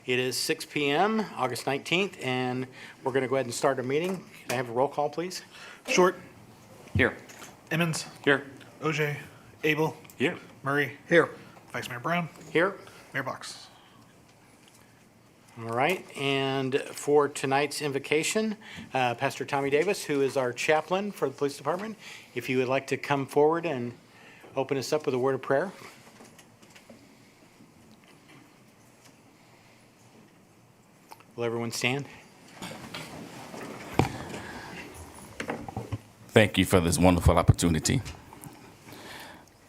It is 6 p.m., August 19th, and we're going to go ahead and start our meeting. Can I have a roll call, please? Short. Here. Emmons. Here. OJ. Abel. Here. Murray. Here. Vice Mayor Brown. Here. Mayor Box. All right, and for tonight's invocation, Pastor Tommy Davis, who is our chaplain for the police department, if you would like to come forward and open us up with a word of prayer. Will everyone stand? Thank you for this wonderful opportunity.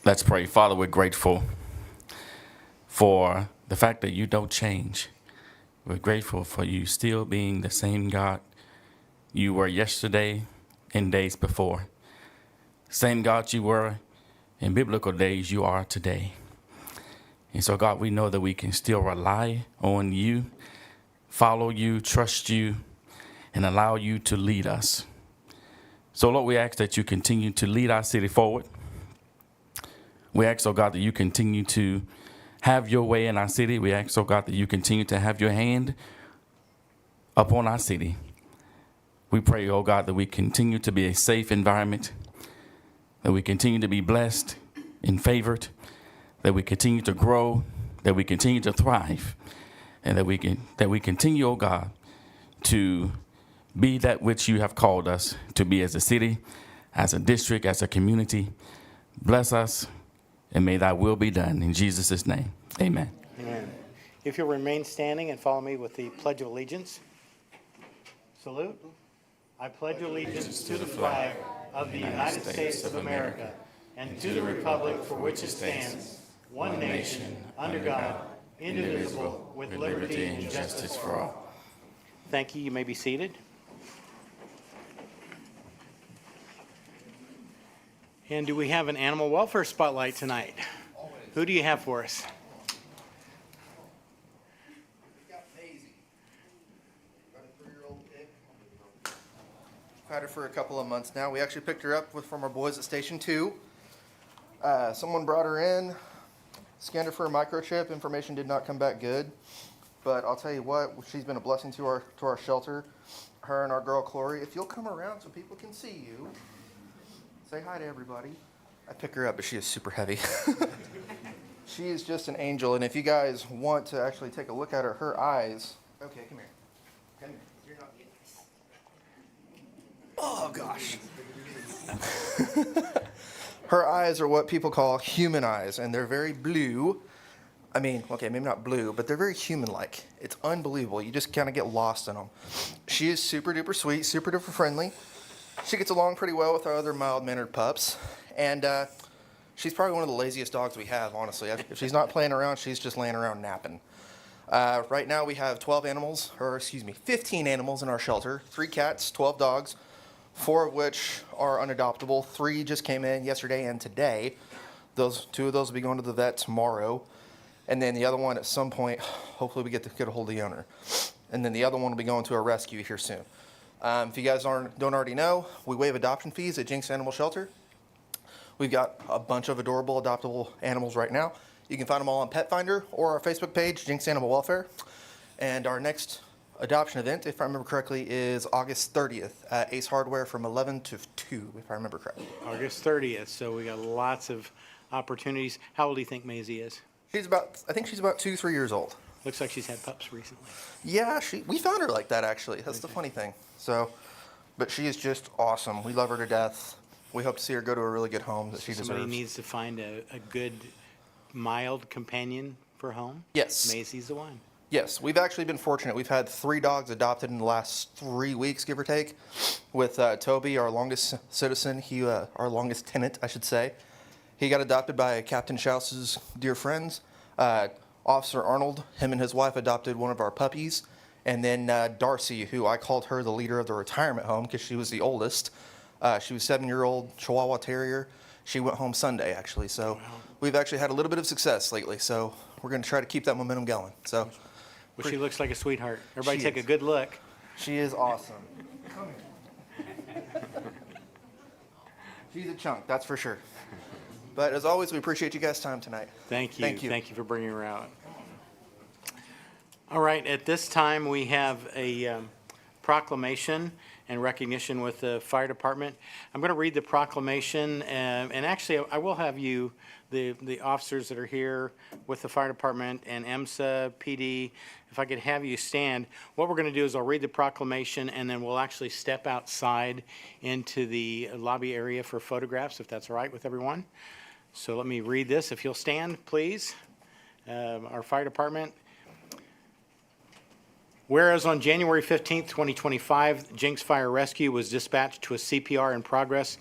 Let's pray. Father, we're grateful for the fact that you don't change. We're grateful for you still being the same God you were yesterday and days before. Same God you were in biblical days, you are today. And so, God, we know that we can still rely on you, follow you, trust you, and allow you to lead us. So, Lord, we ask that you continue to lead our city forward. We ask, oh God, that you continue to have your way in our city. We ask, oh God, that you continue to have your hand upon our city. We pray, oh God, that we continue to be a safe environment, that we continue to be blessed and favored, that we continue to grow, that we continue to thrive, and that we continue, oh God, to be that which you have called us to be as a city, as a district, as a community. Bless us, and may thy will be done. In Jesus' name, amen. Amen. If you'll remain standing and follow me with the Pledge of Allegiance. Salute. I pledge allegiance to the flag of the United States of America and to the republic for which it stands, one nation, under God, indivisible, with liberty and justice for all. Thank you. You may be seated. And do we have an animal welfare spotlight tonight? Who do you have for us? We've got Maisie. Got a 3-year-old pig. We've had her for a couple of months now. We actually picked her up from our boys at Station 2. Someone brought her in, scanned her for a microchip. Information did not come back good. But I'll tell you what, she's been a blessing to our shelter. Her and our girl, Chloe. If you'll come around so people can see you. Say hi to everybody. I pick her up, but she is super heavy. She is just an angel, and if you guys want to actually take a look at her eyes. Okay, come here. Come here. You're not getting this. Oh, gosh. Her eyes are what people call human eyes, and they're very blue. I mean, okay, maybe not blue, but they're very human-like. It's unbelievable. You just kind of get lost in them. She is super duper sweet, super duper friendly. She gets along pretty well with our other mild-mannered pups, and she's probably one of the laziest dogs we have, honestly. If she's not playing around, she's just laying around napping. Right now we have 15 animals in our shelter, 3 cats, 12 dogs, 4 of which are unadoptable. 3 just came in yesterday and today. 2 of those will be going to the vet tomorrow, and then the other one at some point, hopefully we get to get a hold of the owner. And then the other one will be going to a rescue here soon. If you guys don't already know, we waive adoption fees at Jenks Animal Shelter. We've got a bunch of adorable adoptable animals right now. You can find them all on Pet Finder or our Facebook page, Jenks Animal Welfare. And our next adoption event, if I remember correctly, is August 30th at Ace Hardware from 11 to 2, if I remember correctly. August 30th, so we got lots of opportunities. How old do you think Maisie is? I think she's about 2-3 years old. Looks like she's had pups recently. Yeah, we found her like that, actually. That's the funny thing. So, but she is just awesome. We love her to death. We hope to see her go to a really good home that she deserves. Somebody needs to find a good, mild companion for home. Yes. Maisie's the one. Yes, we've actually been fortunate. We've had 3 dogs adopted in the last 3 weeks, give or take, with Toby, our longest citizen, our longest tenant, I should say. He got adopted by Captain Schaus's dear friends. Officer Arnold, him and his wife adopted one of our puppies. And then Darcy, who I called her the leader of the retirement home because she was the oldest. She was 7-year-old Chihuahua Terrier. She went home Sunday, actually. So we've actually had a little bit of success lately. So we're going to try to keep that momentum going. So, well, she looks like a sweetheart. Everybody take a is. good look. She is awesome. Come here. She's a chunk, that's for sure. But as always, we appreciate you guys' time tonight. Thank you. Thank you. Thank you for bringing her out. All right, at this time, we have a proclamation and recognition with the fire department. I'm going to read the proclamation, and actually, I will have you, the officers that are here with the fire department and EMSA, PD, if I could have you stand. What we're going to do is I'll read the proclamation, and then we'll actually step outside into the lobby area for photographs, if that's all right with everyone. So let me read this. If you'll stand, please. Our fire department. Whereas on January 15th, 2025, Jenks Fire Rescue was dispatched to a CPR in progress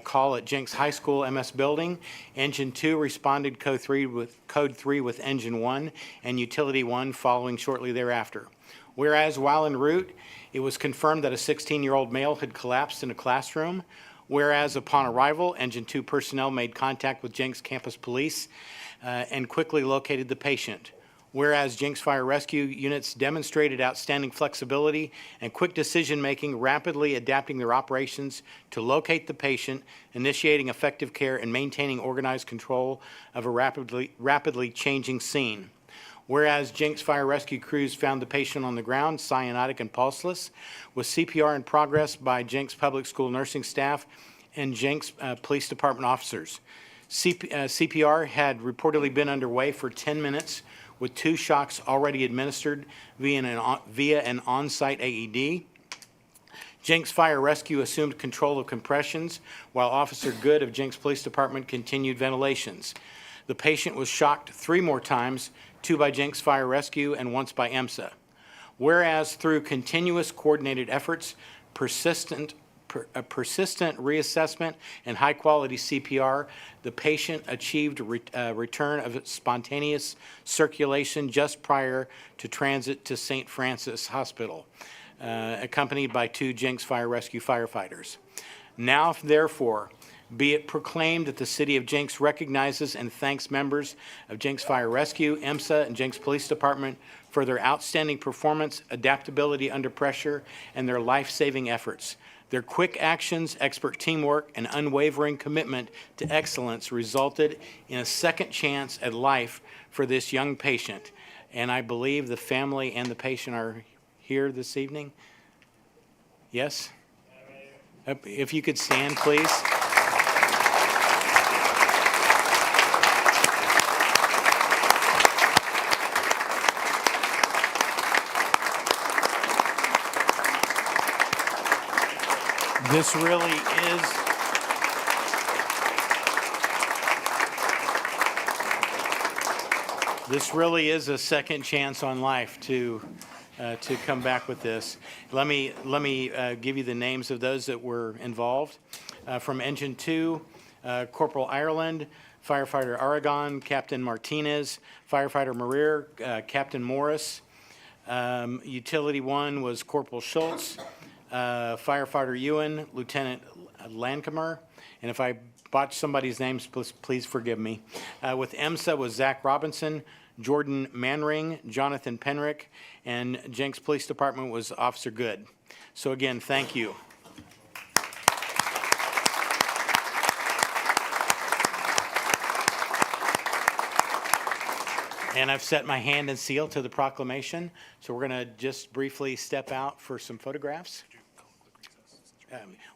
call at Jenks High School MS building. Engine 2 responded code 3 with Engine 1 and Utility 1 following shortly thereafter. Whereas while en route, it was confirmed that a 16-year-old male had collapsed in a classroom. Whereas upon arrival, Engine 2 personnel made contact with Jenks Campus Police and quickly located the patient. Whereas Jenks Fire Rescue units demonstrated outstanding flexibility and quick decision-making, rapidly adapting their operations to locate the patient, initiating effective care, and maintaining organized control of a rapidly changing scene. Whereas Jenks Fire Rescue crews found the patient on the ground, cyanotic and pulseless, with CPR in progress by Jenks Public School nursing staff and Jenks Police Department officers. CPR had reportedly been underway for 10 minutes, with 2 shocks already administered via an on-site AED. Jenks Fire Rescue assumed control of compressions, while Officer Good of Jenks Police Department continued ventilations. The patient was shocked 3 more times, 2 by Jenks Fire Rescue and once by EMSA. Whereas through continuous coordinated efforts, persistent reassessment and high-quality CPR, the patient achieved return of spontaneous circulation just prior to transit to St. Francis Hospital, accompanied by 2 Jenks Fire Rescue firefighters. Now, therefore, be it proclaimed that the City of Jenks recognizes and thanks members of Jenks Fire Rescue, EMSA, and Jenks Police Department for their outstanding performance, adaptability under pressure, and their life-saving efforts. Their quick actions, expert teamwork, and unwavering commitment to excellence resulted in a second chance at life for this young patient. And I believe the family and the patient are here this evening. Yes? If you could stand, please. This really is a second chance on life to come back with this. Let me give you the names of those that were involved. From Engine 2, Corporal Ireland, Firefighter Aragon, Captain Martinez, Firefighter Marir, Captain Morris. Utility 1 was Corporal Schultz, Firefighter Ewan, Lieutenant Lancamer, and if I botch somebody's names, please forgive me. With EMSA was Zach Robinson, Jordan Manring, Jonathan Penrick, and Jenks Police Department was Officer Good. So again, thank you. And I've set my hand and seal to the proclamation, so we're going to just briefly step out for some photographs.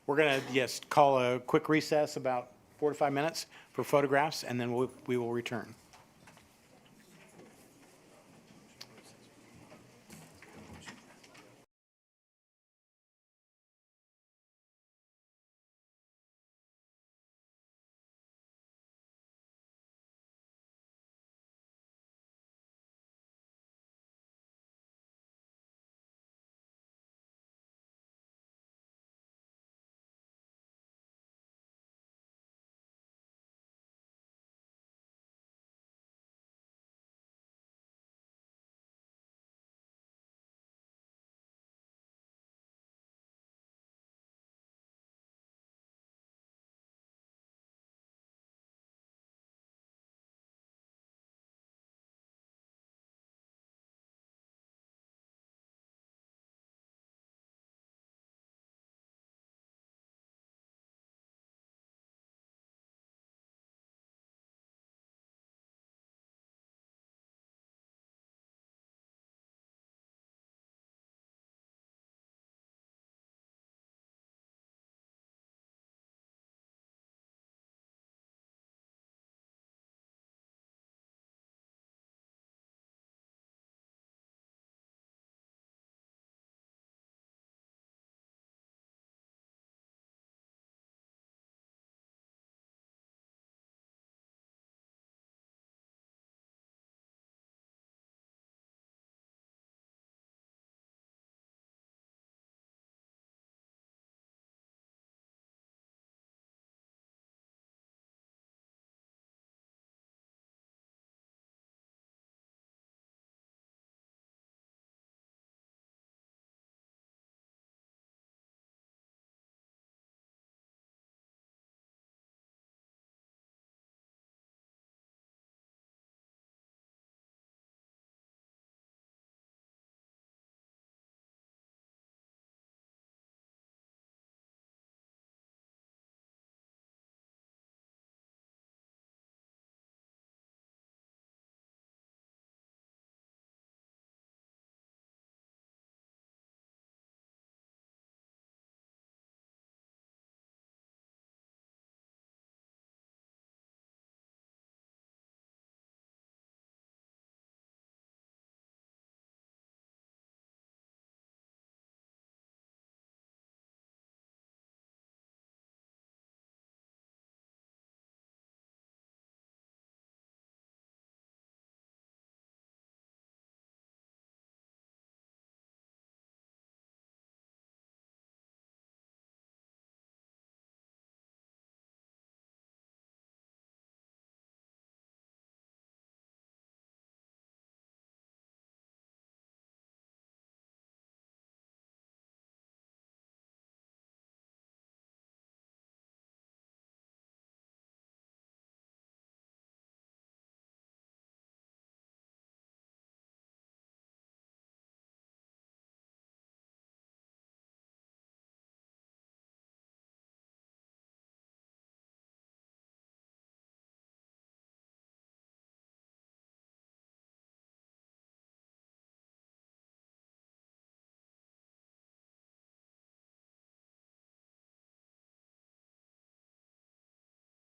We're going to, yes, call a quick recess, about 4 to 5 minutes for photographs, and then we will return.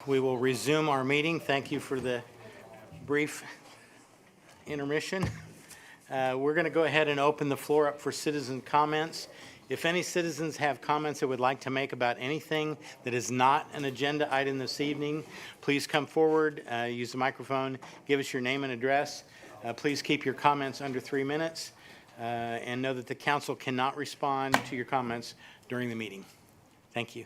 We will resume our meeting. Thank you for the brief intermission. We're going to go ahead and open the floor up for citizen comments. If any citizens have comments they would like to make about anything that is not an agenda item this evening, please come forward, use the microphone, give us your name and address. Please keep your comments under 3 minutes, and know that the council cannot respond to your comments during the meeting. Thank you.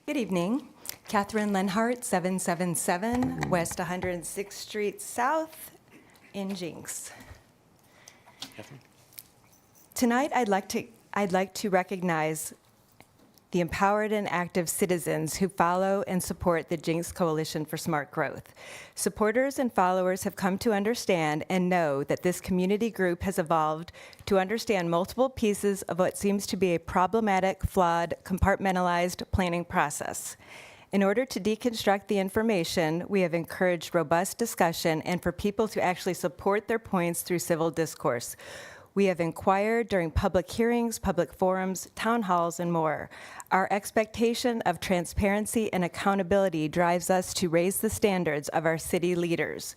Good evening. Catherine Lenhart, 777 West 106th Street South in Jenks. Catherine? Tonight, I'd like to recognize the empowered and active citizens who follow and support the Jenks Coalition for Smart Growth. Supporters and followers have come to understand and know that this community group has evolved to understand multiple pieces of what seems to be a problematic, flawed, compartmentalized planning process. In order to deconstruct the information, we have encouraged robust discussion and for people to actually support their points through civil discourse. We have inquired during public hearings, public forums, town halls, and more. Our expectation of transparency and accountability drives us to raise the standards of our city leaders.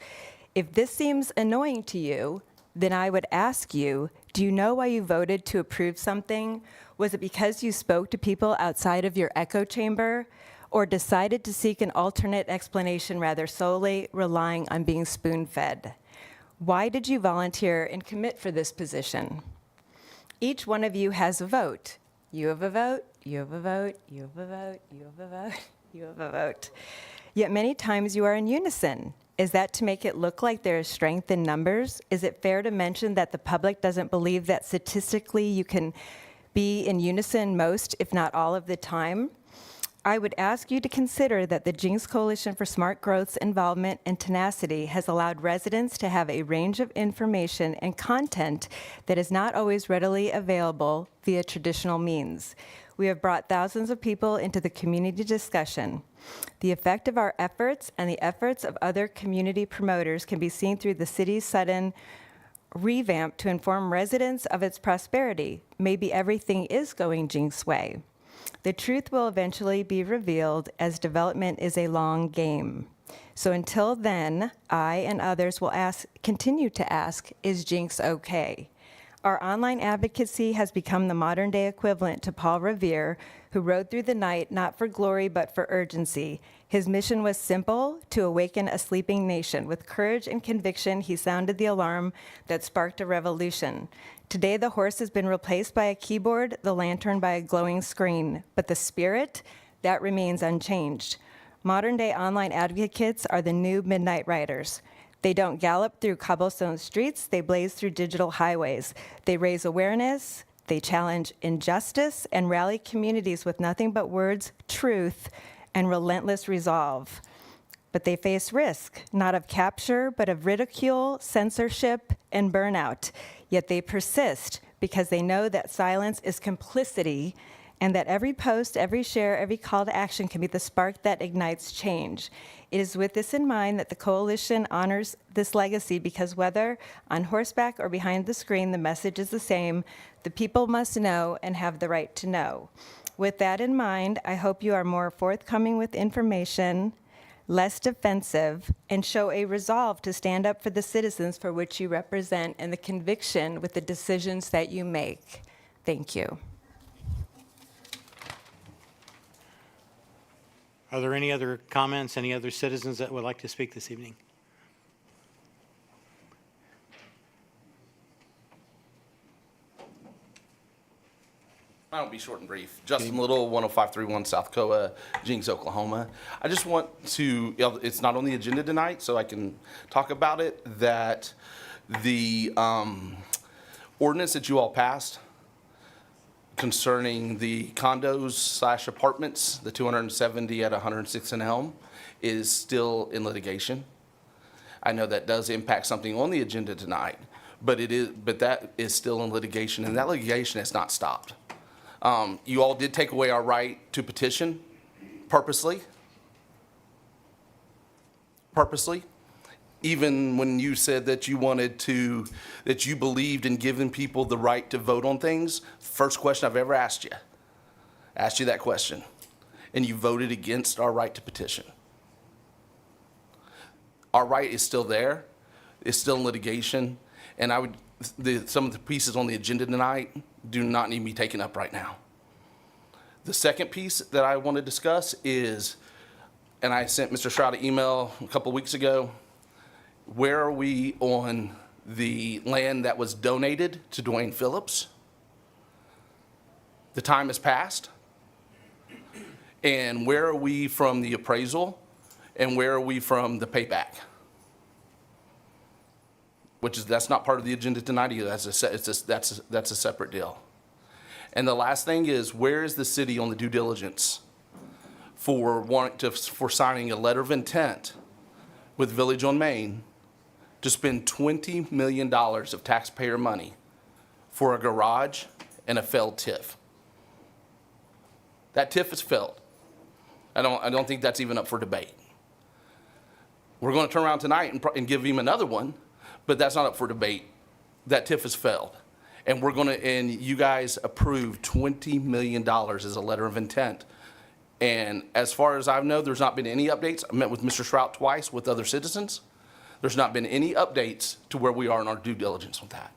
If this seems annoying to you, then I would ask you, do you know why you voted to approve something? Was it because you spoke to people outside of your echo chamber? Or decided to seek an alternate explanation rather solely relying on being spoon-fed? Why did you volunteer and commit for this position? Each one of you has a vote. You have a vote, you have a vote, you have a vote, you have a vote, you have a vote. Yet many times you are in unison. Is that to make it look like there is strength in numbers? Is it fair to mention that the public doesn't believe that statistically you can be in unison most, if not all of the time? I would ask you to consider that the Jenks Coalition for Smart Growth's involvement and tenacity has allowed residents to have a range of information and content that is not always readily available via traditional means. We have brought thousands of people into the community discussion. The effect of our efforts and the efforts of other community promoters can be seen through the city's sudden revamp to inform residents of its prosperity. Maybe everything is going Jenks' way. The truth will eventually be revealed, as development is a long game. So until then, I and others will continue to ask, is Jenks okay? Our online advocacy has become the modern-day equivalent to Paul Revere, who rode through the night not for glory but for urgency. His mission was simple: to awaken a sleeping nation. With courage and conviction, he sounded the alarm that sparked a revolution. Today, the horse has been replaced by a keyboard, the lantern by a glowing screen, but the spirit, that remains unchanged. Modern-day online advocates are the new midnight riders. They don't gallop through cobblestone streets, they blaze through digital highways. They raise awareness, they challenge injustice, and rally communities with nothing but words, truth, and relentless resolve. But they face risk, not of capture, but of ridicule, censorship, and burnout. Yet they persist because they know that silence is complicity and that every post, every share, every call to action can be the spark that ignites change. It is with this in mind that the coalition honors this legacy, because whether on horseback or behind the screen, the message is the same: the people must know and have the right to know. With that in mind, I hope you are more forthcoming with information, less defensive, and show a resolve to stand up for the citizens for which you represent and the conviction with the decisions that you make. Thank you. Are there any other comments, any other citizens that would like to speak this evening? I'll be short and brief. Justin Little, 10531 South Koa, Jenks, Oklahoma. I just want to, it's not on the agenda tonight, so I can talk about it, that the ordinance that you all passed concerning the condos / apartments, the 270 at 106 and Elm, is still in litigation. I know that does impact something on the agenda tonight, but that is still in litigation, and that litigation has not stopped. You all did take away our right to petition purposely, even when you said that you wanted to, that you believed in giving people the right to vote on things. First question I've ever asked you that question, and you voted against our right to petition. Our right is still there. It's still in litigation. And some of the pieces on the agenda tonight do not need to be taken up right now. The second piece that I want to discuss is, and I sent Mr. Stroud an email a couple weeks ago, where are we on the land that was donated to Dwayne Phillips? The time has passed. And where are we from the appraisal? And where are we from the payback? That's not part of the agenda tonight either. That's a separate deal. And the last thing is, where is the city on the due diligence for signing a letter of intent with Village on Main to spend $20 million of taxpayer money for a garage and a failed TIF? That TIF has failed. I don't think that's even up for debate. We're going to turn around tonight and give him another one, but that's not up for debate. That TIF has failed. And you guys approved $20 million as a letter of intent. And as far as I know, there's not been any updates. I met with Mr. Shrout twice with other citizens. There's not been any updates to where we are in our due diligence with that.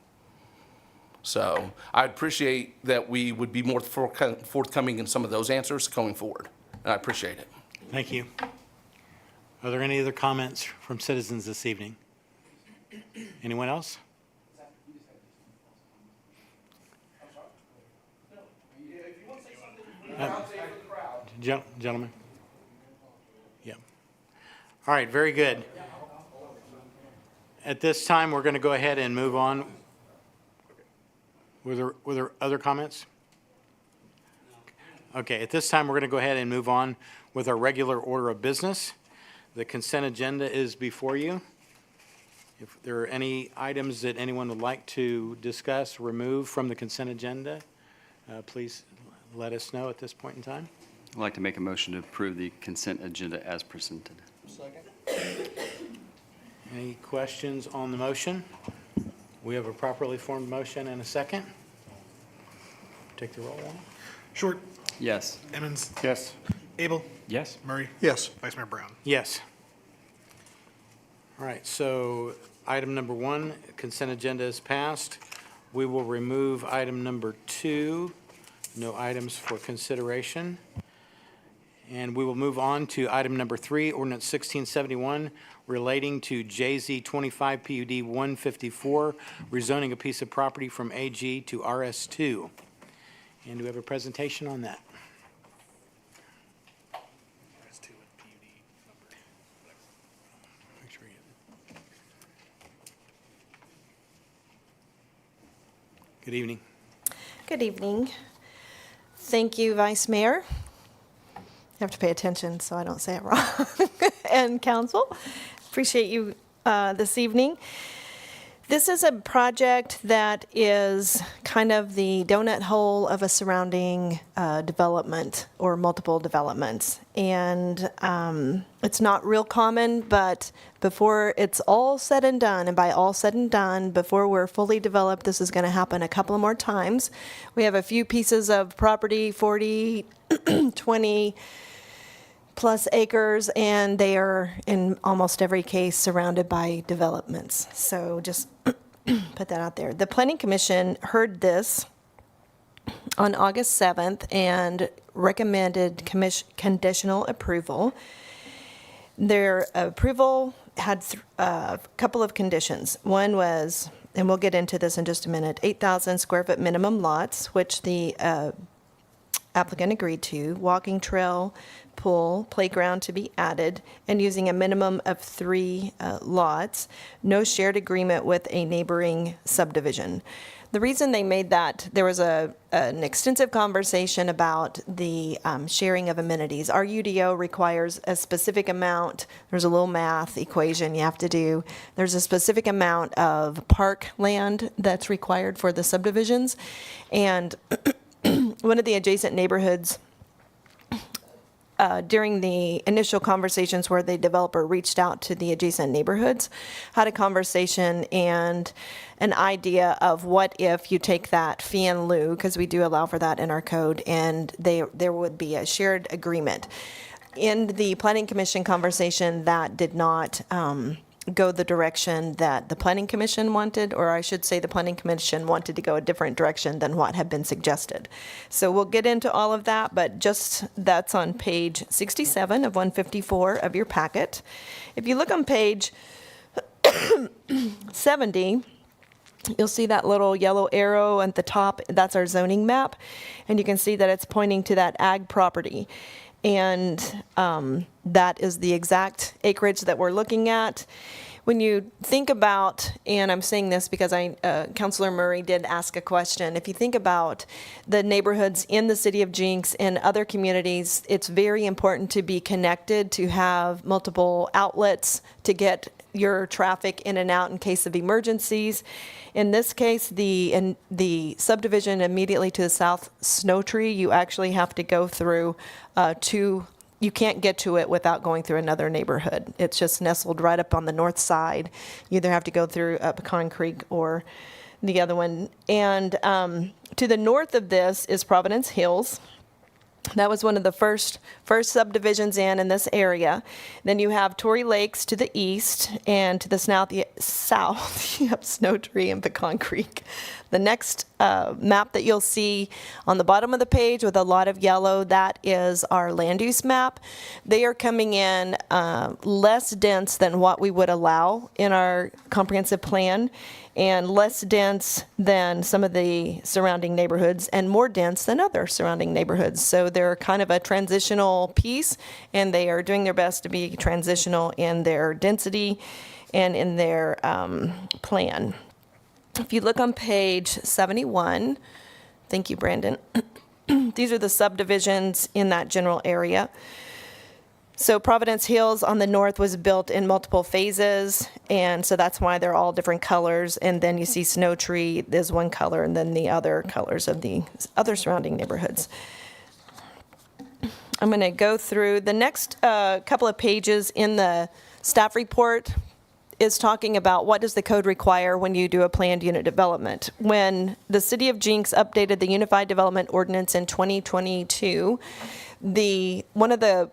So I appreciate that we would be more forthcoming in some of those answers going forward. And I appreciate it. Thank you. Are there any other comments from citizens this evening? Anyone else? Gentlemen? Yeah. All right, very good. At this time, we're going to go ahead and move on. Were there other comments? Okay, at this time, we're going to go ahead and move on with our regular order of business. The consent agenda is before you. If there are any items that anyone would like to discuss, remove from the consent agenda, please let us know at this point in time. I'd like to make a motion to approve the consent agenda as presented. Any questions on the motion? We have a properly formed motion and a second. Take the roll on. Short. Yes. Emmons. Yes. Abel. Yes. Murray. Yes. Vice Mayor Brown. Yes. All right, so item number 1, consent agenda is passed. We will remove item number 2, no items for consideration. And we will move on to item number 3, ordinance 1671, relating to JZ 25 PUD 154, rezoning a piece of property from AG to RS2. And do we have a presentation on that? Make sure you get it. Good evening. Good evening. Thank you, Vice Mayor. You have to pay attention so I don't say it wrong. And Council, appreciate you this evening. This is a project that is kind of the donut hole of a surrounding development or multiple developments. And it's not real common, but before it's all said and done, and by all said and done, before we're fully developed, this is going to happen a couple more times. We have a few pieces of property, 40, 20 plus acres, and they are in almost every case surrounded by developments. So just put that out there. The Planning Commission heard this on August 7th and recommended conditional approval. Their approval had a couple of conditions. One was, and we'll get into this in just a minute, 8,000 square foot minimum lots, which the applicant agreed to, walking trail, pool, playground to be added, and using a minimum of 3 lots, no shared agreement with a neighboring subdivision. The reason they made that, there was an extensive conversation about the sharing of amenities. Our UDO requires a specific amount. There's a little math equation you have to do. There's a specific amount of park land that's required for the subdivisions. And one of the adjacent neighborhoods, during the initial conversations where the developer reached out to the adjacent neighborhoods, had a conversation and an idea of what if you take that fee in lieu, because we do allow for that in our code, and there would be a shared agreement. In the Planning Commission conversation, that did not go the direction that the Planning Commission wanted, or I should say the Planning Commission wanted to go a different direction than what had been suggested. So we'll get into all of that, but just that's on page 67 of 154 of your packet. If you look on page 70, you'll see that little yellow arrow at the top. That's our zoning map. And you can see that it's pointing to that ag property. And that is the exact acreage that we're looking at. When you think about, and I'm saying this because Councilor Murray did ask a question, if you think about the neighborhoods in the city of Jenks and other communities, it's very important to be connected, to have multiple outlets to get your traffic in and out in case of emergencies. In this case, the subdivision immediately to the south, Snow Tree, you actually have to go through you can't get to it without going through another neighborhood. It's just nestled right up on the north side. You either have to go through Pecan Creek or the other one. And to the north of this is Providence Hills. That was one of the first subdivisions in this area. Then you have Torrey Lakes to the east, and to the south you have Snow Tree and Pecan Creek. The next map that you'll see on the bottom of the page with a lot of yellow, that is our land use map. They are coming in less dense than what we would allow in our comprehensive plan, and less dense than some of the surrounding neighborhoods, and more dense than other surrounding neighborhoods. So they're kind of a transitional piece, and they are doing their best to be transitional in their density and in their plan. If you look on page 71, thank you, Brandon. These are the subdivisions in that general area. So Providence Hills on the north was built in multiple phases, and so that's why they're all different colors. And then you see Snow Tree, there's one color, and then the other colors of the other surrounding neighborhoods. I'm going to go through the next couple of pages in the staff report is talking about what does the code require when you do a planned unit development. When the City of Jenks updated the Unified Development Ordinance in 2022, one of the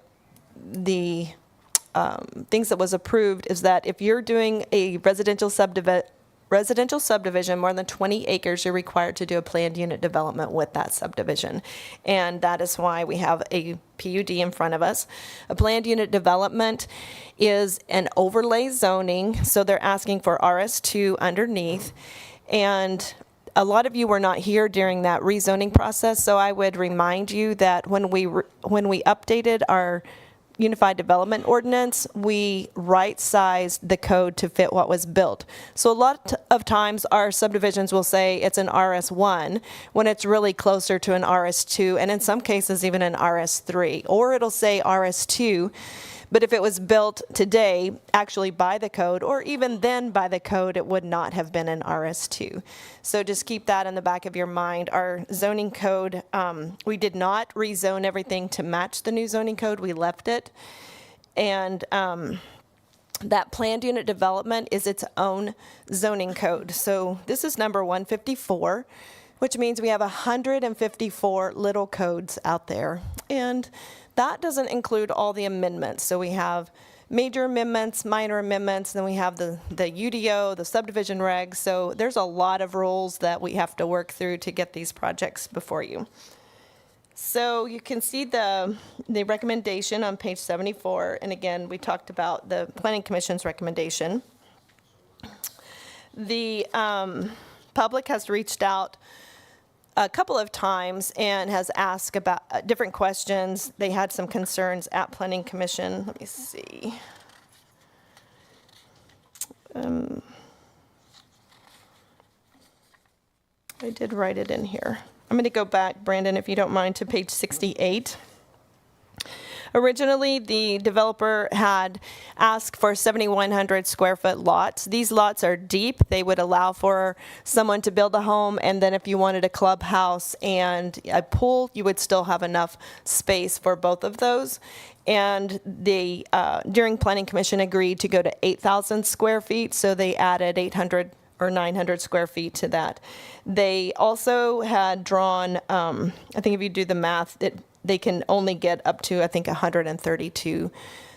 things that was approved is that if you're doing a residential subdivision more than 20 acres, you're required to do a planned unit development with that subdivision. And that is why we have a PUD in front of us. A planned unit development is an overlay zoning, so they're asking for RS2 underneath. And a lot of you were not here during that rezoning process, so I would remind you that when we updated our Unified Development Ordinance, we right-sized the code to fit what was built. So a lot of times our subdivisions will say it's an RS1 when it's really closer to an RS2, and in some cases even an RS3, or it'll say RS2. But if it was built today, actually by the code, or even then by the code, it would not have been an RS2. So just keep that in the back of your mind. Our zoning code, we did not rezone everything to match the new zoning code. We left it. And that planned unit development is its own zoning code. So this is number 154, which means we have 154 little codes out there. And that doesn't include all the amendments. So we have major amendments, minor amendments, then we have the UDO, the subdivision regs. So there's a lot of rules that we have to work through to get these projects before you. So you can see the recommendation on page 74. And again, we talked about the Planning Commission's recommendation. The public has reached out a couple of times and has asked about different questions. They had some concerns at Planning Commission. Let me see. I did write it in here. I'm going to go back, Brandon, if you don't mind, to page 68. Originally, the developer had asked for 7,100 square foot lots. These lots are deep. They would allow for someone to build a home, and then if you wanted a clubhouse and a pool, you would still have enough space for both of those. And the during Planning Commission agreed to go to 8,000 square feet, so they added 800 or 900 square feet to that. They also had drawn, I think if you do the math, they can only get up to, I think, 132.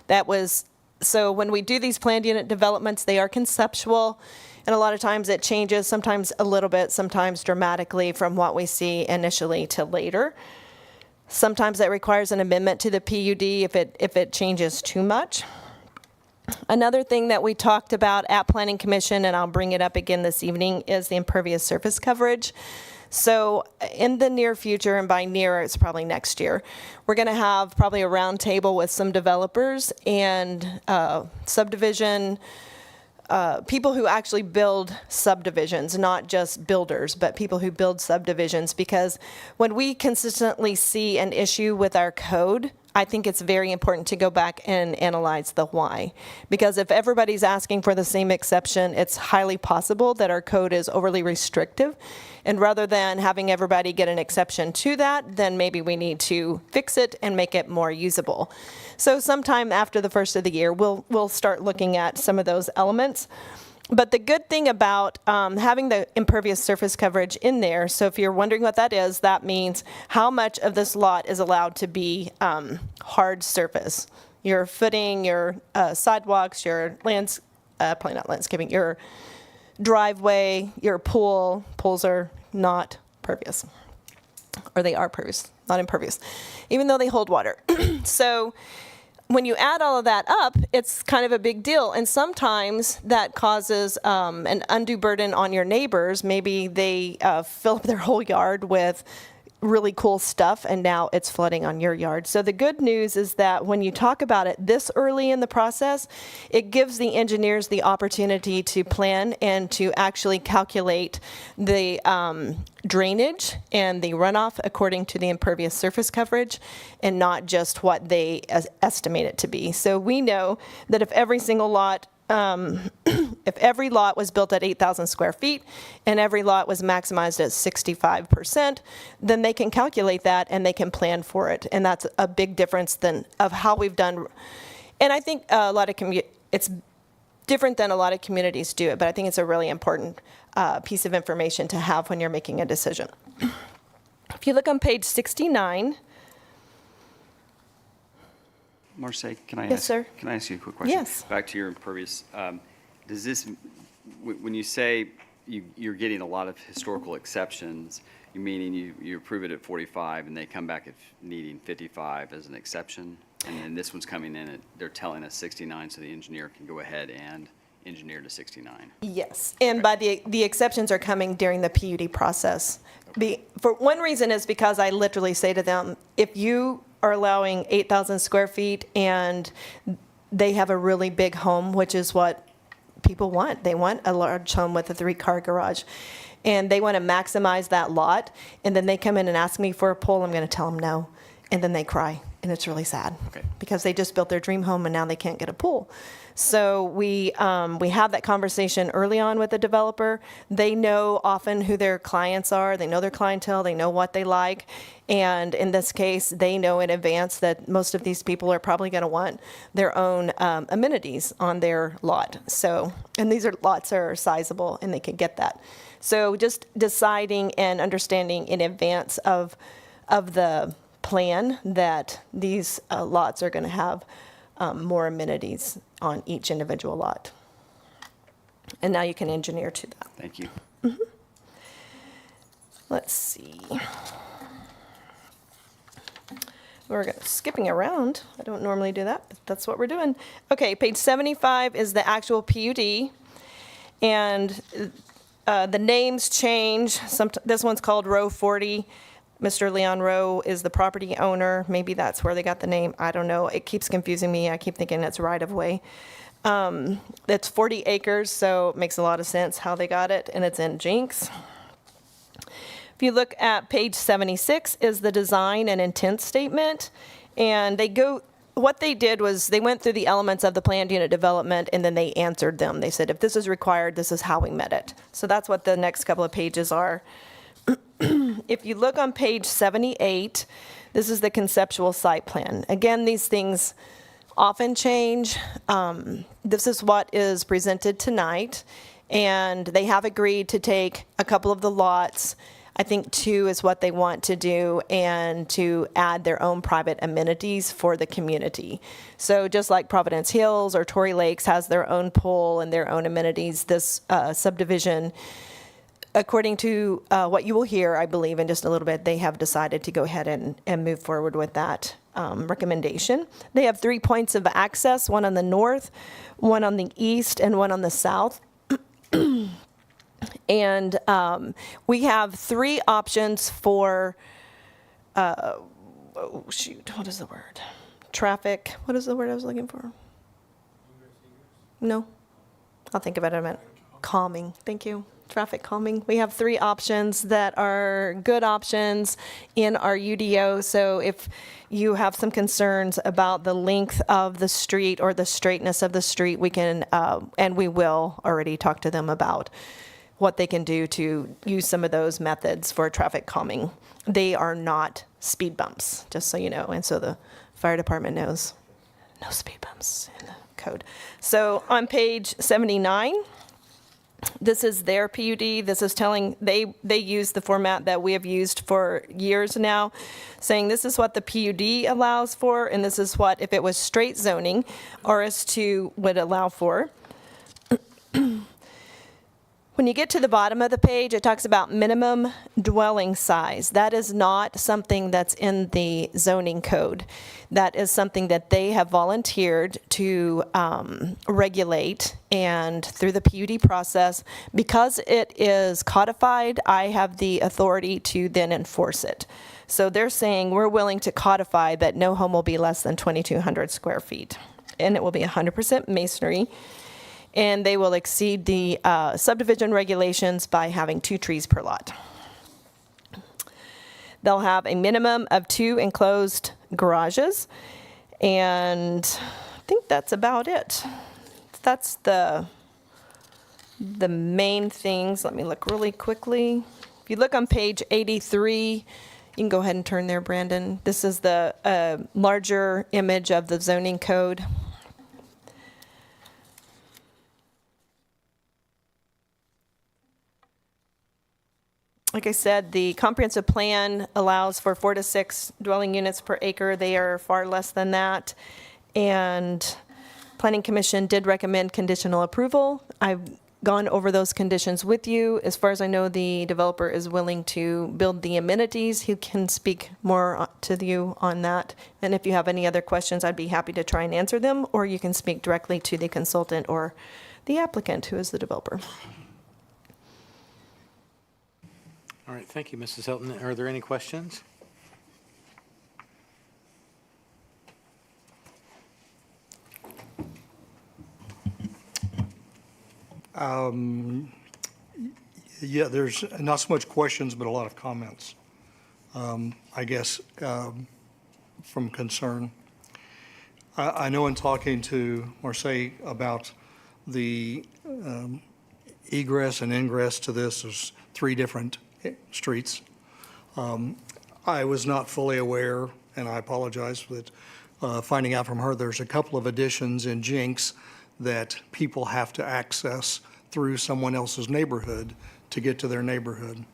That was So when we do these planned unit developments, they are conceptual, and a lot of times it changes, sometimes a little bit, sometimes dramatically from what we see initially to later. Sometimes that requires an amendment to the PUD if it changes too much. Another thing that we talked about at Planning Commission, and I'll bring it up again this evening, is the impervious surface coverage. So in the near future, and by near, it's probably next year, we're going to have probably a round table with some developers and subdivision people who actually build subdivisions, not just builders, but people who build subdivisions. Because when we consistently see an issue with our code, I think it's very important to go back and analyze the why. Because if everybody's asking for the same exception, it's highly possible that our code is overly restrictive. And rather than having everybody get an exception to that, then maybe we need to fix it and make it more usable. So sometime after the first of the year, we'll start looking at some of those elements. But the good thing about having the impervious surface coverage in there, so if you're wondering what that is, that means how much of this lot is allowed to be hard surface. Your footing, your sidewalks, your probably not landscaping, your driveway, your pool. Pools are not pervious, or they are pervious, not impervious, even though they hold water. So when you add all of that up, it's kind of a big deal. And sometimes that causes an undue burden on your neighbors. Maybe they fill up their whole yard with really cool stuff, and now it's flooding on your yard. So the good news is that when you talk about it this early in the process, it gives the engineers the opportunity to plan and to actually calculate the drainage and the runoff according to the impervious surface coverage, and not just what they estimate it to be. So we know that if every single lot if every lot was built at 8,000 square feet and every lot was maximized at 65%, then they can calculate that and they can plan for it. And that's a big difference of how we've done. And I think it's different than a lot of communities do it, but I think it's a really important piece of information to have when you're making a decision. If you look on page 69. Marce, can I Yes, sir. Can I ask you a quick question? Yes. Back to your impervious. Does this, when you say you're getting a lot of historical exceptions, you meaning you approve it at 45 and they come back at needing 55 as an exception, and then this one's coming in at, they're telling us 69, so the engineer can go ahead and engineer to 69? Yes, and by the exceptions are coming during the PUD process. For one reason is because I literally say to them, if you are allowing 8,000 square feet and they have a really big home, which is what people want. They want a large home with a 3-car garage, and they want to maximize that lot, and then they come in and ask me for a pool, I'm going to tell them no, and then they cry, and it's really sad. Okay. Because they just built their dream home and now they can't get a pool. So we have that conversation early on with the developer. They know often who their clients are. They know their clientele. They know what they like. And in this case, they know in advance that most of these people are probably going to want their own amenities on their lot. So, and these lots are sizable and they can get that. So just deciding and understanding in advance of the plan that these lots are going to have more amenities on each individual lot. And now you can engineer to that. Thank you. Mm-hmm. Let's see. We're skipping around. I don't normally do that, but that's what we're doing. Okay, page 75 is the actual PUD. And the names change. This one's called Row 40. Mr. Leon Rowe is the property owner. Maybe that's where they got the name. I don't know. It keeps confusing me. I keep thinking it's right of way. It's 40 acres, so it makes a lot of sense how they got it, and it's in Jenks. If you look at page 76 is the design and intent statement, and what they did was they went through the elements of the planned unit development and then they answered them. They said, if this is required, this is how we met it. So that's what the next couple of pages are. If you look on page 78, this is the conceptual site plan. Again, these things often change. This is what is presented tonight, and they have agreed to take a couple of the lots I think 2 is what they want to do, and to add their own private amenities for the community. So just like Providence Hills or Torrey Lakes has their own pool and their own amenities, this subdivision, according to what you will hear, I believe, in just a little bit, they have decided to go ahead and move forward with that recommendation. They have 3 points of access, one on the north, one on the east, and one on the south. And we have 3 options for, what is the word? Traffic, what is the word I was looking for? No, I'll think about it in a minute. Calming, thank you. Traffic calming. We have 3 options that are good options in our UDO. So if you have some concerns about the length of the street or the straightness of the street, we can, and we will already talk to them about what they can do to use some of those methods for traffic calming. They are not speed bumps, just so you know, and so the fire department knows. No speed bumps in the code. So on page 79, this is their PUD. This is telling, they use the format that we have used for years now, saying this is what the PUD allows for, and this is what, if it was straight zoning, RS2 would allow for. When you get to the bottom of the page, it talks about minimum dwelling size. That is not something that's in the zoning code. That is something that they have volunteered to regulate, and through the PUD process, because it is codified, I have the authority to then enforce it. So they're saying we're willing to codify that no home will be less than 2,200 square feet, and it will be 100% masonry. And they will exceed the subdivision regulations by having 2 trees per lot. They'll have a minimum of 2 enclosed garages, and I think that's about it. That's the main things. Let me look really quickly. If you look on page 83, you can go ahead and turn there, Brandon. This is the larger image of the zoning code. Like I said, the comprehensive plan allows for 4 to 6 dwelling units per acre. They are far less than that. And Planning Commission did recommend conditional approval. I've gone over those conditions with you. As far as I know, the developer is willing to build the amenities. He can speak more to you on that. And if you have any other questions, I'd be happy to try and answer them, or you can speak directly to the consultant or the applicant, who is the developer. All right, thank you, Mrs. Hilton. Are there any questions? Yeah, there's not so much questions, but a lot of comments, I guess, from concern. I know in talking to Marseille about the egress and ingress to this, there's 3 different streets. I was not fully aware, and I apologize for that, finding out from her, there's a couple of additions in Jenks that people have to access through someone else's neighborhood to get to their neighborhood.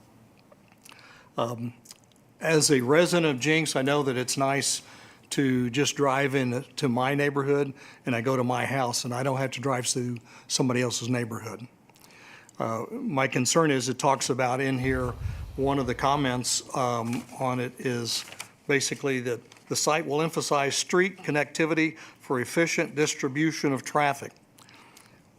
As a resident of Jenks, I know that it's nice to just drive into my neighborhood and I go to my house and I don't have to drive through somebody else's neighborhood. My concern is it talks about in here, one of the comments on it is basically that the site will emphasize street connectivity for efficient distribution of traffic.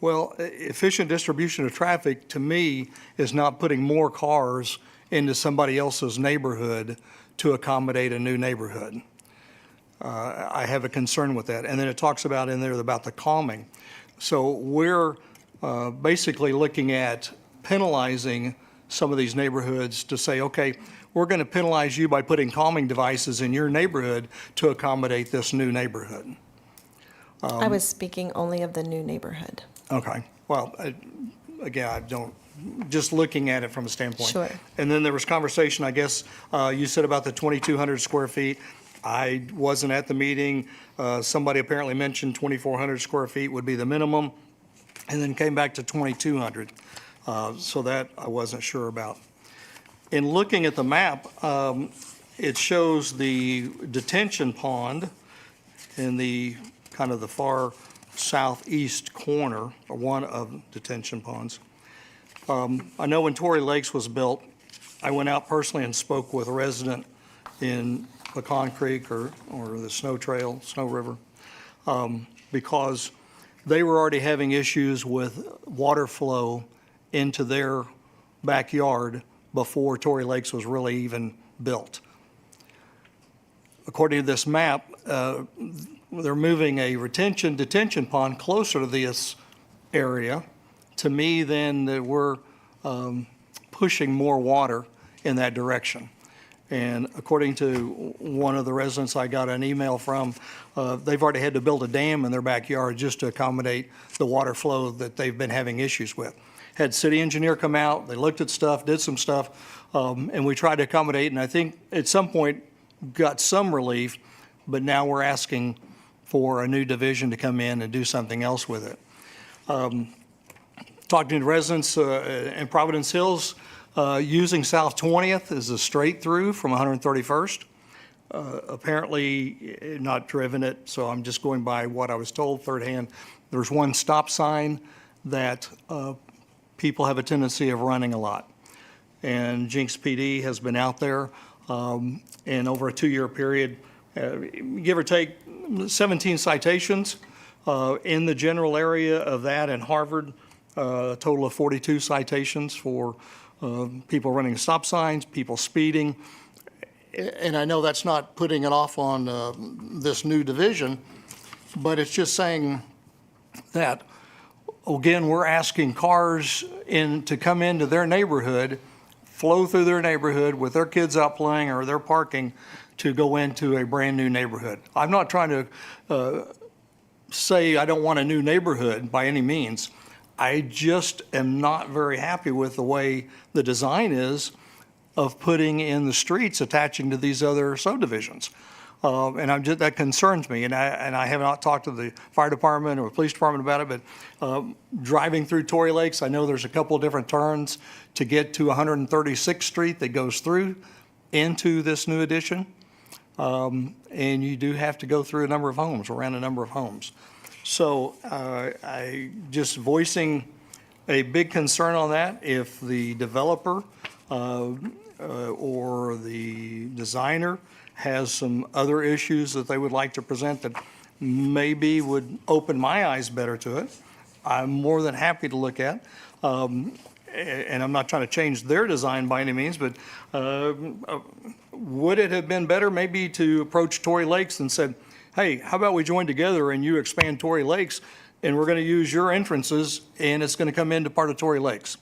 Well, efficient distribution of traffic to me is not putting more cars into somebody else's neighborhood to accommodate a new neighborhood. I have a concern with that. And then it talks about in there about the calming. So we're basically looking at penalizing some of these neighborhoods to say, okay, we're going to penalize you by putting calming devices in your neighborhood to accommodate this new neighborhood. I was speaking only of the new neighborhood. Okay. Well, again, I don't, just looking at it from a standpoint. Sure. And then there was conversation, I guess, you said about the 2,200 square feet. I wasn't at the meeting. Somebody apparently mentioned 2,400 square feet would be the minimum, and then came back to 2,200. So that I wasn't sure about. In looking at the map, it shows the detention pond in the kind of the far southeast corner, or one of detention ponds. I know when Torrey Lakes was built, I went out personally and spoke with a resident in Pecan Creek or the Snow Trail, Snow River, because they were already having issues with water flow into their backyard before Torrey Lakes was really even built. According to this map, they're moving a detention pond closer to this area. To me, then, that we're pushing more water in that direction. And according to one of the residents I got an email from, they've already had to build a dam in their backyard just to accommodate the water flow that they've been having issues with. Had city engineer come out, they looked at stuff, did some stuff, and we tried to accommodate, and I think at some point got some relief, but now we're asking for a new division to come in and do something else with it. Talking to residents in Providence Hills, using South 20th as a straight through from 131st. Apparently not driven it, so I'm just going by what I was told third hand. There's one stop sign that people have a tendency of running a lot. And Jenks PD has been out there, and over a 2-year period, give or take 17 citations in the general area of that and Harvard, a total of 42 citations for people running stop signs, people speeding. And I know that's not putting it off on this new division, but it's just saying that, again, we're asking cars to come into their neighborhood, flow through their neighborhood with their kids out playing or their parking to go into a brand-new neighborhood. I'm not trying to say I don't want a new neighborhood by any means. I just am not very happy with the way the design is of putting in the streets attaching to these other subdivisions. And that concerns me, and I have not talked to the fire department or police department about it, but driving through Torrey Lakes, I know there's a couple of different turns to get to 136th Street that goes through into this new addition. And you do have to go through a number of homes, around a number of homes. So I just voicing a big concern on that. If the developer or the designer has some other issues that they would like to present that maybe would open my eyes better to it, I'm more than happy to look at. And I'm not trying to change their design by any means, but would it have been better maybe to approach Torrey Lakes and said, hey, how about we join together and you expand Torrey Lakes and we're going to use your entrances and it's going to come into part of Torrey Lakes?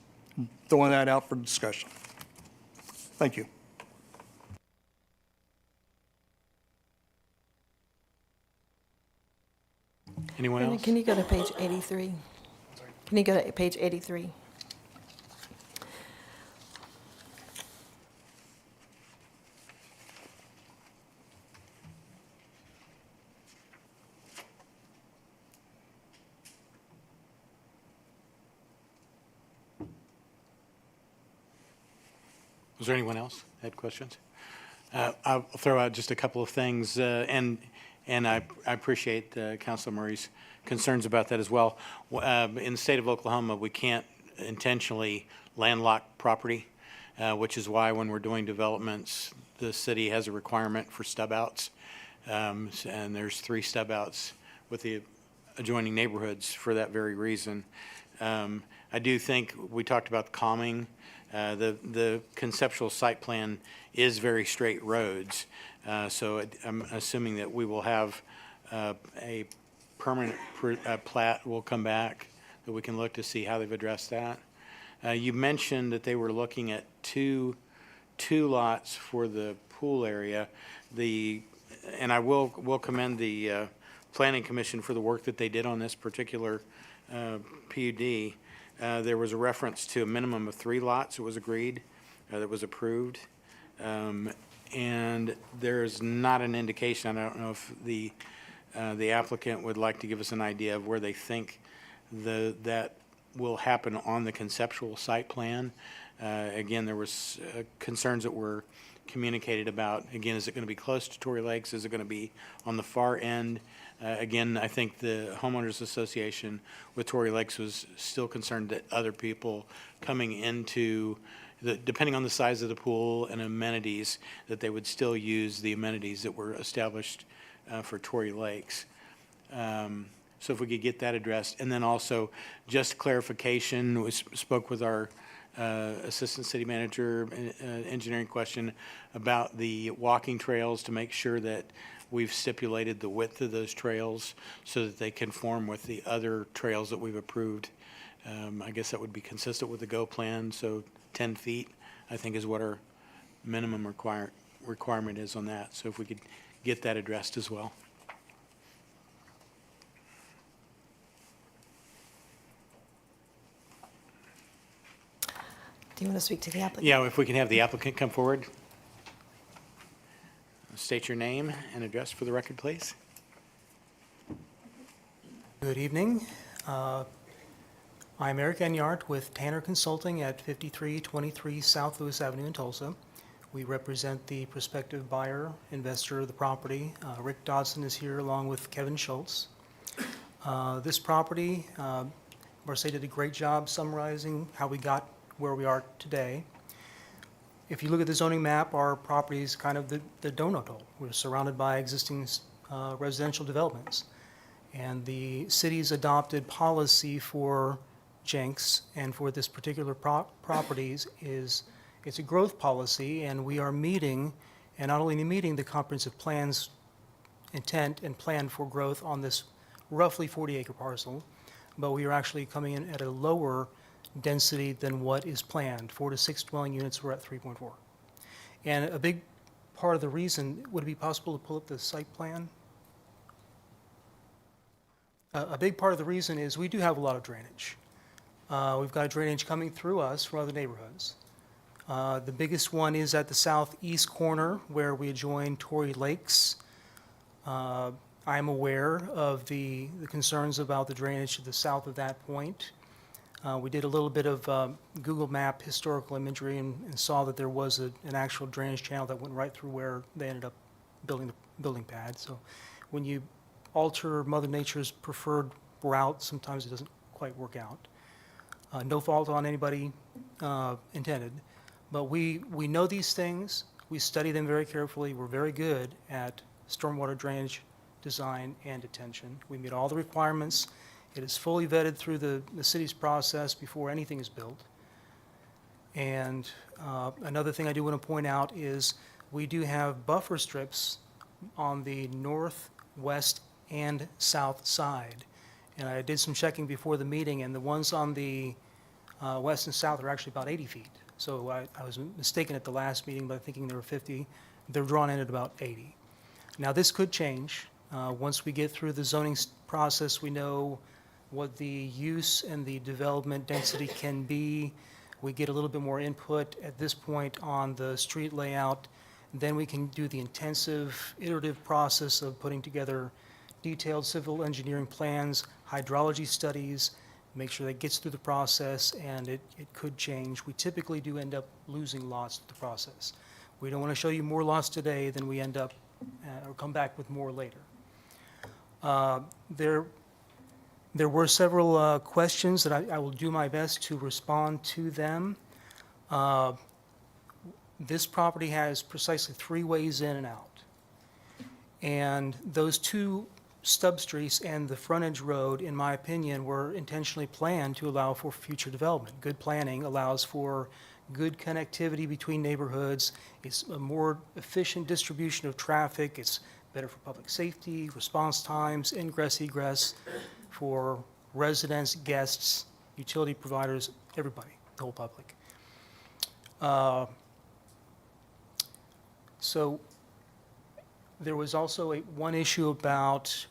Throwing that out for discussion. Thank you. Anyone else? Can you go to page 83? Can you go to page 83? Was there anyone else that had questions? I'll throw out just a couple of things, and I appreciate Councilor Murray's concerns about that as well. In the state of Oklahoma, we can't intentionally landlock property, which is why when we're doing developments, the city has a requirement for stub outs, and there's 3 stub outs with the adjoining neighborhoods for that very reason. I do think we talked about calming. The conceptual site plan is very straight roads, so I'm assuming that we will have a permanent plat will come back that we can look to see how they've addressed that. You mentioned that they were looking at two lots for the pool area. And I will commend the Planning Commission for the work that they did on this particular PUD. There was a reference to a minimum of 3 lots that was agreed, that was approved. And there's not an indication, I don't know if the applicant would like to give us an idea of where they think that will happen on the conceptual site plan. Again, there was concerns that were communicated about, again, is it going to be close to Tory Lakes? Is it going to be on the far end? Again, I think the homeowners association with Tory Lakes was still concerned that other people coming into, depending on the size of the pool and amenities, that they would still use the amenities that were established for Tory Lakes. So if we could get that addressed. And then also, just clarification, we spoke with our Assistant City Manager, engineering question about the walking trails to make sure that we've stipulated the width of those trails so that they conform with the other trails that we've approved. I guess that would be consistent with the GO plan, so 10 feet, I think, is what our minimum requirement is on that. So if we could get that addressed as well. Do you want to speak to the applicant? Yeah, if we can have the applicant come forward. State your name and address for the record, please. Good evening. I'm Eric Enyart with Tanner Consulting at 5323 South Lewis Avenue in Tulsa. We represent the prospective buyer, investor of the property. Rick Dodson is here along with Kevin Schultz. This property, Marseille did a great job summarizing how we got where we are today. If you look at the zoning map, our property is kind of the donut hole. We're surrounded by existing residential developments. And the city's adopted policy for Jenks and for this particular properties is it's a growth policy, and we are meeting, and not only meeting the comprehensive plan's intent and plan for growth on this roughly 40-acre parcel, but we are actually coming in at a lower density than what is planned. 4 to 6 dwelling units, we're at 3.4. And a big part of the reason, would it be possible to pull up the site plan? A big part of the reason is we do have a lot of drainage. We've got drainage coming through us from other neighborhoods. The biggest one is at the southeast corner where we adjoin Tory Lakes. I'm aware of the concerns about the drainage to the south of that point. We did a little bit of Google Map historical imagery and saw that there was an actual drainage channel that went right through where they ended up building the building pad. So when you alter Mother Nature's preferred route, sometimes it doesn't quite work out. No fault on anybody intended, but we know these things. We study them very carefully. We're very good at stormwater drainage design and detention. We meet all the requirements. It is fully vetted through the city's process before anything is built. And another thing I do want to point out is we do have buffer strips on the north, west, and south side. And I did some checking before the meeting, and the ones on the west and south are actually about 80 feet. So I was mistaken at the last meeting by thinking there were 50. They're drawn in at about 80. Now, this could change. Once we get through the zoning process, we know what the use and the development density can be. We get a little bit more input at this point on the street layout. Then we can do the intensive iterative process of putting together detailed civil engineering plans, hydrology studies, make sure that gets through the process, and it could change. We typically do end up losing lots through the process. We don't want to show you more lots today than we end up, or come back with more later. There were several questions that I will do my best to respond to them. This property has precisely 3 ways in and out. And those 2 stub streets and the frontage road, in my opinion, were intentionally planned to allow for future development. Good planning allows for good connectivity between neighborhoods. It's a more efficient distribution of traffic. It's better for public safety, response times, ingress, egress, for residents, guests, utility providers, everybody, the whole public. So there was also one issue about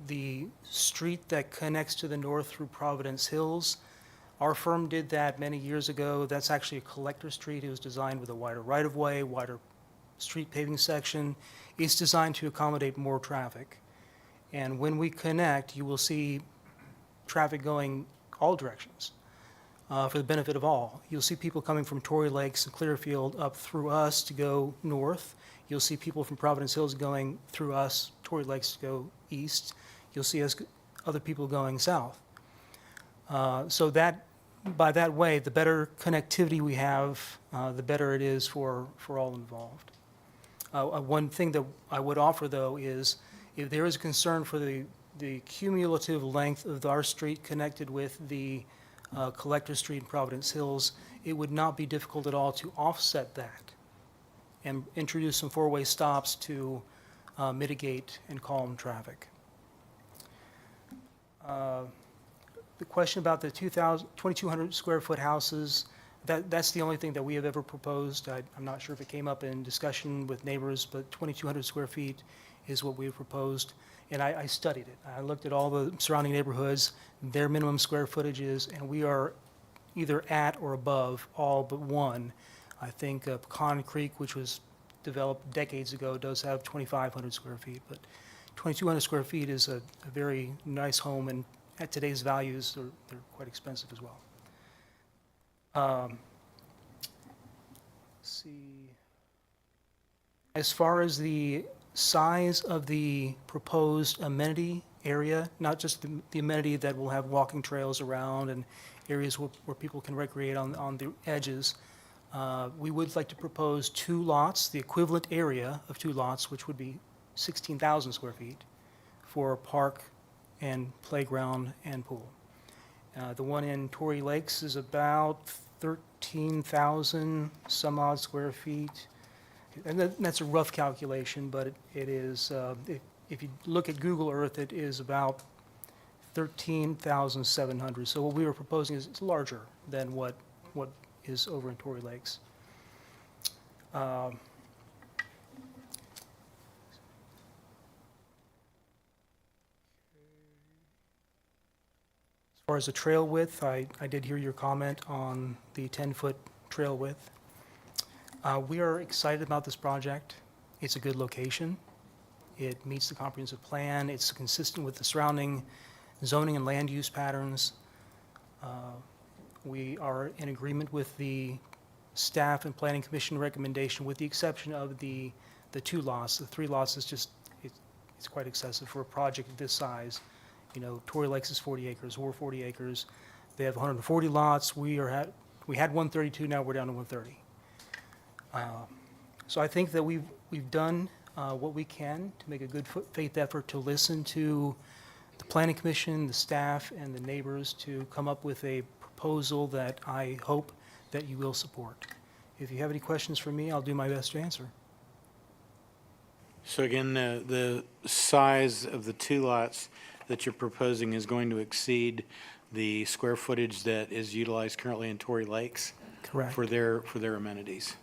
the street that connects to the north through Providence Hills. Our firm did that many years ago. That's actually a collector street. It was designed with a wider right-of-way, wider street paving section. It's designed to accommodate more traffic. And when we connect, you will see traffic going all directions. for the benefit of all. You'll see people coming from Torrey Lakes and Clearfield up through us to go north. You'll see people from Providence Hills going through us, Torrey Lakes to go east. You'll see other people going south. So that, by that way, the better connectivity we have, the better it is for all involved. One thing that I would offer, though, is if there is a concern for the cumulative length of our street connected with the Collector Street in Providence Hills, it would not be difficult at all to offset that and introduce some four-way stops to mitigate and calm traffic. The question about the 2,200 square foot houses, that's the only thing that we have ever proposed. I'm not sure if it came up in discussion with neighbors, but 2,200 square feet is what we have proposed. And I studied it. I looked at all the surrounding neighborhoods, their minimum square footages, and we are either at or above all but one. I think Pecan Creek, which was developed decades ago, does have 2,500 square feet, but 2,200 square feet is a very nice home, and at today's values, they're quite expensive as well. Let's see. As far as the size of the proposed amenity area, not just the amenity that will have walking trails around and areas where people can recreate on the edges, we would like to propose 2 lots, the equivalent area of 2 lots, which would be 16,000 square feet for park and playground and pool. The one in Torrey Lakes is about 13,000 some odd square feet. And that's a rough calculation, but it is, if you look at Google Earth, it is about 13,700. So what we were proposing is it's larger than what is over in Torrey Lakes. As far as the trail width, I did hear your comment on the 10-foot trail width. We are excited about this project. It's a good location. It meets the comprehensive plan. It's consistent with the surrounding zoning and land use patterns. We are in agreement with the staff and planning commission recommendation, with the exception of the 2 lots. The 3 lots is just, it's quite excessive for a project of this size. You know, Torrey Lakes is 40 acres, we're 40 acres. They have 140 lots. We had 132, now we're down to 130. So I think that we've done what we can to make a good faith effort to listen to the planning commission, the staff, and the neighbors to come up with a proposal that I hope that you will support. If you have any questions for me, I'll do my best to answer. So again, the size of the 2 lots that you're proposing is going to exceed the square footage that is utilized currently in Torrey Lakes? Correct. For their amenities.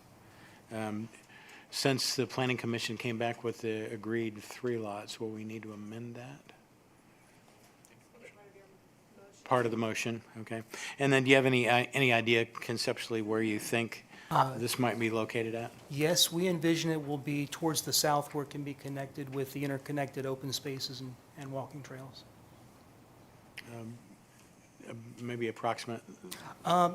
Since the planning commission came back with the agreed 3 lots, will we need to amend that? Part of the motion, okay. And then do you have any idea conceptually where you think this might be located at? Yes, we envision it will be towards the south where it can be connected with the interconnected open spaces and walking trails. Maybe approximate?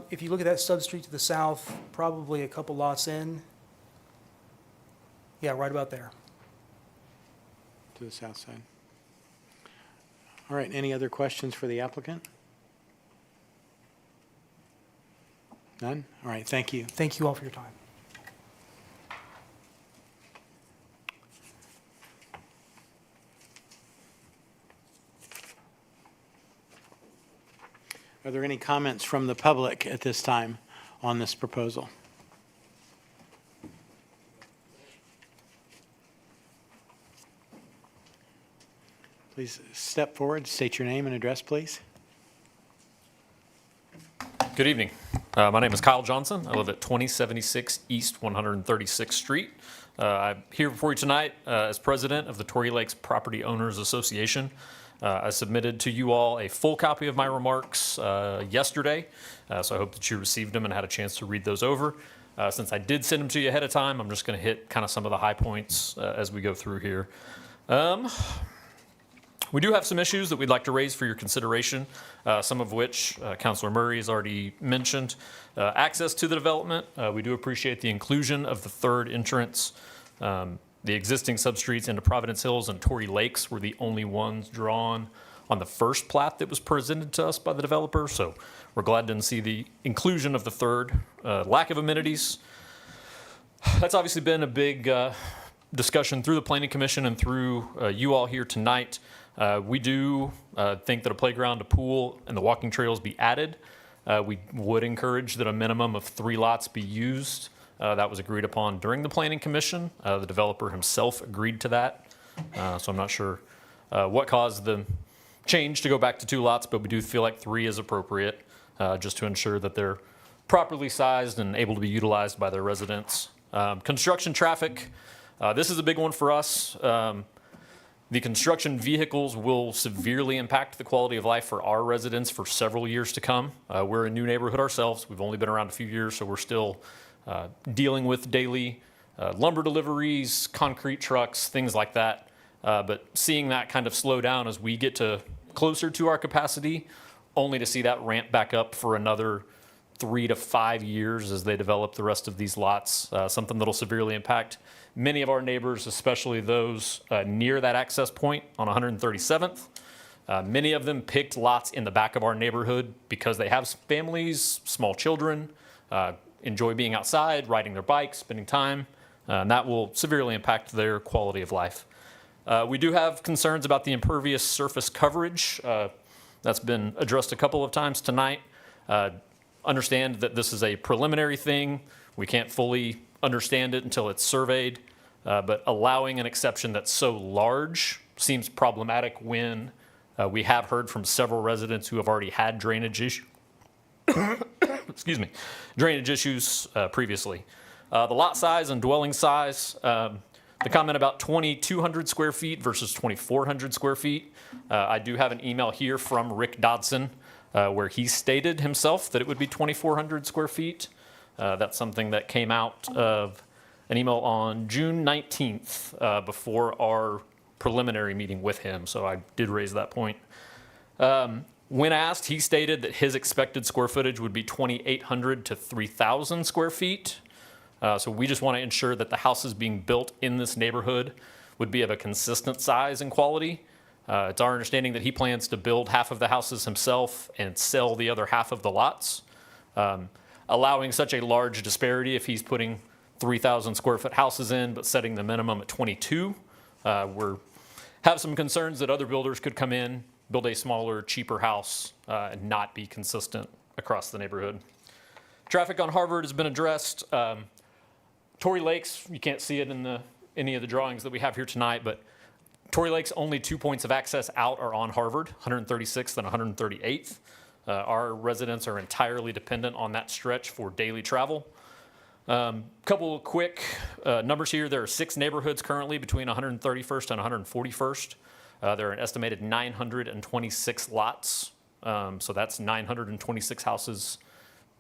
If you look at that substreet to the south, probably a couple lots in. Yeah, right about there. To the south side. All right, any other questions for the applicant? None? All right, thank you. Thank you all for your time. Are there any comments from the public at this time on this proposal? Please step forward, state your name and address, please. Good evening. My name is Kyle Johnson. I live at 2076 East 136th Street. I'm here before you tonight as president of the Torrey Lakes Property Owners Association. I submitted to you all a full copy of my remarks yesterday, so I hope that you received them and had a chance to read those over. Since I did send them to you ahead of time, I'm just going to hit kind of some of the high points as we go through here. We do have some issues that we'd like to raise for your consideration, some of which Councilor Murray has already mentioned. Access to the development, we do appreciate the inclusion of the third entrance. The existing substreets into Providence Hills and Torrey Lakes were the only ones drawn on the first plat that was presented to us by the developer, so we're glad to see the inclusion of the third. Lack of amenities, that's obviously been a big discussion through the Planning Commission and through you all here tonight. We do think that a playground, a pool, and the walking trails be added. We would encourage that a minimum of 3 lots be used. That was agreed upon during the Planning Commission. The developer himself agreed to that. So I'm not sure what caused the change to go back to 2 lots, but we do feel like 3 is appropriate, just to ensure that they're properly sized and able to be utilized by their residents. Construction traffic, this is a big one for us. The construction vehicles will severely impact the quality of life for our residents for several years to come. We're a new neighborhood ourselves. We've only been around a few years, so we're still dealing with daily lumber deliveries, concrete trucks, things like that. But seeing that kind of slow down as we get to closer to our capacity, only to see that ramp back up for another 3 to 5 years as they develop the rest of these lots, something that'll severely impact many of our neighbors, especially those near that access point on 137th. Many of them picked lots in the back of our neighborhood because they have families, small children, enjoy being outside, riding their bikes, spending time, and that will severely impact their quality of life. We do have concerns about the impervious surface coverage. That's been addressed a couple of times tonight. Understand that this is a preliminary thing. We can't fully understand it until it's surveyed, but allowing an exception that's so large seems problematic when we have heard from several residents who have already had drainage issues. Excuse me, drainage issues previously. The lot size and dwelling size, the comment about 2,200 square feet versus 2,400 square feet. I do have an email here from Rick Dodson where he stated himself that it would be 2,400 square feet. That's something that came out of an email on June 19th before our preliminary meeting with him, so I did raise that point. When asked, he stated that his expected square footage would be 2,800 to 3,000 square feet. So we just want to ensure that the houses being built in this neighborhood would be of a consistent size and quality. It's our understanding that he plans to build half of the houses himself and sell the other half of the lots. Allowing such a large disparity, if he's putting 3,000 square foot houses in but setting the minimum at 22, we have some concerns that other builders could come in, build a smaller, cheaper house, and not be consistent across the neighborhood. Traffic on Harvard has been addressed. Torrey Lakes, you can't see it in any of the drawings that we have here tonight, but Torrey Lakes' only 2 points of access out are on Harvard, 136th and 138th. Our residents are entirely dependent on that stretch for daily travel. Couple of quick numbers here. There are 6 neighborhoods currently between 131st and 141st. There are an estimated 926 lots. So that's 926 houses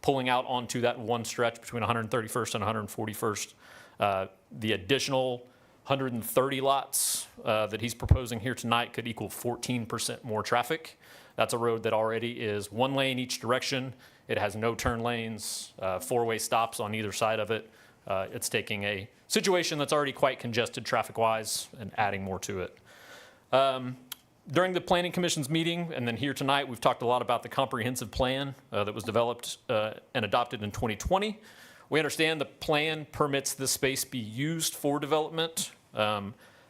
pulling out onto that one stretch between 131st and 141st. The additional 130 lots that he's proposing here tonight could equal 14% more traffic. That's a road that already is 1 lane each direction. It has no turn lanes, 4-way stops on either side of it. It's taking a situation that's already quite congested traffic-wise and adding more to it. During the Planning Commission's meeting, and then here tonight, we've talked a lot about the comprehensive plan that was developed and adopted in 2020. We understand the plan permits this space be used for development.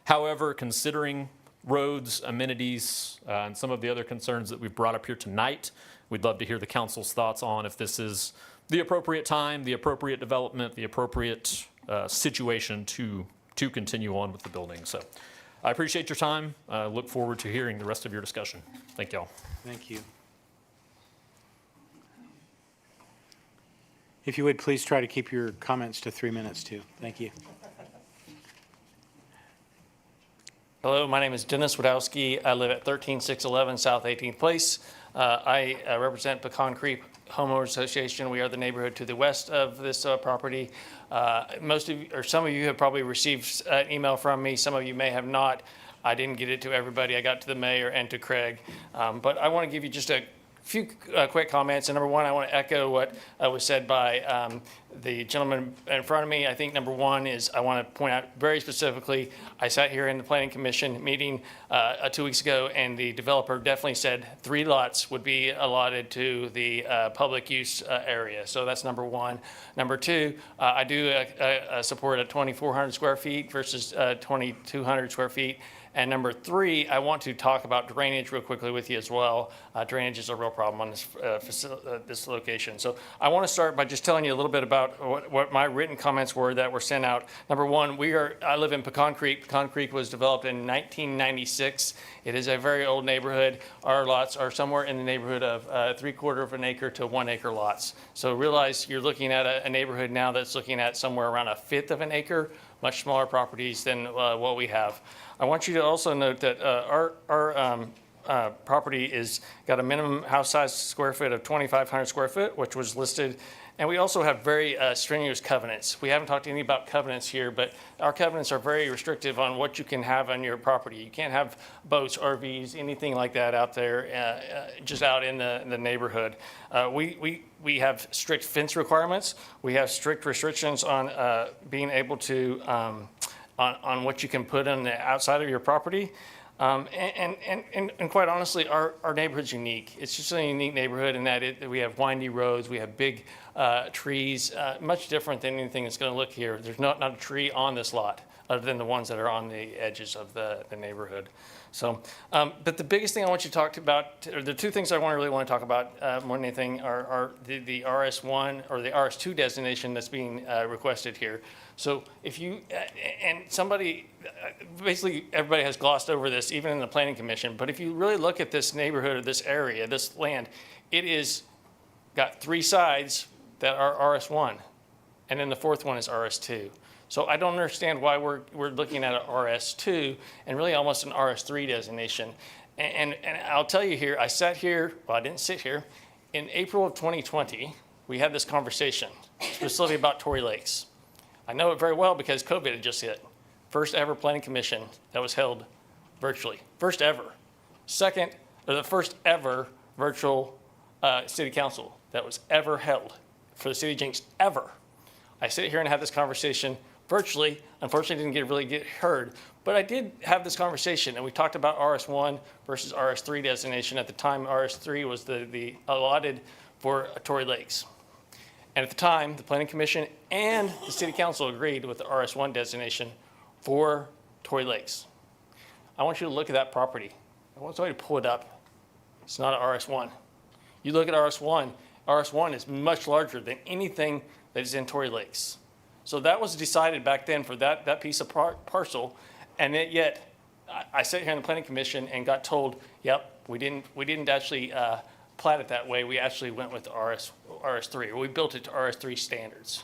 However, considering roads, amenities, and some of the other concerns that we've brought up here tonight, we'd love to hear the council's thoughts on if this is the appropriate time, the appropriate development, the appropriate situation to continue on with the building. So I appreciate your time. I look forward to hearing the rest of your discussion. Thank y'all. Thank you. If you would, please try to keep your comments to 3 minutes too. Thank you. Hello, my name is Dennis Wadowski. I live at 13611 South 18th Place. I represent Pecan Creek Homeowners Association. We are the neighborhood to the west of this property. Most of you, or some of you have probably received an email from me. Some of you may have not. I didn't get it to everybody. I got to the mayor and to Craig. But I want to give you just a few quick comments. And number one, I want to echo what was said by the gentleman in front of me. I think number one is I want to point out very specifically, I sat here in the Planning Commission meeting 2 weeks ago, and the developer definitely said 3 lots would be allotted to the public use area. So that's number one. Number two, I do support a 2,400 square feet versus 2,200 square feet. And number three, I want to talk about drainage real quickly with you as well. Drainage is a real problem on this location. So I want to start by just telling you a little bit about what my written comments were that were sent out. Number one, I live in Pecan Creek. Pecan Creek was developed in 1996. It is a very old neighborhood. Our lots are somewhere in the neighborhood of 3/4 of an acre to 1 acre lots. So realize you're looking at a neighborhood now that's looking at somewhere around 1/5 of an acre, much smaller properties than what we have. I want you to also note that our property is got a minimum house size square foot of 2,500 square foot, which was listed. And we also have very strenuous covenants. We haven't talked to any about covenants here, but our covenants are very restrictive on what you can have on your property. You can't have boats, RVs, anything like that out there, just out in the neighborhood. We have strict fence requirements. We have strict restrictions on being able to on what you can put on the outside of your property. And quite honestly, our neighborhood's unique. It's just a unique neighborhood in that we have windy roads, we have big trees, much different than anything that's going to look here. There's not a tree on this lot other than the ones that are on the edges of the neighborhood. So, but the biggest thing I want you to talk about, or the two things I really want to talk about more than anything are the RS1 or the RS2 designation that's being requested here. So if you, and somebody, basically everybody has glossed over this, even in the Planning Commission, but if you really look at this neighborhood or this area, this land, it is got 3 sides that are RS1, and then the 4th one is RS2. So I don't understand why we're looking at an RS2 and really almost an RS3 designation. And I'll tell you here, I sat here, well, I didn't sit here, in April of 2020, we had this conversation, specifically about Tory Lakes. I know it very well because COVID had just hit. First ever Planning Commission that was held virtually. First ever. Second, or the first ever virtual city council that was ever held for the city of Jenks, ever. I sit here and have this conversation virtually. Unfortunately, didn't really get heard, but I did have this conversation, and we talked about RS1 versus RS3 designation. At the time, RS3 was the allotted for Tory Lakes. And at the time, the Planning Commission and the City Council agreed with the RS1 designation for Tory Lakes. I want you to look at that property. I want somebody to pull it up. It's not an RS1. You look at RS1, RS1 is much larger than anything that is in Tory Lakes. So that was decided back then for that piece of parcel, and yet I sat here in the Planning Commission and got told, yep, we didn't actually plat it that way. We actually went with RS3, or we built it to RS3 standards.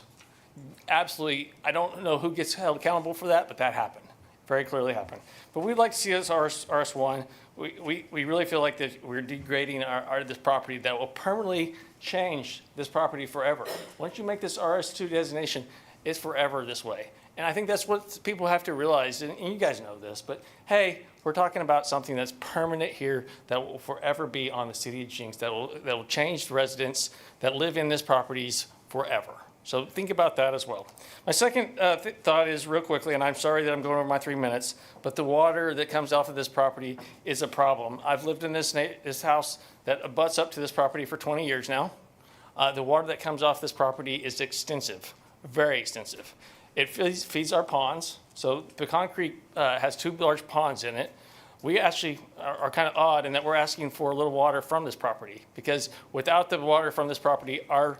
Absolutely, I don't know who gets held accountable for that, but that happened. Very clearly happened. But we'd like to see us RS1. We really feel like that we're degrading this property that will permanently change this property forever. Once you make this RS2 designation, it's forever this way. And I think that's what people have to realize, and you guys know this, but hey, we're talking about something that's permanent here that will forever be on the city of Jenks, that will change the residents that live in this properties forever. So think about that as well. My second thought is real quickly, and I'm sorry that I'm going over my 3 minutes, but the water that comes off of this property is a problem. I've lived in this house that abuts up to this property for 20 years now. The water that comes off this property is extensive, very extensive. It feeds our ponds. So Pecan Creek has 2 large ponds in it. We actually are kind of odd in that we're asking for a little water from this property, because without the water from this property, our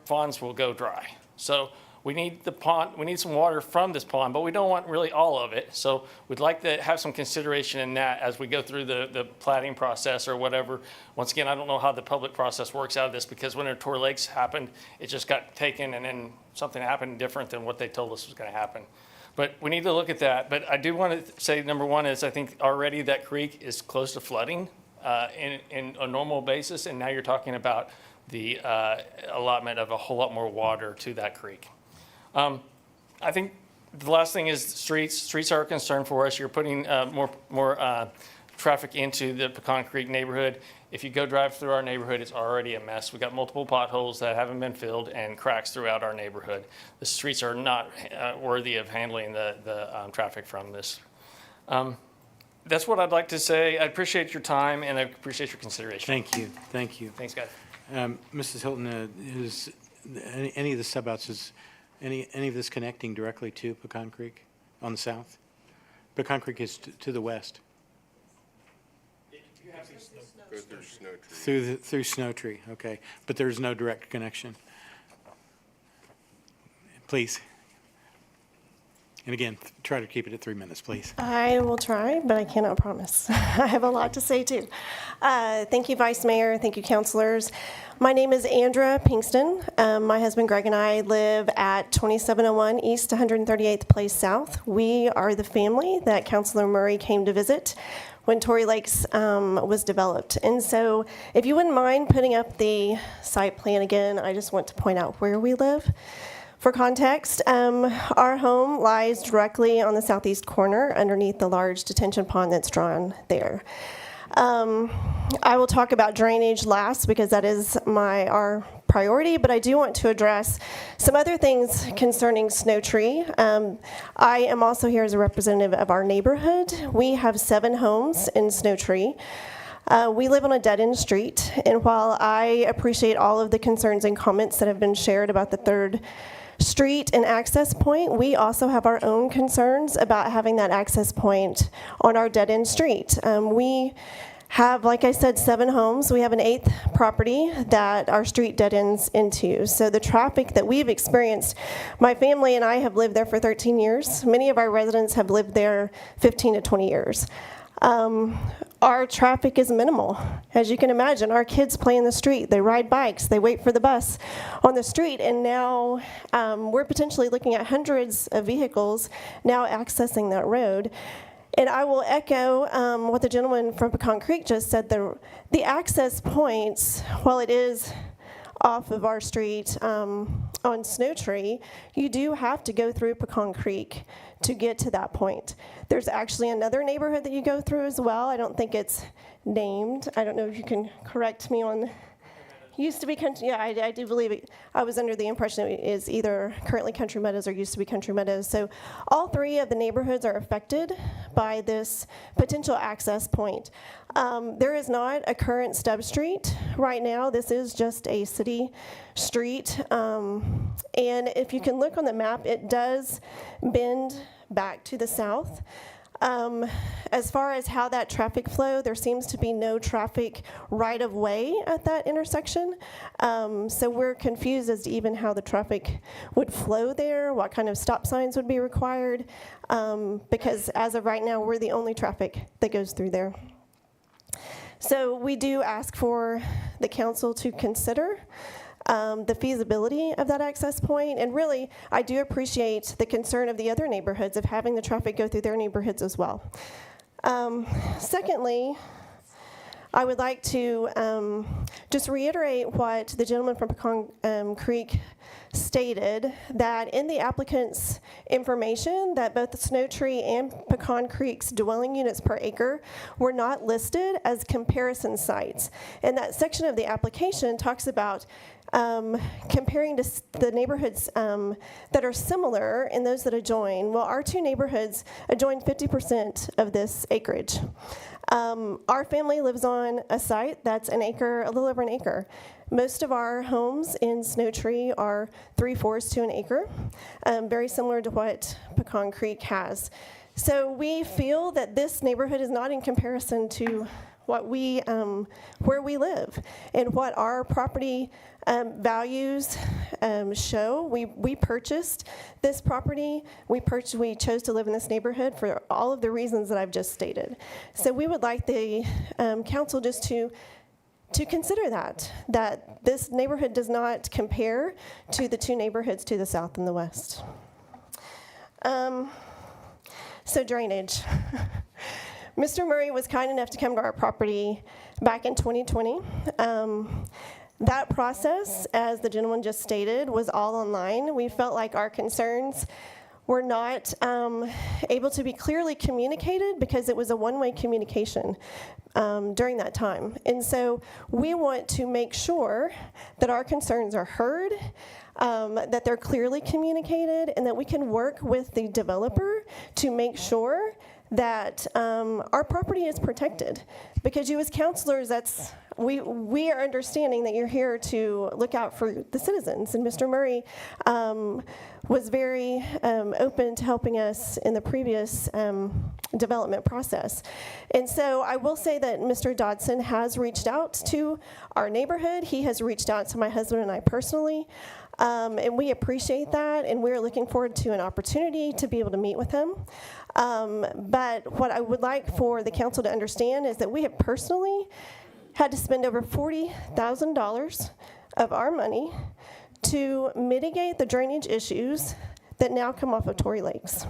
ponds will go dry. So we need the pond, we need some water from this pond, but we don't want really all of it. So we'd like to have some consideration in that as we go through the platting process or whatever. Once again, I don't know how the public process works out of this, because when the Tory Lakes happened, it just got taken and then something happened different than what they told us was going to happen. But we need to look at that. But I do want to say, number one is I think already that creek is close to flooding in a normal basis, and now you're talking about the allotment of a whole lot more water to that creek. I think The last thing is streets. Streets are a concern for us. You're putting more traffic into the Pecan Creek neighborhood. If you go drive through our neighborhood, it's already a mess. We've got multiple potholes that haven't been filled and cracks throughout our neighborhood. The streets are not worthy of handling the traffic from this. That's what I'd like to say. I appreciate your time and I appreciate your consideration. Thank you, thank you. Thanks, guys. Mrs. Hilton, is any of the sub-outs, any of this connecting directly to Pecan Creek on the south? Pecan Creek is to the west. Go through Snow Tree. Through Snow Tree, okay. But there's no direct connection. Please. And again, try to keep it at 3 minutes, please. I will try, but I cannot promise. I have a lot to say, too. Thank you, Vice Mayor. Thank you, councilors. My name is Andra Pinkston. My husband Greg and I live at 2701 East 138th Place South. We are the family that Councilor Murray came to visit when Tory Lakes was developed. And so if you wouldn't mind putting up the site plan again, I just want to point out where we live. For context, our home lies directly on the southeast corner underneath the large detention pond that's drawn there. I will talk about drainage last because that is our priority, but I do want to address some other things concerning Snow Tree. I am also here as a representative of our neighborhood. We have 7 homes in Snow Tree. We live on a dead-end street, and while I appreciate all of the concerns and comments that have been shared about the 3rd Street and access point, we also have our own concerns about having that access point on our dead-end street. We have, like I said, 7 homes. We have an 8th property that our street dead ends into. So the traffic that we've experienced, my family and I have lived there for 13 years. Many of our residents have lived there 15 to 20 years. Our traffic is minimal. As you can imagine, our kids play in the street. They ride bikes. They wait for the bus on the street. And now we're potentially looking at hundreds of vehicles now accessing that road. And I will echo what the gentleman from Pecan Creek just said. The access points, while it is off of our street on Snow Tree, you do have to go through Pecan Creek to get to that point. There's actually another neighborhood that you go through as well. I don't think it's named. I don't know if you can correct me on. Used to be Country, yeah, I do believe it. I was under the impression it is either currently Country Meadows or used to be Country Meadows. So all 3 of the neighborhoods are affected by this potential access point. There is not a current stub street right now. This is just a city street. And if you can look on the map, it does bend back to the south. As far as how that traffic flow, there seems to be no traffic right of way at that intersection. So we're confused as to even how the traffic would flow there, what kind of stop signs would be required, because as of right now, we're the only traffic that goes through there. So we do ask for the council to consider the feasibility of that access point. And really, I do appreciate the concern of the other neighborhoods of having the traffic go through their neighborhoods as well. Secondly, I would like to just reiterate what the gentleman from Pecan Creek stated, that in the applicant's information that both the Snow Tree and Pecan Creek's dwelling units per acre were not listed as comparison sites. And that section of the application talks about comparing to the neighborhoods that are similar and those that adjoin. Well, our 2 neighborhoods adjoin 50% of this acreage. Our family lives on a site that's an acre, a little over an acre. Most of our homes in Snow Tree are 3/4 to an acre, very similar to what Pecan Creek has. So we feel that this neighborhood is not in comparison to what where we live and what our property values show. We purchased this property. We chose to live in this neighborhood for all of the reasons that I've just stated. So we would like the council just to consider that this neighborhood does not compare to the 2 neighborhoods to the south and the west. So drainage. Mr. Murray was kind enough to come to our property back in 2020. That process, as the gentleman just stated, was all online. We felt like our concerns were not able to be clearly communicated because it was a one-way communication during that time. And so we want to make sure that our concerns are heard, that they're clearly communicated, and that we can work with the developer to make sure that our property is protected. Because you as counselors, we are understanding that you're here to look out for the citizens. And Mr. Murray was very open to helping us in the previous development process. And so I will say that Mr. Dodson has reached out to our neighborhood. He has reached out to my husband and I personally. And we appreciate that, and we're looking forward to an opportunity to be able to meet with him. But what I would like for the council to understand is that we have personally had to spend over $40,000 of our money to mitigate the drainage issues that now come off of Tory Lakes.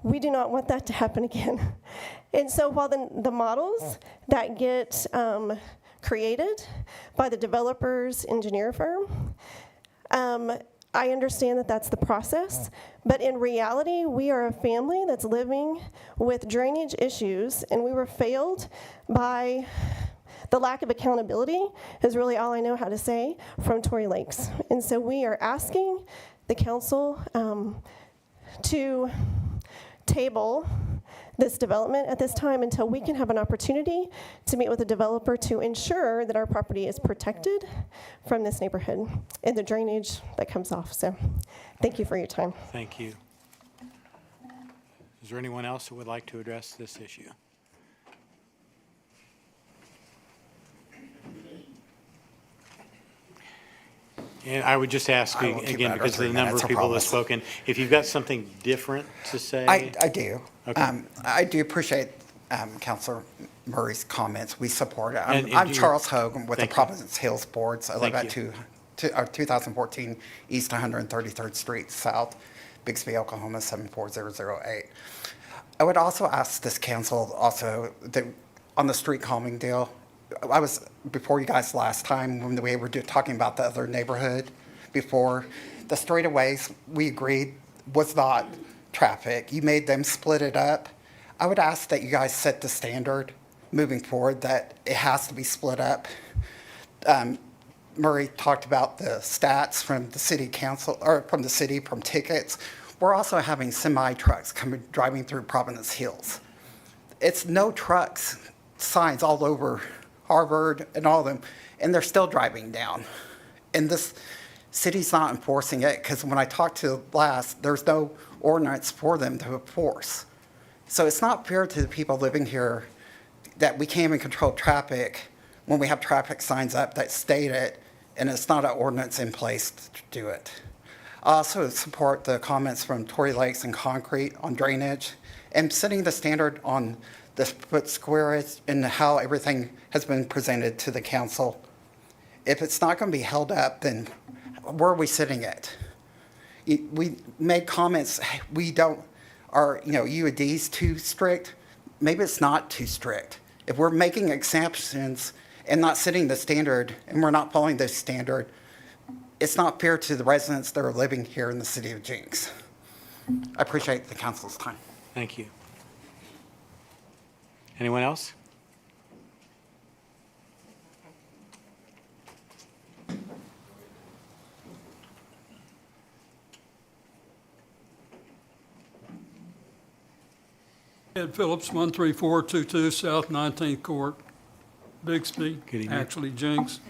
We do not want that to happen again. And so while the models that get created by the developer's engineer firm, I understand that that's the process, but in reality, we are a family that's living with drainage issues, and we were failed by the lack of accountability is really all I know how to say from Tory Lakes. And so we are asking the council to table this development at this time until we can have an opportunity to meet with the developer to ensure that our property is protected from this neighborhood and the drainage that comes off. So thank you for your time. Thank you. Is there anyone else that would like to address this issue? And I would just ask I won't keep again, it under because of 3 the number minutes, of I people that have promise. spoken, if you've got something different to say. I do. Okay. I do appreciate Councilor Murray's comments. We support it. And I'm do you- Charles Hogan with the Thank you. Providence Hills Boards. I live Thank at 2014 East 133rd Street South, Bixby, Oklahoma 74008. I would also ask this council also on the street calming deal. I was before you guys last time when we were talking about the other neighborhood before. The straightaways, we agreed, was not traffic. You made them split it up. I would ask that you guys set the standard moving forward that it has to be split up. Murray talked about the stats from the city council, or from the city, from tickets. We're also having semi-trucks driving through Providence Hills. It's no trucks, signs all over Harvard and all of them, and they're still driving down. And this city's not enforcing it, because when I talked to last, there's no ordinance for them to enforce. So it's not fair to the people living here that we can't even control traffic when we have traffic signs up that state it, and it's not an ordinance in place to do it. I also support the comments from Tory Lakes and Concrete on drainage and setting the standard on the foot squares and how everything has been presented to the council. If it's not going to be held up, then where are we sitting at? We made comments, our UAD's too strict. Maybe it's not too strict. If we're making exceptions and not setting the standard and we're not following the standard, it's not fair to the residents that are living here in the city of Jenks. I appreciate the council's time. Thank you. Anyone else? Ed Phillips, 13422 South 19th Court, Bixby, Good evening. actually Jenks.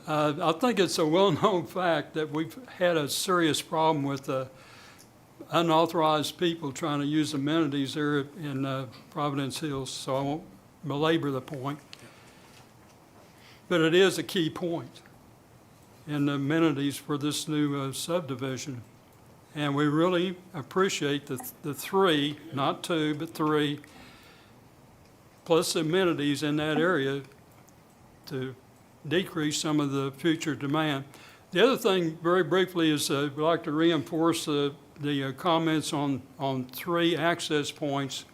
I think it's a well-known fact that we've had a serious problem with unauthorized people trying to use amenities there in Providence Hills, so I won't belabor the point. But it is a key point in the amenities for this new subdivision. And we really appreciate the 3, not 2, but 3, plus amenities in that area to decrease some of the future demand. The other thing, very briefly, is we'd like to reinforce the comments on 3 access points.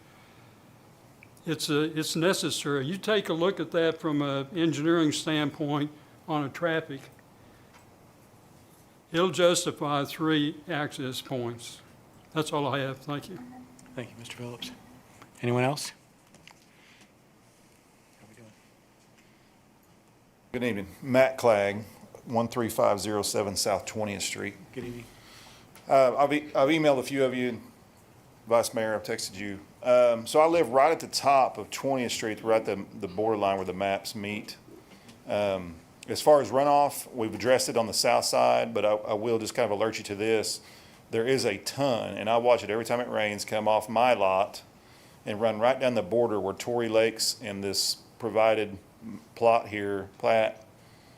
It's necessary. You take a look at that from an engineering standpoint on a traffic. it'll justify 3 access points. That's all I have. Thank you. Thank you, Mr. Phillips. Anyone else? Good evening. Matt Clegg, 13507 South 20th Street. Good evening. I've emailed a few of you, Vice Mayor, I've texted you. So I live right at the top of 20th Street, right at the borderline where the maps meet. As far as runoff, we've addressed it on the south side, but I will just kind of alert you to this. There is a ton, and I watch it every time it rains, come off my lot and run right down the border where Tory Lakes and this provided plot here, plat,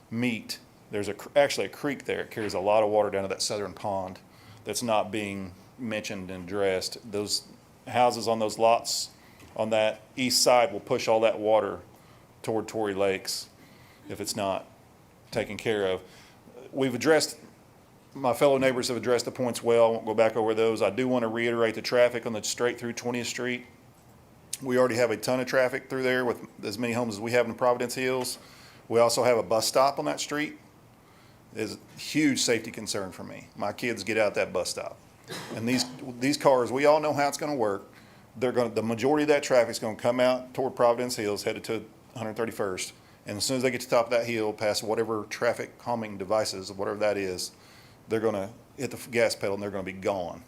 meet. There's actually a creek there. It carries a lot of water down to that southern pond that's not being mentioned and addressed. Those houses on those lots on that east side will push all that water toward Tory Lakes if it's not taken care of. We've addressed, my fellow neighbors have addressed the points well. I won't go back over those. I do want to reiterate the traffic on the straight through 20th Street. We already have a ton of traffic through there with as many homes as we have in Providence Hills. We also have a bus stop on that street. It's a huge safety concern for me. My kids get out that bus stop. And these cars, we all know how it's going to work. The majority of that traffic is going to come out toward Providence Hills, headed to 131st. And as soon as they get to the top of that hill, past whatever traffic calming devices, whatever that is, they're going to hit the gas pedal and they're going to be gone,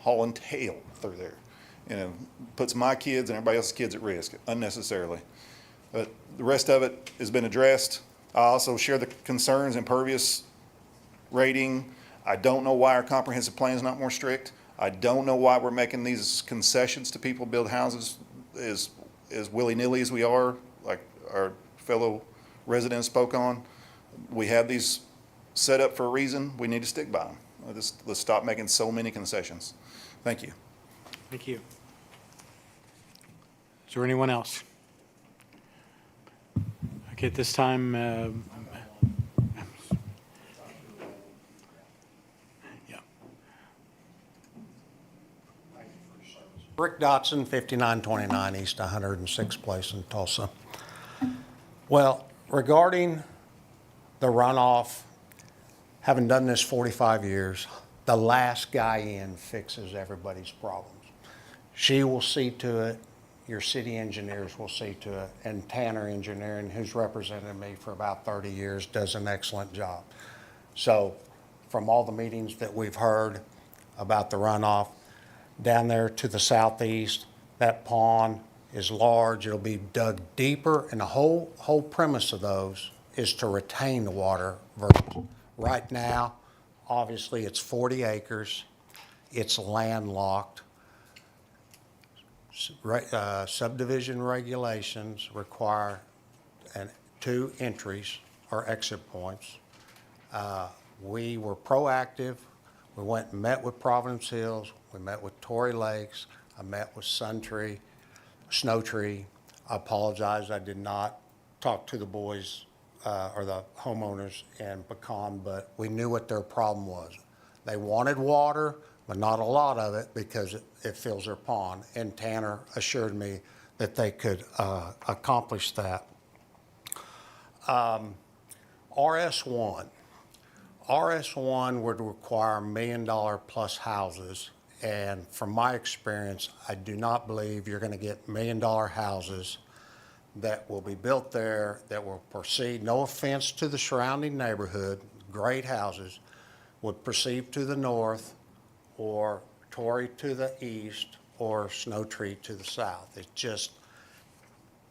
hauling tail through there. Puts my kids and everybody else's kids at risk unnecessarily. But the rest of it has been addressed. I also share the concerns, impervious rating. I don't know why our comprehensive plan is not more strict. I don't know why we're making these concessions to people build houses as willy-nilly as we are, like our fellow residents spoke on. We have these set up for a reason. We need to stick by them. Let's stop making so many concessions. Thank you. Thank you. Is there anyone else? Okay, at this time, Rick Dotson, 5929 East 106th Place in Tulsa. Well, regarding the runoff, having done this 45 years, the last guy in fixes everybody's problems. She will see to it, your city engineers will see to it, and Tanner Engineering, who's represented me for about 30 years, does an excellent job. So from all the meetings that we've heard about the runoff, down there to the southeast, that pond is large. It'll be dug deeper, and the whole premise of those is to retain the water. Right now, obviously, it's 40 acres. It's landlocked. Subdivision regulations require 2 entries or exit points. We were proactive. We went and met with Providence Hills. We met with Tory Lakes. I met with Snow Tree. I apologize, I did not talk to the boys or the homeowners in Pecan, but we knew what their problem was. They wanted water, but not a lot of it because it fills their pond. And Tanner assured me that they could accomplish that. RS1. RS1 would require $1 million plus houses. And from my experience, I do not believe you're going to get $1 million houses that will be built there, that will proceed, no offense to the surrounding neighborhood, great houses, would proceed to the north, or Torrey to the east, or Snow Tree to the south. It just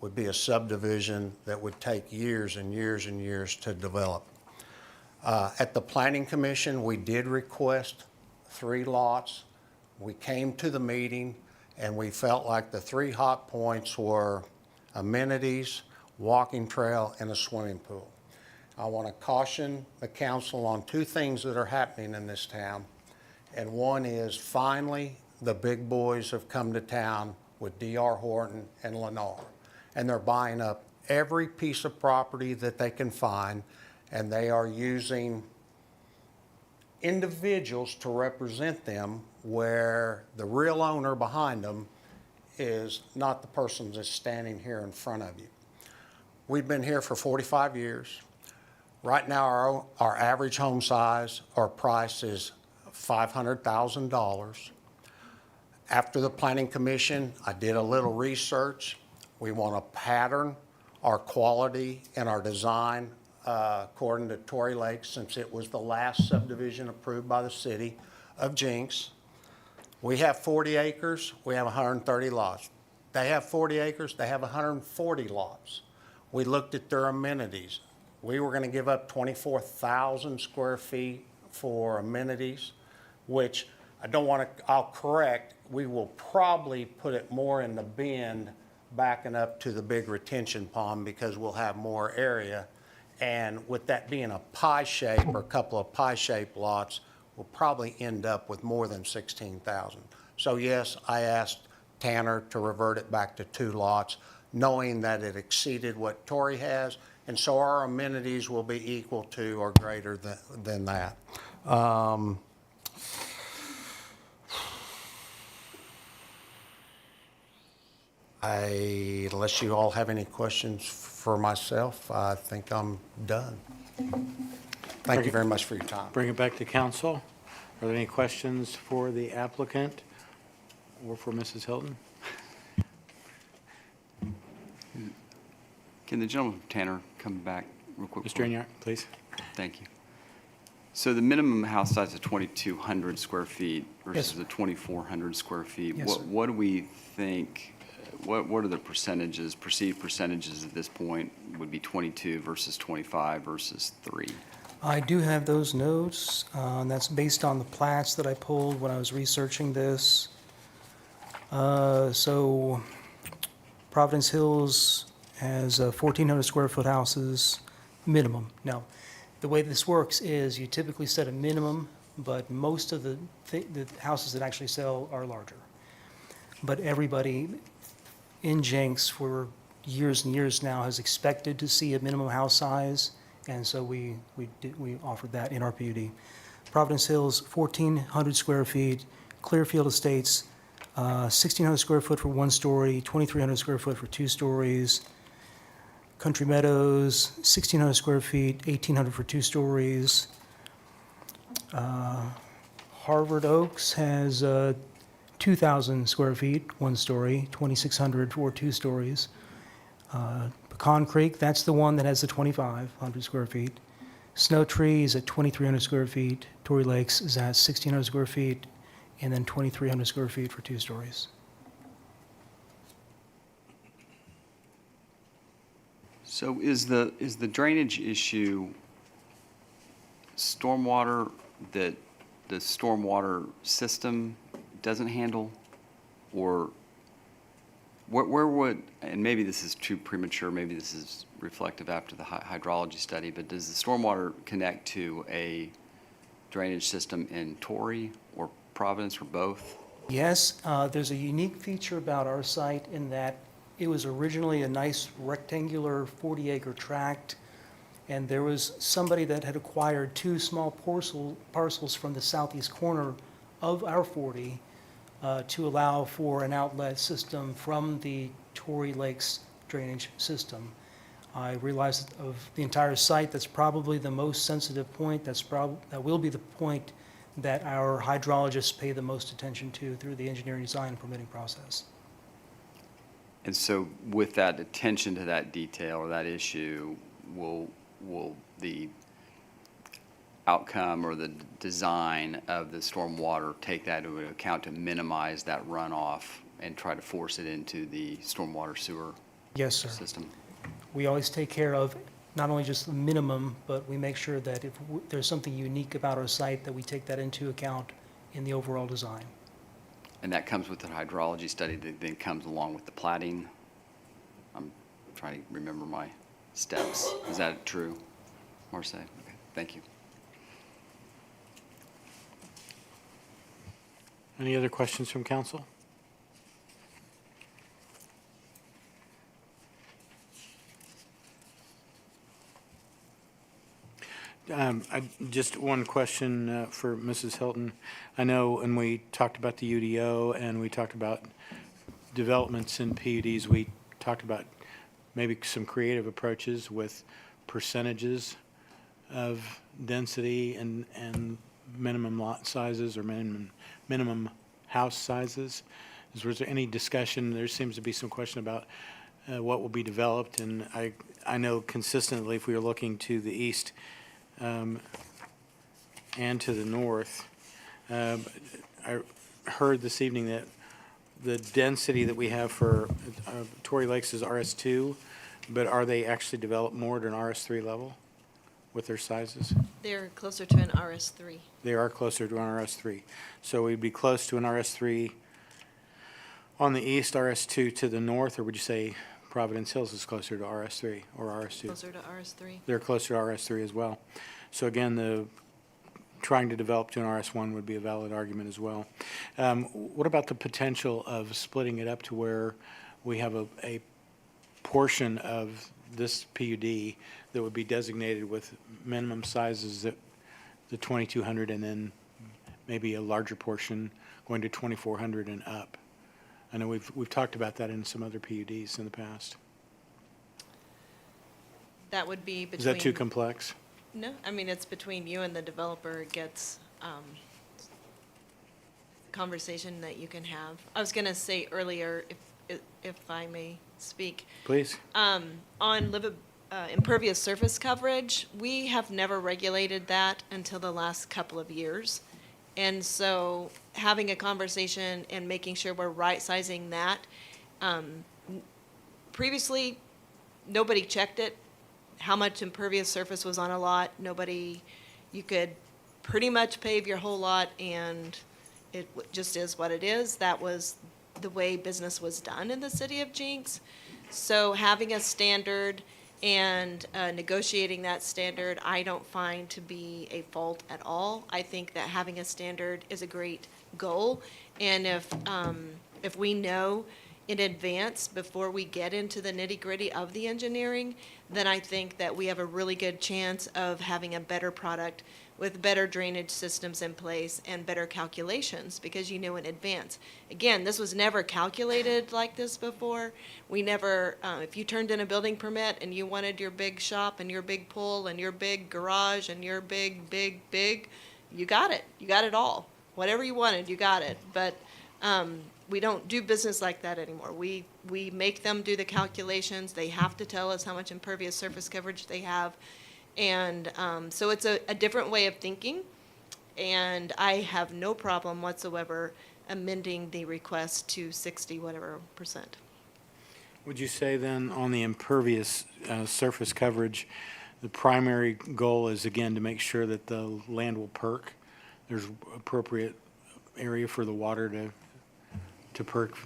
would be a subdivision that would take years and years and years to develop. At the Planning Commission, we did request 3 lots. We came to the meeting and we felt like the 3 hot points were amenities, walking trail, and a swimming pool. I want to caution the council on 2 things that are happening in this town. And one is finally the big boys have come to town with D.R. Horton and Lennar. And they're buying up every piece of property that they can find, and they are using individuals to represent them where the real owner behind them is not the person that's standing here in front of you. We've been here for 45 years. Right now, our average home size or price is $500,000. After the Planning Commission, I did a little research. We want to pattern our quality and our design according to Tory Lake, since it was the last subdivision approved by the city of Jenks. We have 40 acres, we have 130 lots. They have 40 acres, they have 140 lots. We looked at their amenities. We were going to give up 24,000 square feet for amenities, which I don't want to, I'll correct, we will probably put it more in the bend backing up to the big retention pond because we'll have more area. And with that being a pie shape or a couple of pie shaped lots, we'll probably end up with more than 16,000. So yes, I asked Tanner to revert it back to 2 lots, knowing that it exceeded what Tory has. And so our amenities will be equal to or greater than that. Unless you all have any questions for myself, I think I'm done. Thank you very much for your time. Bring it back to council. Are there any questions for the applicant or for Mrs. Hilton? Can the gentleman from Tanner come back real quick? Mr. Inyart, please. Thank you. So the minimum house size is 2,200 square feet versus sir. the 2,400 square feet. Yes, sir. What do we think, what are the percentages, perceived percentages at this point would be 22 versus 25 versus 3? I do have those notes, and that's based on the plats that I pulled when I was researching this. So Providence Hills has 1,400 square foot houses minimum. Now, the way this works is you typically set a minimum, but most of the houses that actually sell are larger. But everybody in Jenks for years and years now has expected to see a minimum house size, and so we offered that in our PUD. Providence Hills, 1,400 square feet. Clearfield Estates, 1,600 square foot for 1 story, 2,300 square foot for 2 stories. Country Meadows, 1,600 square feet, 1,800 for 2 stories. Harvard Oaks has 2,000 square feet, 1 story, 2,600 for 2 stories. Pecan Creek, that's the one that has the 2,500 square feet. Snow Tree is at 2,300 square feet. Tory Lakes is at 1,600 square feet, and then 2,300 square feet for 2 stories. So is the drainage issue stormwater that the stormwater system doesn't handle? Or where would, and maybe this is too premature, maybe this is reflective after the hydrology study, but does the stormwater connect to a drainage system in Torrey or Providence or both? Yes, there's a unique feature about our site in that it was originally a nice rectangular 40-acre tract, and there was somebody that had acquired 2 small parcels from the southeast corner of our 40 to allow for an outlet system from the Tory Lakes drainage system. I realized of the entire site, that's probably the most sensitive point. That will be the point that our hydrologists pay the most attention to through the engineering design and permitting process. And so with that attention to that detail or that issue, will the outcome or the design of the stormwater take that into account to minimize that runoff and try to force it into the stormwater sewer Yes, sir. system? We always take care of not only just the minimum, but we make sure that if there's something unique about our site, that we take that into account in the overall design. And that comes with the hydrology study that then comes along with the plating? I'm trying to remember my steps. Is that true, Marseille? Okay, thank you. Any other questions from council? Just one question for Mrs. Hilton. I know when we talked about the UDO and we talked about developments in PUDs, we talked about maybe some creative approaches with percentages of density and minimum lot sizes or minimum house sizes? Was there any discussion? There seems to be some question about what will be developed, and I know consistently if we are looking to the east and to the north, I heard this evening that the density that we have for Tory Lakes is RS2, but are they actually developed more at an RS3 level with their sizes? They're closer to an RS3. They are closer to an RS3. So we'd be close to an RS3 on the east, RS2 to the north, or would you say Providence Hills is closer to RS3 or RS2? Closer to RS3. They're closer to RS3 as well. So again, trying to develop to an RS1 would be a valid argument as well. What about the potential of splitting it up to where we have a portion of this PUD that would be designated with minimum sizes at the 2,200 and then maybe a larger portion going to 2,400 and up? I know we've talked about that in some other PUDs in the past. That would be between. Is that too complex? No, I mean, it's between you and the developer. It gets conversation that you can have. I was going to say earlier, if I may speak. Please. On impervious surface coverage, we have never regulated that until the last couple of years. And so having a conversation and making sure we're right-sizing that. Previously, nobody checked it, how much impervious surface was on a lot. You could pretty much pave your whole lot and it just is what it is. That was the way business was done in the city of Jenks. So having a standard and negotiating that standard, I don't find to be a fault at all. I think that having a standard is a great goal. And if we know in advance before we get into the nitty-gritty of the engineering, then I think that we have a really good chance of having a better product with better drainage systems in place and better calculations because you know in advance. Again, this was never calculated like this before. We never, if you turned in a building permit and you wanted your big shop and your big pool and your big garage and your big, you got it. You got it all. Whatever you wanted, you got it. But we don't do business like that anymore. We make them do the calculations. They have to tell us how much impervious surface coverage they have. And so it's a different way of thinking, and I have no problem whatsoever amending the request to 60 whatever percent. Would you say then on the impervious surface coverage, the primary goal is again to make sure that the land will perk? There's appropriate area for the water to perk,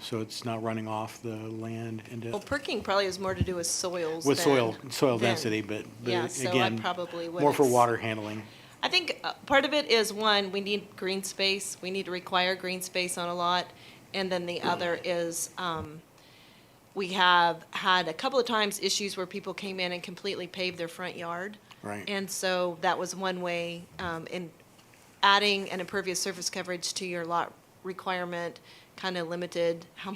so it's not running off the land into. Well, perking probably has more to do with soils. With than- soil than- density, but Yeah, so I again, probably would more for ex- water handling. I think part of it is, one, we need green space. We need to require green space on a lot. And then the other is we have had a couple of times issues where people came in and completely paved their front yard. Right. And so that was one way in adding an impervious surface coverage to your lot requirement kind of limited how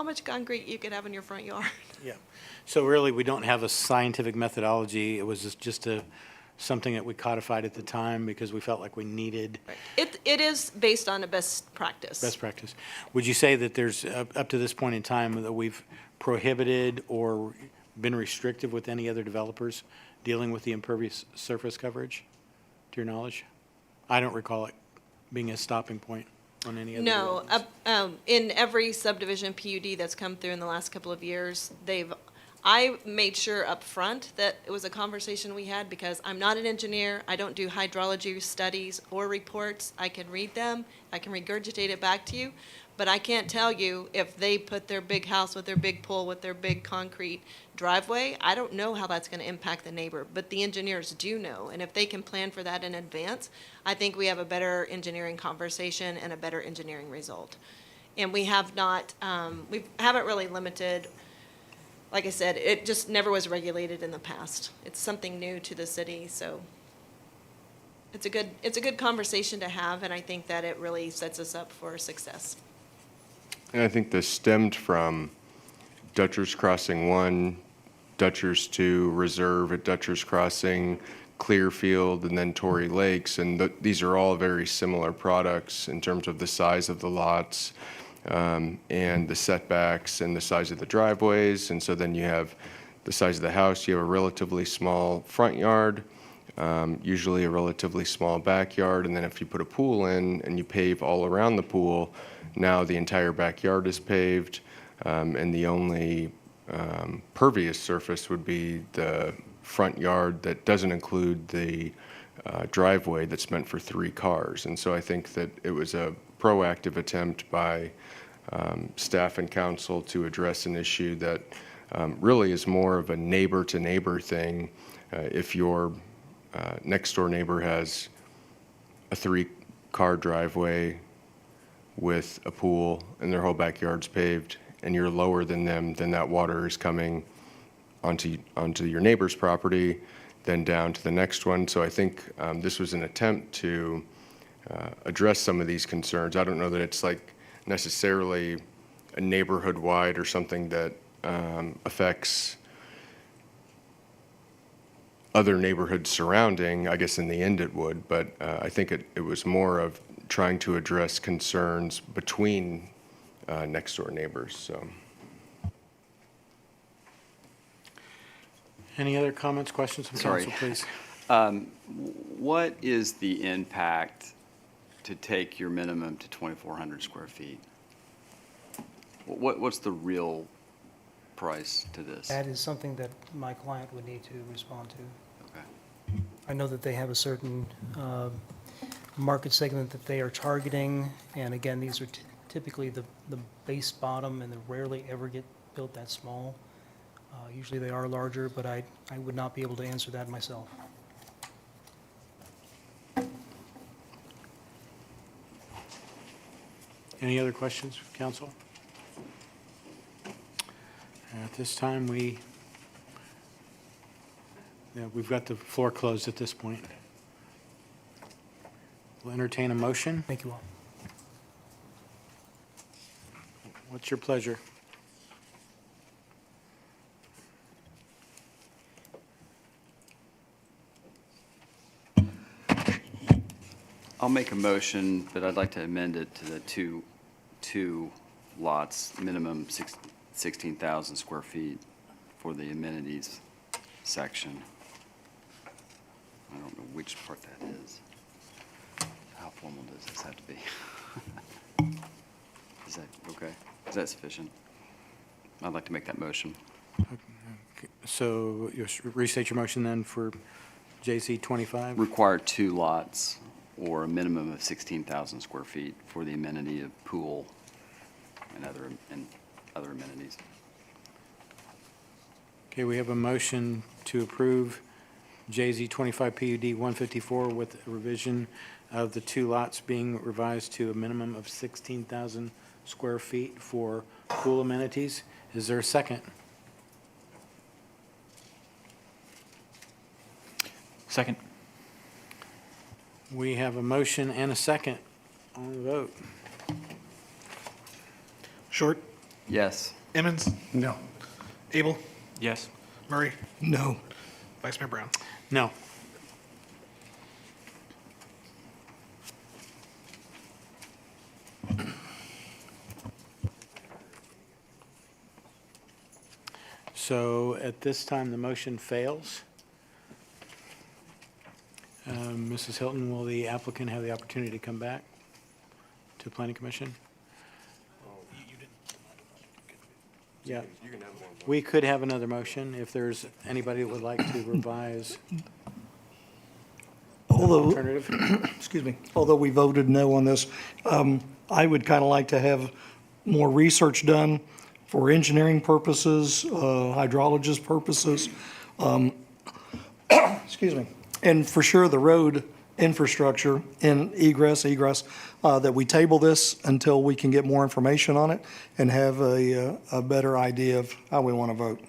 much concrete you could have in your front yard. Yeah. So really, we don't have a scientific methodology. It was just something that we codified at the time because we felt like we needed. It is based on a best practice. Best practice. Would you say that there's, up to this point in time, that we've prohibited or been restrictive with any other developers dealing with the impervious surface coverage, to your knowledge? I don't recall it being a stopping point on any other developments. No, in every subdivision PUD that's come through in the last couple of years, I made sure up front that it was a conversation we had because I'm not an engineer. I don't do hydrology studies or reports. I can read them. I can regurgitate it back to you. But I can't tell you if they put their big house with their big pool with their big concrete driveway. I don't know how that's going to impact the neighbor, but the engineers do know. And if they can plan for that in advance, I think we have a better engineering conversation and a better engineering result. And we have not, we haven't really limited. Like I said, it just never was regulated in the past. It's something new to the city, so it's a good conversation to have, and I think that it really sets us up for success. And I think this stemmed from Dutchers Crossing 1, Dutchers 2, Reserve at Dutchers Crossing, Clearfield, and then Torrey Lakes. And these are all very similar products in terms of the size of the lots and the setbacks and the size of the driveways. And so then you have the size of the house. You have a relatively small front yard, usually a relatively small backyard. And then if you put a pool in and you pave all around the pool, now the entire backyard is paved, and the only pervious surface would be the front yard that doesn't include the driveway that's meant for 3 cars. And so I think that it was a proactive attempt by staff and council to address an issue that really is more of a neighbor-to-neighbor thing. If your next-door neighbor has a 3-car driveway with a pool and their whole backyard's paved, and you're lower than them, then that water is coming onto your neighbor's property, then down to the next one. So I think this was an attempt to address some of these concerns. I don't know that it's like necessarily a neighborhood-wide or something that affects other neighborhoods surrounding. I guess in the end it would, but I think it was more of trying to address concerns between next-door neighbors. So. Any other comments, questions from council, please? What is the impact to take your minimum to 2,400 square feet? What's the real price to this? That is something that my client would need to respond to. Okay. I know that they have a certain market segment that they are targeting, and again, these are typically the base bottom, and they rarely ever get built that small. Usually they are larger, but I would not be able to answer that myself. Any other questions, council? At this time, we've got the floor closed at this point. We'll entertain a motion. Thank you all. What's your pleasure? I'll make a motion, but I'd like to amend it to the two lots, minimum 16,000 square feet for the amenities section. I don't know which part that is. How formal does this have to be? Is that okay? Is that sufficient? I'd like to make that motion. So you restate your motion then for JC 25? Require 2 lots or a minimum of 16,000 square feet for the amenity of pool and other amenities. Okay, we have a motion to approve JZ 25 PUD 154 with a revision of the 2 lots being revised to a minimum of 16,000 square feet for pool amenities. Is there a second? Second. We have a motion and a second on the vote. Short. Yes. Emmons. No. Abel. Yes. Murray. No. Vice Mayor Brown. No. So at this time, the motion fails. Mrs. Hilton, will the applicant have the opportunity to come back to Planning Commission? Yeah. We could have another motion if there's anybody that would like to revise alternative. Excuse me, although we voted no on this, I would kind of like to have more research done for engineering purposes, hydrologist purposes. Excuse me. And for sure, the road infrastructure and egress, that we table this until we can get more information on it and have a better idea of how we want to vote.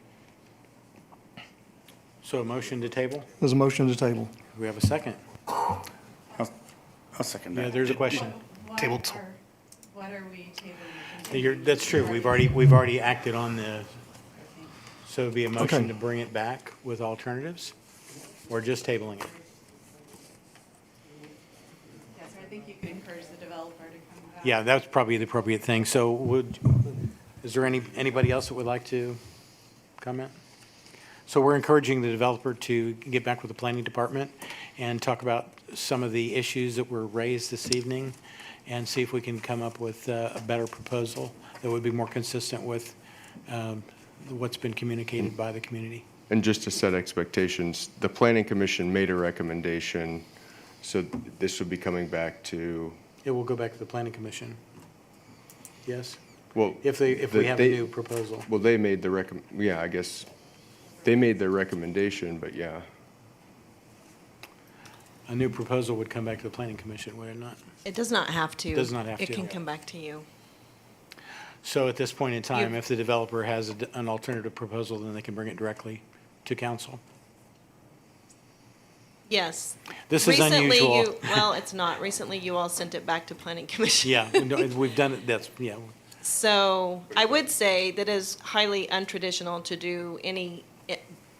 So a motion to table? There's a motion to table. We have a second. I'll second that. Yeah, there's a question. Tabled. What are we tabling? That's true. We've already acted on the, so it'd be a motion Okay. to bring it back with alternatives? or just tabling it? Yes, I think you could encourage the developer to come back. Yeah, that's probably the appropriate thing. So is there anybody else that would like to comment? So we're encouraging the developer to get back with the planning department and talk about some of the issues that were raised this evening and see if we can come up with a better proposal that would be more consistent with what's been communicated by the community. And just to set expectations, the Planning Commission made a recommendation, so this would be coming back to, It will go back to the planning commission. Yes? well. If we have a new proposal. Well, they made the I guess they made their recommendation, but yeah. A new proposal would come back to the planning commission, would it not? It does not have to. Does not have It to. can come back to you. So at this point in time, if the developer has an alternative proposal, then they can bring it directly to council. Yes. This is Recently, unusual. well, it's not. Recently, you all sent it back to planning commission. Yeah, we've done it, yeah. So I would say that is highly untraditional to do any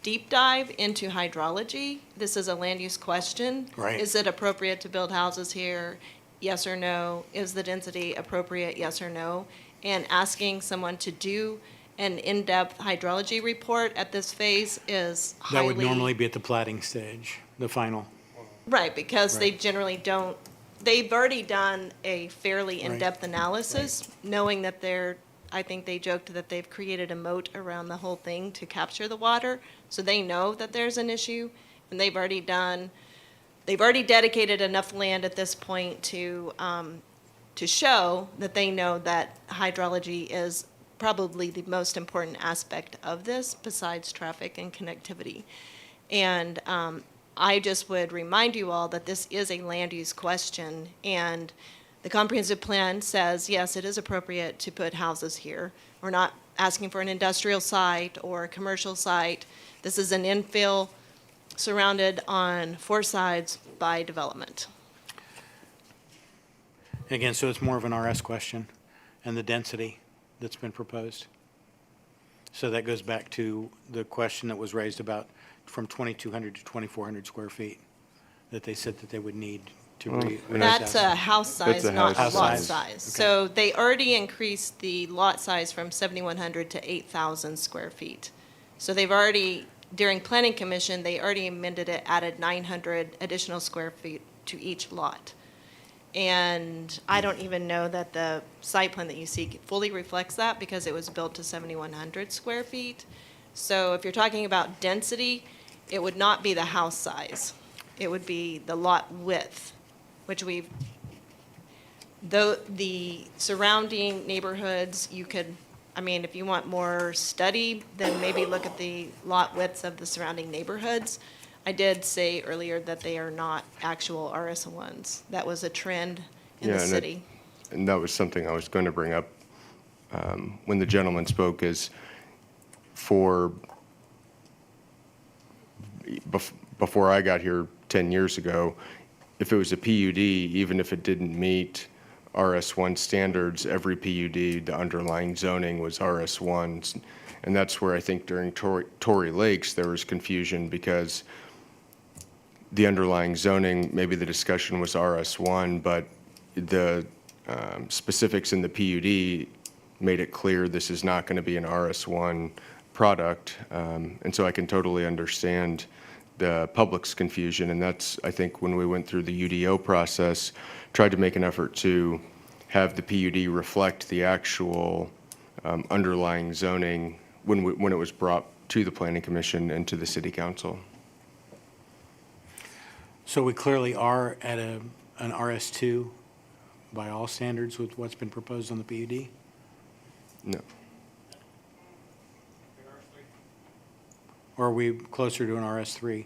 deep dive into hydrology. This is a land use question. Right. Is it appropriate to build houses here? Yes or no? Is the density appropriate? Yes or no? And asking someone to do an in-depth hydrology report at this phase is That would highly. normally be at the plating stage, the final. Right, because they Right. generally don't, they've already done a fairly Right. in-depth analysis, knowing that I think they joked that they've created a moat around the whole thing to capture the water, so they know that there's an issue, and they've already dedicated enough land at this point to show that they know that hydrology is probably the most important aspect of this, besides traffic and connectivity. And I just would remind you all that this is a land use question, and the comprehensive plan says, yes, it is appropriate to put houses here. We're not asking for an industrial site or a commercial site. This is an infill surrounded on 4 sides by development. Again, so it's more of an RS question and the density that's been proposed. So that goes back to the question that was raised about from 2,200 to 2,400 square feet that they said that they would need to That's a house size, not a House lot size. size. Okay. So they already increased the lot size from 7,100 to 8,000 square feet. So they've already, during planning commission, they already amended it, added 900 additional square feet to each lot. And I don't even know that the site plan that you see fully reflects that because it was built to 7,100 square feet. So if you're talking about density, it would not be the house size. It would be the lot width, which the surrounding neighborhoods, you could, I mean, if you want more study, then maybe look at the lot widths of the surrounding neighborhoods. I did say earlier that they are not actual RS1s. That was a trend in the Yeah, city. And that was something I was going to bring up when the gentleman spoke, is before I got here 10 years ago, if it was a PUD, even if it didn't meet RS1 standards, every PUD, the underlying zoning was RS1s. And that's where I think during Tory Lakes, there was confusion because the underlying zoning, maybe the discussion was RS1, but the specifics in the PUD made it clear this is not going to be an RS1 product. And so I can totally understand the public's confusion. And that's, I think, when we went through the UDO process, tried to make an effort to have the PUD reflect the actual underlying zoning when it was brought to the Planning Commission and to the City Council. So we clearly are at an RS2 by all standards with what's been proposed on the PUD? No. Or are we closer to an RS3?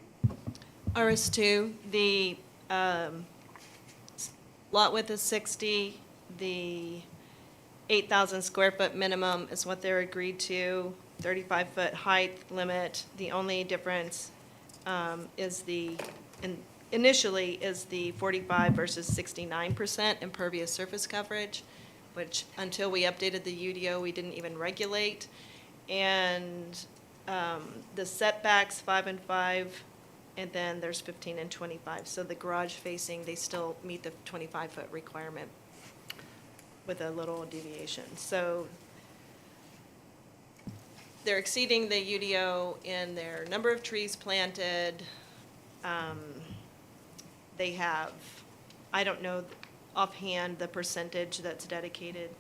RS2, the lot width is 60, the 8,000 square foot minimum is what they're agreed to, 35-foot height limit. The only difference initially is the 45 versus 69% impervious surface coverage, which until we updated the UDO, we didn't even regulate. And the setbacks, 5 and 5, and then there's 15 and 25. So the garage facing, they still meet the 25-foot requirement with a little deviation. So they're exceeding the UDO in their number of trees planted. They have, I don't know offhand the percentage that's dedicated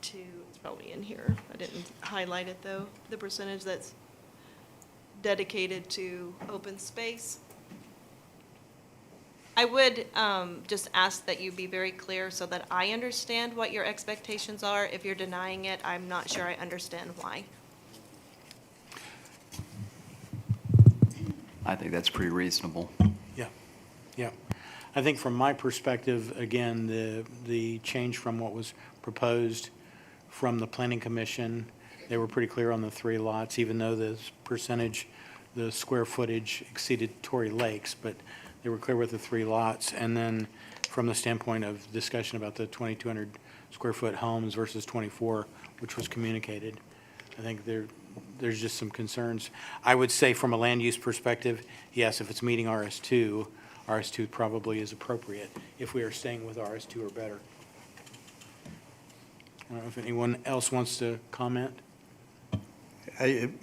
to, it's probably in here. I didn't highlight it though, the percentage that's dedicated to open space. I would just ask that you be very clear so that I understand what your expectations are. If you're denying it, I'm not sure I understand why. I think that's pretty reasonable. Yeah. I think from my perspective, again, the change from what was proposed from the Planning Commission, they were pretty clear on the 3 lots, even though the percentage, the square footage exceeded Tory Lakes, but they were clear with the 3 lots. And then from the standpoint of discussion about the 2,200 square foot homes versus 24, which was communicated, I think there's just some concerns. I would say from a land use perspective, yes, if it's meeting RS2, RS2 probably is appropriate if we are staying with RS2 or better. I don't know if anyone else wants to comment.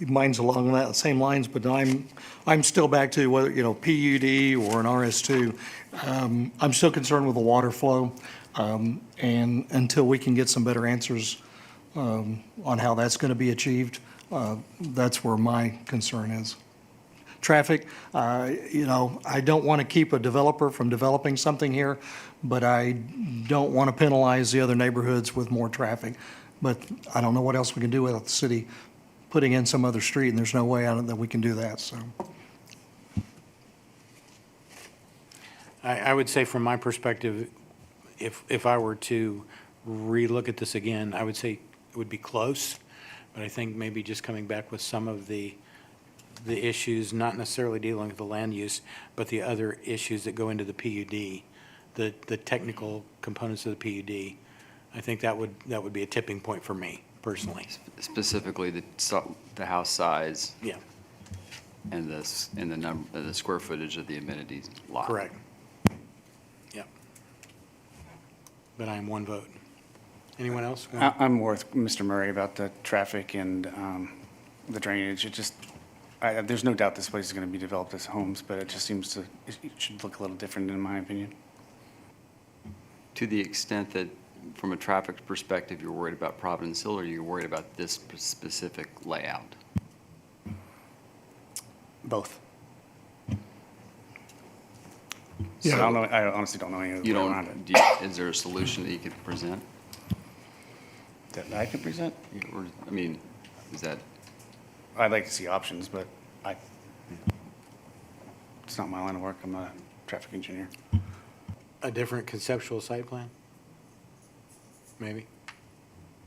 Mine's along that same lines, but I'm still back to whether, PUD or an RS2. I'm still concerned with the water flow, and until we can get some better answers on how that's going to be achieved, that's where my concern is. Traffic, I don't want to keep a developer from developing something here, but I don't want to penalize the other neighborhoods with more traffic. But I don't know what else we can do without the city putting in some other street, and there's no way out of that we can do that, so. I would say from my perspective, if I were to relook at this again, I would say it would be close, but I think maybe just coming back with some of the issues, not necessarily dealing with the land use, but the other issues that go into the PUD, the technical components of the PUD, I think that would be a tipping point for me personally. Specifically, the house size. Yeah. And the square footage of the amenities lot. Correct. Yep. But I am one vote. Anyone else? I'm more with Mr. Murray about the traffic and the drainage. There's no doubt this place is going to be developed as homes, but it just seems it should look a little different in my opinion. To the extent that, from a traffic perspective, you're worried about Providence Hill, or you're worried about this specific layout? Both. Yeah. So I honestly don't know anything You don't, around it. is there a solution that you could present? That I can present? Or, I mean, is that? I'd like to see options, but it's not my line of work. I'm not a traffic engineer. A different conceptual site plan? Maybe.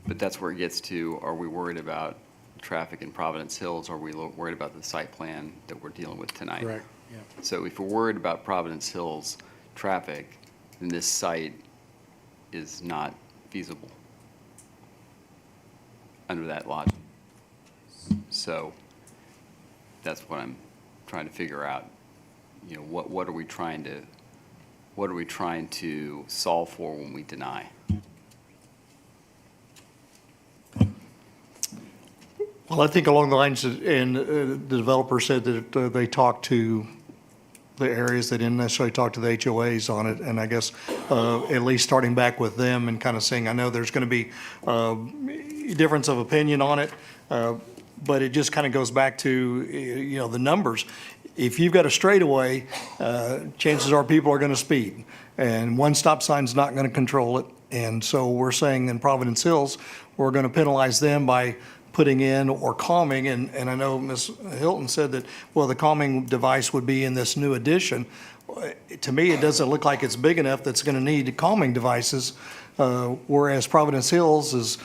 But that's where it gets to, are we worried about traffic in Providence Hills? Or are we worried about the site plan that we're dealing with tonight? Correct, yeah. So if we're worried about Providence Hills traffic, then this site is not feasible under that logic. So that's what I'm trying to figure out. What are we trying to solve for when we deny? Well, I think along the lines, and the developer said that they talked to the areas, they didn't necessarily talk to the HOAs on it, and I guess at least starting back with them and kind of saying, I know there's going to be difference of opinion on it, but it just kind of goes back to, the numbers. If you've got a straightaway, chances are people are going to speed, and one stop sign's not going to control it. And so we're saying in Providence Hills, we're going to penalize them by putting in or calming, and I know Ms. Hilton said that, well, the calming device would be in this new addition. To me, it doesn't look like it's big enough that's going to need calming devices, whereas Providence Hills is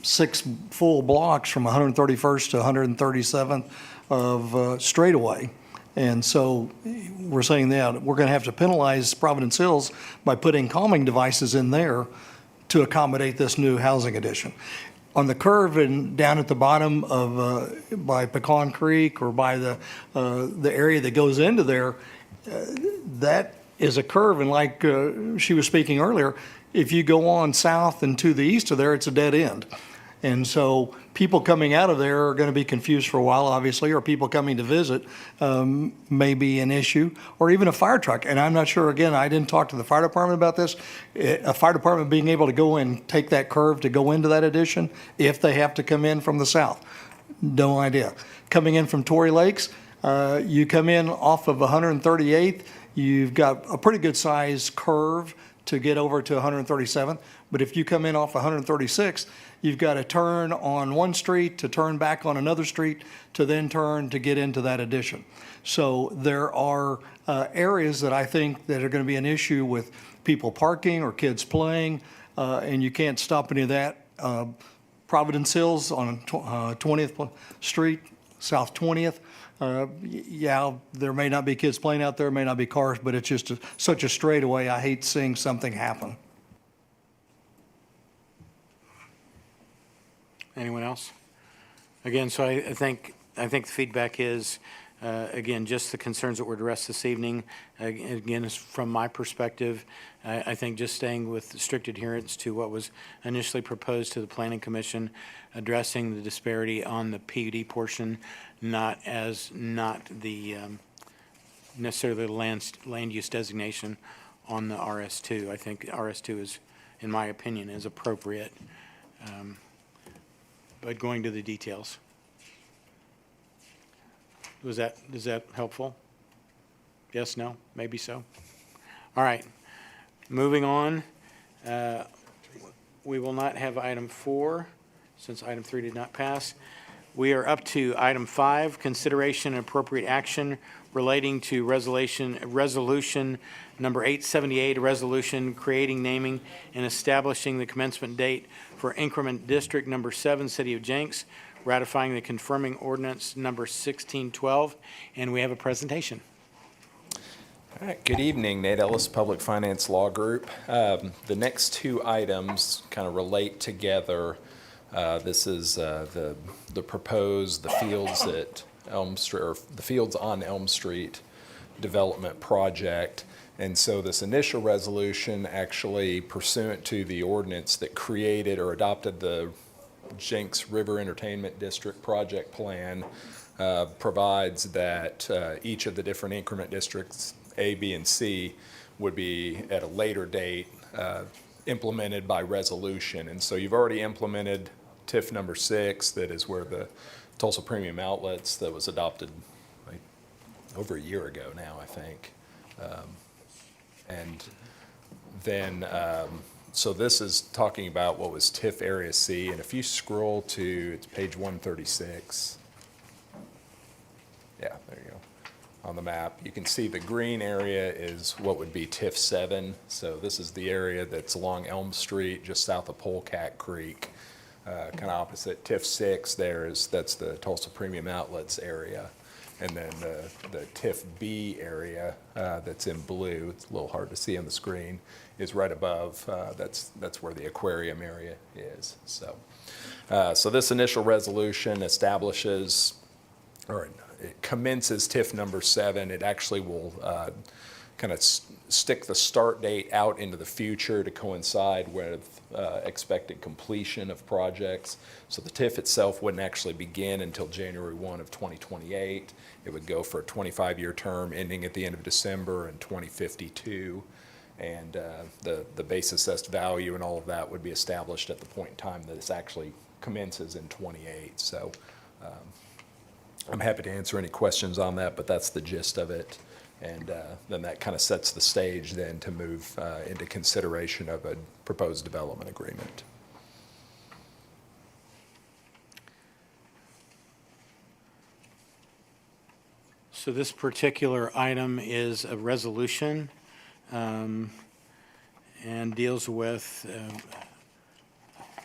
6 full blocks from 131st to 137th of straightaway. And so we're saying that we're going to have to penalize Providence Hills by putting calming devices in there to accommodate this new housing addition. on the curve and down at the bottom of, by Pecan Creek or by the area that goes into there, that is a curve, and like she was speaking earlier, if you go on south and to the east of there, it's a dead end. And so people coming out of there are going to be confused for a while, obviously, or people coming to visit may be an issue, or even a fire truck. And I'm not sure, again, I didn't talk to the fire department about this. A fire department being able to go and take that curve to go into that addition if they have to come in from the south. No idea. Coming in from Tory Lakes, you come in off of 138th, you've got a pretty good size curve to get over to 137th. But if you come in off 136th, you've got to turn on one street to turn back on another street to then turn to get into that addition. So there are areas that I think that are going to be an issue with people parking or kids playing, and you can't stop any of that. Providence Hills on 20th Street, South 20th. Yeah, there may not be kids playing out there, may not be cars, but it's just such a straightaway. I hate seeing something happen. Anyone else? Again, so I think the feedback is, again, just the concerns that were addressed this evening. Again, is from my perspective, I think just staying with strict adherence to what was initially proposed to the Planning Commission, addressing the disparity on the PUD portion, not the necessarily the land use designation on the RS2. I think RS2 is, in my opinion, is appropriate. But going to the details. Is that helpful? Yes, no, maybe so. All right, moving on. We will not have item 4 since item 3 did not pass. We are up to item 5, consideration and appropriate action relating to resolution number 878, a resolution creating, naming, and establishing the commencement date for increment district number 7, City of Jenks, ratifying the confirming ordinance number 1612, and we have a presentation. All right, good evening, Nate Ellis, Public Finance Law Group. The next two items kind of relate together. This is the proposed, the fields at Elm Street, or the fields on Elm Street development project. And so this initial resolution, actually pursuant to the ordinance that created or adopted the Jenks River Entertainment District project plan, provides that each of the different increment districts, A, B, and C, would be at a later date implemented by resolution. And so you've already implemented TIF number 6, that is where the Tulsa Premium Outlets that was adopted like over a year ago now, I think. And then, so this is talking about what was TIF Area C, and if you scroll to, it's page 136. Yeah, there you go. On the map, you can see the green area is what would be TIF 7. So this is the area that's along Elm Street, just south of Polecat Creek. Kind of opposite TIF 6 that's the Tulsa Premium Outlets area. And then the TIF B area that's in blue, it's a little hard to see on the screen, is right above. That's where the aquarium area is. So, so this initial resolution establishes, or it commences TIF number 7. It actually will kind of stick the start date out into the future to coincide with expected completion of projects. So the TIF itself wouldn't actually begin until January 1 of 2028. It would go for a 25-year term ending at the end of December in 2052. And the base assessed value and all of that would be established at the point in time that this actually commences in 28. So I'm happy to answer any questions on that, but that's the gist of it. And then that kind of sets the stage then to move into consideration of a proposed development agreement. So this particular item is a resolution and deals with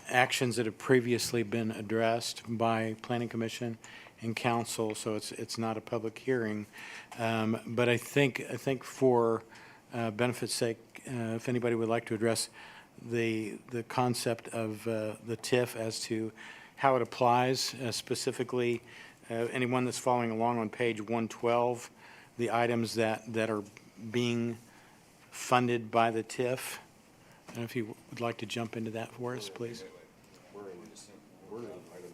actions that have previously been addressed by Planning Commission and Council, so it's not a public hearing. But I think for benefit's sake, if anybody would like to address the concept of the TIF as to how it applies, specifically anyone that's following along on page 112, the items that are being funded by the TIF. I don't know if you would like to jump into that for us, please. We're in item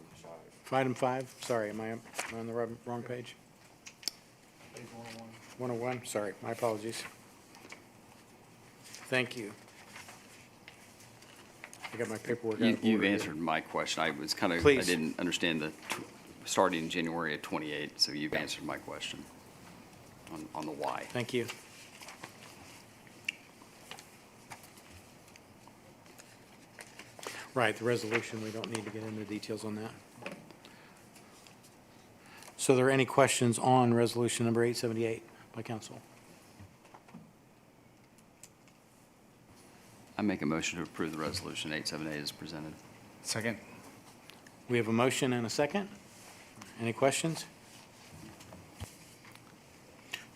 5. Item 5, sorry, am I on the wrong page? Page 101. 101, sorry, my apologies. Thank you. I got my paperwork out of You've order here. answered my question. I was kind of, I Please. didn't understand the starting January of '28, so you've answered my question on the why. Thank you. Right, the resolution, we don't need to get into details on that. So are there any questions on resolution number 878 by council? I make a motion to approve the resolution 878 as presented. Second. We have a motion and a second. Any questions?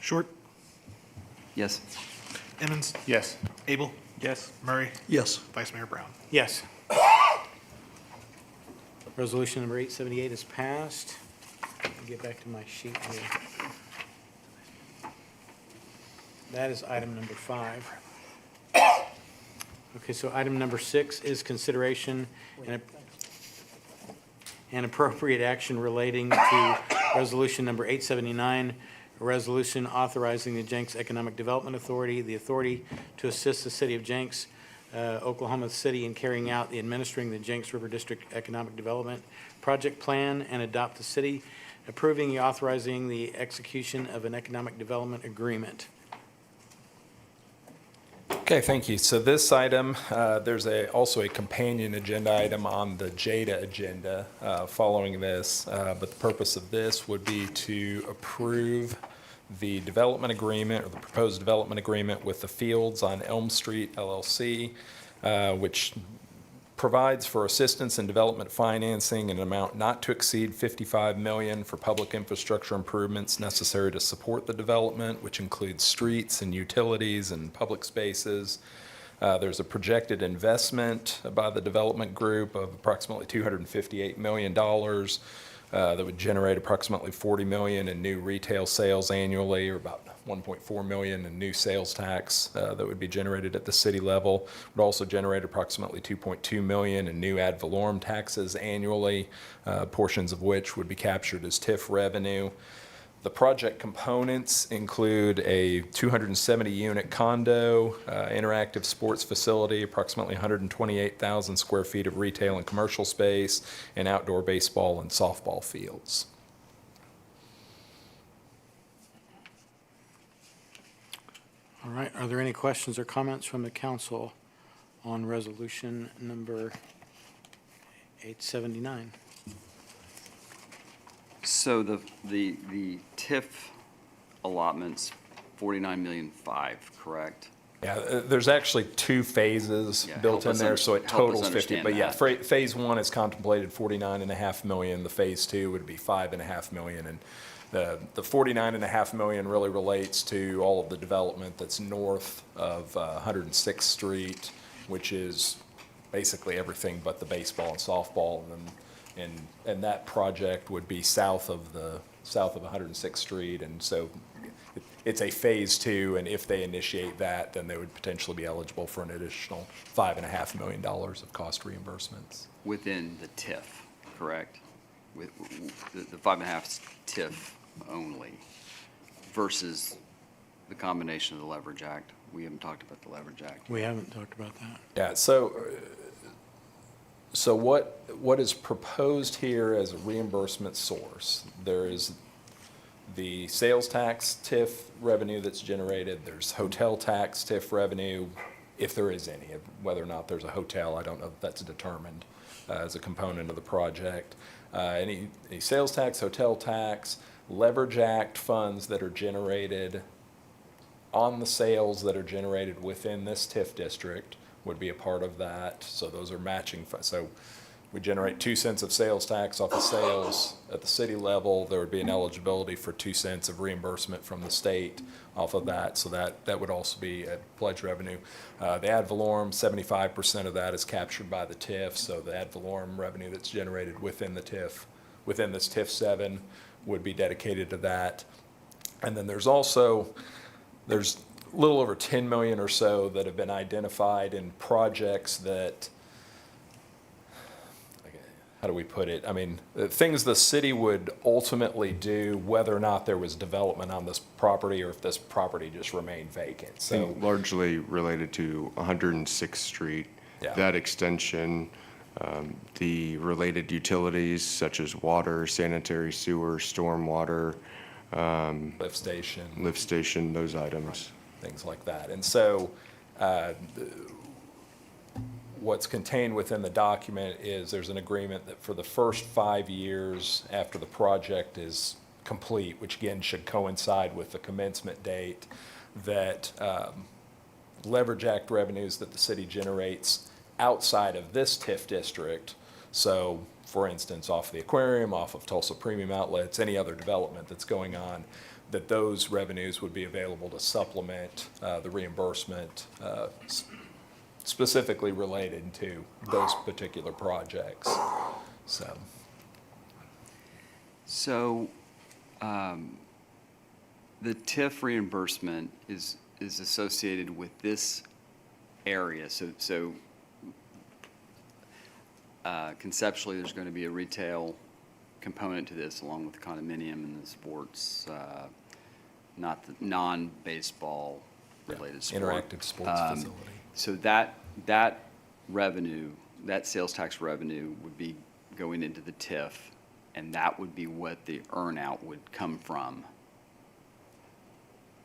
Short. Yes. Emmons. Yes. Abel. Yes. Murray. Yes. Vice Mayor Brown. Yes. Resolution number 878 is passed. Let me get back to my sheet here. That is item number 5. Okay, so item number 6 is consideration and appropriate action relating to resolution number 879, a resolution authorizing the Jenks Economic Development Authority, the authority to assist the city of Jenks, Oklahoma City in carrying out the administering the Jenks River District Economic Development Project Plan and adopt the city, approving and authorizing the execution of an economic development agreement. Okay, thank you. So this item, there's also a companion agenda item on the JEDA agenda following this, but the purpose of this would be to approve the development agreement or the proposed development agreement with the Fields on Elm Street LLC, which provides for assistance in development financing in an amount not to exceed $55 million for public infrastructure improvements necessary to support the development, which includes streets and utilities and public spaces. There's a projected investment by the development group of approximately $258 million that would generate approximately $40 million in new retail sales annually, or about $1.4 million in new sales tax that would be generated at the city level. Would also generate approximately $2.2 million in new ad valorem taxes annually, portions of which would be captured as TIF revenue. The project components include a 270-unit condo, interactive sports facility, approximately 128,000 square feet of retail and commercial space, and outdoor baseball and softball fields. All right, are there any questions or comments from the council on resolution number 879? So the TIF allotments, 49,005,000, correct? Yeah, there's actually 2 phases Yeah, built help in us there, so it help us totals 50. understand But yeah, that. phase 1 is contemplated $49.5 million. The phase 2 would be $5.5 million. And the $49.5 million really relates to all of the development that's north of 106th Street, which is basically everything but the baseball and softball. And that project would be south of 106th Street. And so it's a phase 2, and if they initiate that, then they would potentially be eligible for an additional $5.5 million of cost reimbursements. Within the TIF, correct? With the 5.5 TIF only versus the combination of the Leverage Act. We haven't talked about the Leverage Act. We haven't talked about that. Yeah, so what is proposed here as a reimbursement source? There is the sales tax TIF revenue that's generated. There's hotel tax TIF revenue, if there is any. Whether or not there's a hotel, I don't know if that's determined as a component of the project. Any sales tax, hotel tax, Leverage Act funds that are generated on the sales that are generated within this TIF district would be a part of that. So those are matching. So we generate 2 cents of sales tax off of sales at the city level. There would be an eligibility for 2 cents of reimbursement from the state off of that. So that would also be a pledge revenue. The ad valorem, 75% of that is captured by the TIF. So the ad valorem revenue that's generated within the TIF, within this TIF 7, would be dedicated to that. And then there's a little over 10 million or so that have been identified in projects that, how do we put it? I mean, things the city would ultimately do whether or not there was development on this property or if this property just remained vacant. So Largely related to 106th Street, that extension, the related utilities such as water, sanitary sewer, stormwater, lift station, those items. Things like that. And so what's contained within the document is there's an agreement that for the first 5 years after the project is complete, which again should coincide with the commencement date, that Leverage Act revenues that the city generates outside of this TIF district, so for instance, off the aquarium, off of Tulsa Premium Outlets, any other development that's going on, that those revenues would be available to supplement the reimbursement specifically related to those particular projects. So the TIF reimbursement is associated with this area. So conceptually, there's going to be a retail component to this, along with the condominium and the sports, not the non-baseball related sport. Interactive sports facility. So that revenue, that sales tax revenue would be going into the TIF, and that would be what the earnout would come from.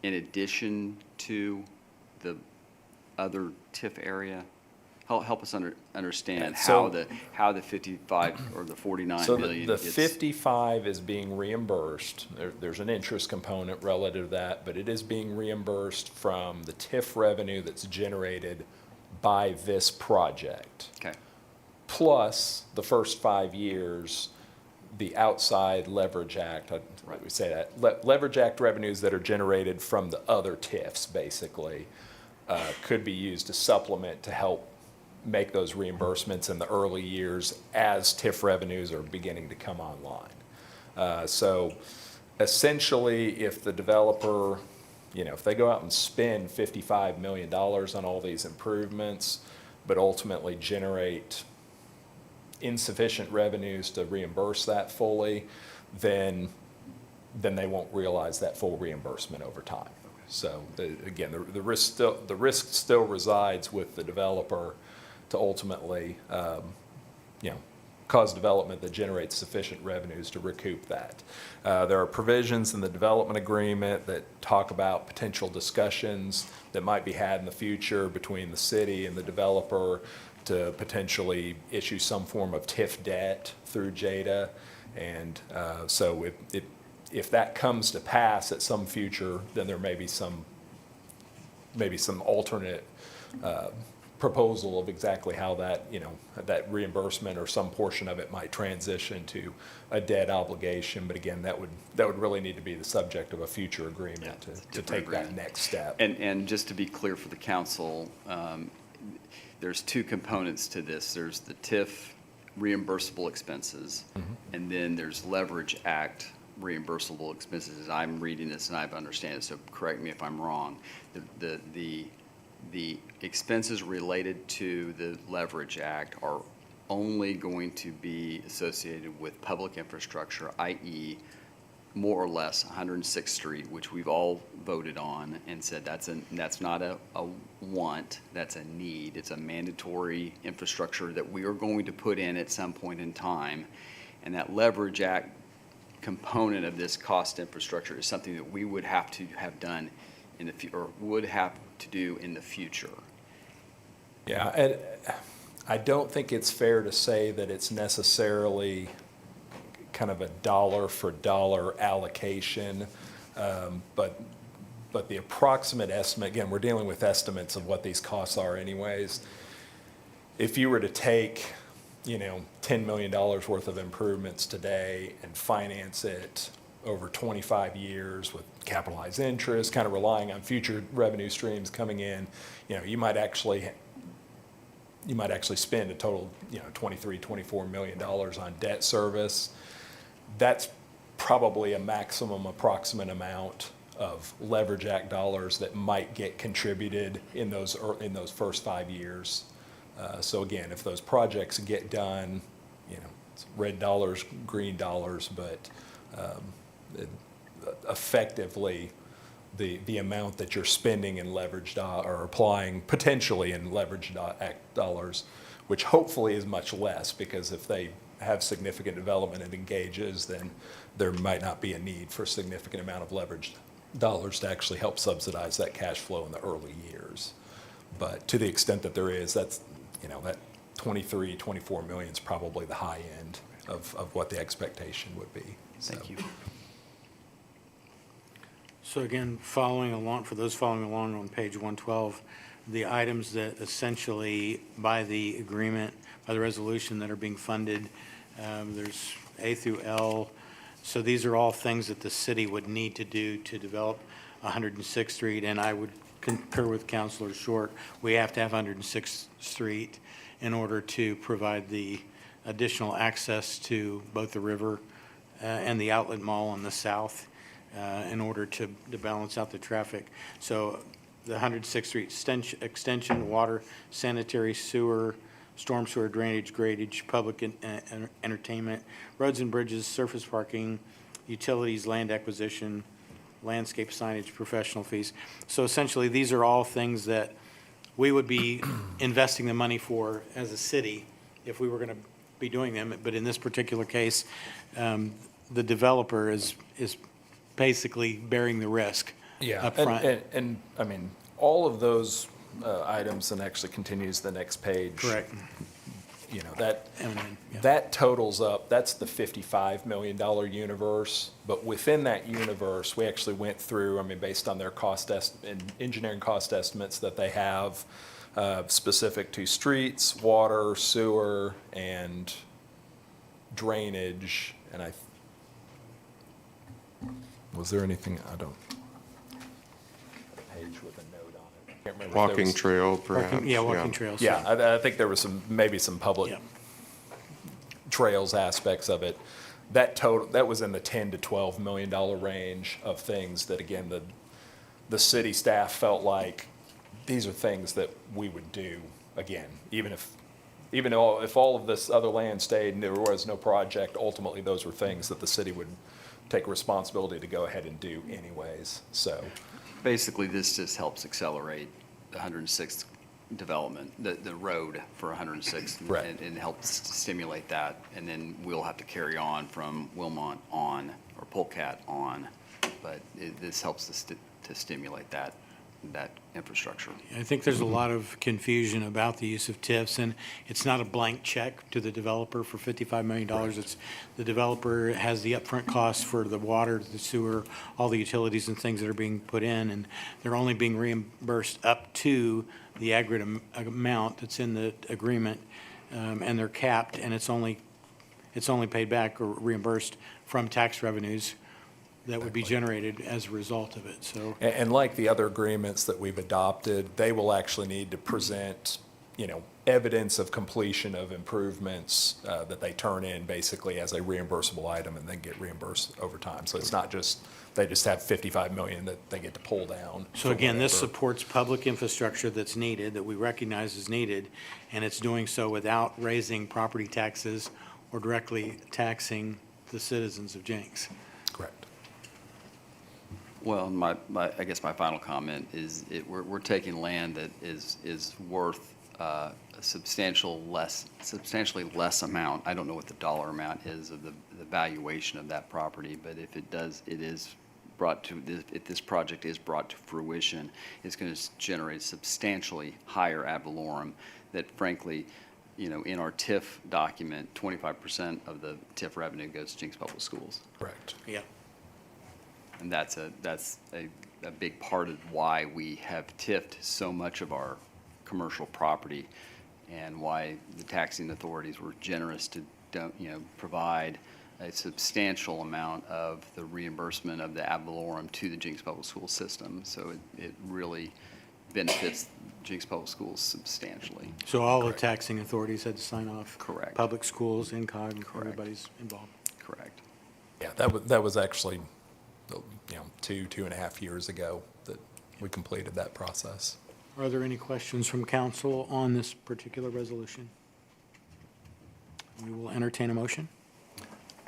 In addition to the other TIF area? Help us understand how the 55 or the 49 million the gets. 55 is being reimbursed. There's an interest component relative to that, but it is being reimbursed from the TIF revenue that's generated by this project. Okay. Plus the first 5 years, the outside Leverage Act, we say that, Leverage Act revenues that are generated from the other TIFs basically could be used to supplement to help make those reimbursements in the early years as TIF revenues are beginning to come online. So essentially, if the developer, if they go out and spend $55 million on all these improvements, but ultimately generate insufficient revenues to reimburse that fully, then they won't realize that full reimbursement over time. So again, the risk still resides with the developer to ultimately, cause development that generates sufficient revenues to recoup that. There are provisions in the development agreement that talk about potential discussions that might be had in the future between the city and the developer to potentially issue some form of TIF debt through JEDA. And so if that comes to pass at some future, then there may be some alternate proposal of exactly how that, that reimbursement or some portion of it might transition to a debt obligation. But again, that would really need to be the subject of a future agreement to take that next step. And just to be clear for the council, there's two components to this. There's the TIF reimbursable expenses, and then there's Leverage Act reimbursable expenses. As I'm reading this and I understand it, so correct me if I'm wrong. The expenses related to the Leverage Act are only going to be associated with public infrastructure, i.e., more or less 106th Street, which we've all voted on and said that's not a want, that's a need. It's a mandatory infrastructure that we are going to put in at some point in time. And that Leverage Act component of this cost infrastructure is something that we would have to have done in the future, or would have to do in the future. Yeah, and I don't think it's fair to say that it's necessarily kind of a dollar for dollar allocation, but the approximate estimate, again, we're dealing with estimates of what these costs are anyways. If you were to take, $10 million worth of improvements today and finance it over 25 years with capitalized interest, kind of relying on future revenue streams coming in, you might actually spend a total, $23-24 million on debt service. That's probably a maximum approximate amount of Leverage Act dollars that might get contributed in those first 5 years. So again, if those projects get done, it's red dollars, green dollars, but effectively the amount that you're spending in leverage or applying potentially in Leverage Act dollars, which hopefully is much less, because if they have significant development and engages, then there might not be a need for a significant amount of leverage dollars to actually help subsidize that cash flow in the early years. But to the extent that there is, that's, that 24 million is probably the high end of what the expectation would be. Thank you. So again, for those following along on page 112, the items that essentially by the agreement, by the resolution that are being funded, there's A through L. So these are all things that the city would need to do to develop 106th Street, and I would concur with Councilor Short. We have to have 106th Street in order to provide the additional access to both the river and the outlet mall on the south in order to balance out the traffic. So the 106th Street extension, water, sanitary, sewer, storm sewer, drainage, gradage, public entertainment, roads and bridges, surface parking, utilities, land acquisition, landscape signage, professional fees. So essentially, these are all things that we would be investing the money for as a city if we were going to be doing them. But in this particular case, the developer is basically bearing the risk up front. And I mean, all of those items, and actually continues the next page. Correct. That totals up, that's the $55 million universe, but within that universe, we actually went through, based on their engineering cost estimates that they have, specific to streets, water, sewer, and drainage, and was there anything, a page with a note on it? I can't remember if there Walking was- trail, perhaps. Walking trails. Yeah, I think there was maybe some public trails aspects of it. That was in the $10 to $12 million range of things that, again, the city staff felt like these are things that we would do again, even if all of this other land stayed and there was no project. Ultimately, those were things that the city would take responsibility to go ahead and do anyways. So Basically, this just helps accelerate the 106th development, the road for 106th. Right. And helps stimulate that. And then we'll have to carry on from Wilmont on, or Polecat on. But this helps us to stimulate that infrastructure. I think there's a lot of confusion about the use of TIFs, and it's not a blank check to the developer for $55 million. It's the developer has the upfront costs for the water, the sewer, all the utilities and things that are being put in, and they're only being reimbursed up to the aggregate amount that's in the agreement, and they're capped, and it's only paid back or reimbursed from tax revenues that would be generated as a result of it. So, and like the other agreements that we've adopted, they will actually need to present, evidence of completion of improvements that they turn in basically as a reimbursable item and then get reimbursed over time. So it's not just, they just have $55 million that they get to pull down. So again, this supports public infrastructure that's needed, that we recognize is needed, and it's doing so without raising property taxes or directly taxing the citizens of Jenks. Correct. Well, I guess my final comment is we're taking land that is worth a substantially less amount. I don't know what the dollar amount is of the valuation of that property, but if this project is brought to fruition, it's going to generate substantially higher ad valorem that, frankly, in our TIF document, 25% of the TIF revenue goes to Jenks Public Schools. Correct. Yeah. And that's a big part of why we have TIFed so much of our commercial property and why the taxing authorities were generous to, provide a substantial amount of the reimbursement of the ad valorem to the Jenks Public School system. So it really benefits Jenks Public Schools substantially. So all the taxing authorities had to sign off? Correct. Public schools, INCOG, everybody's involved? Correct. Yeah, that was actually, 2.5 years ago that we completed that process. Are there any questions from council on this particular resolution? We will entertain a motion.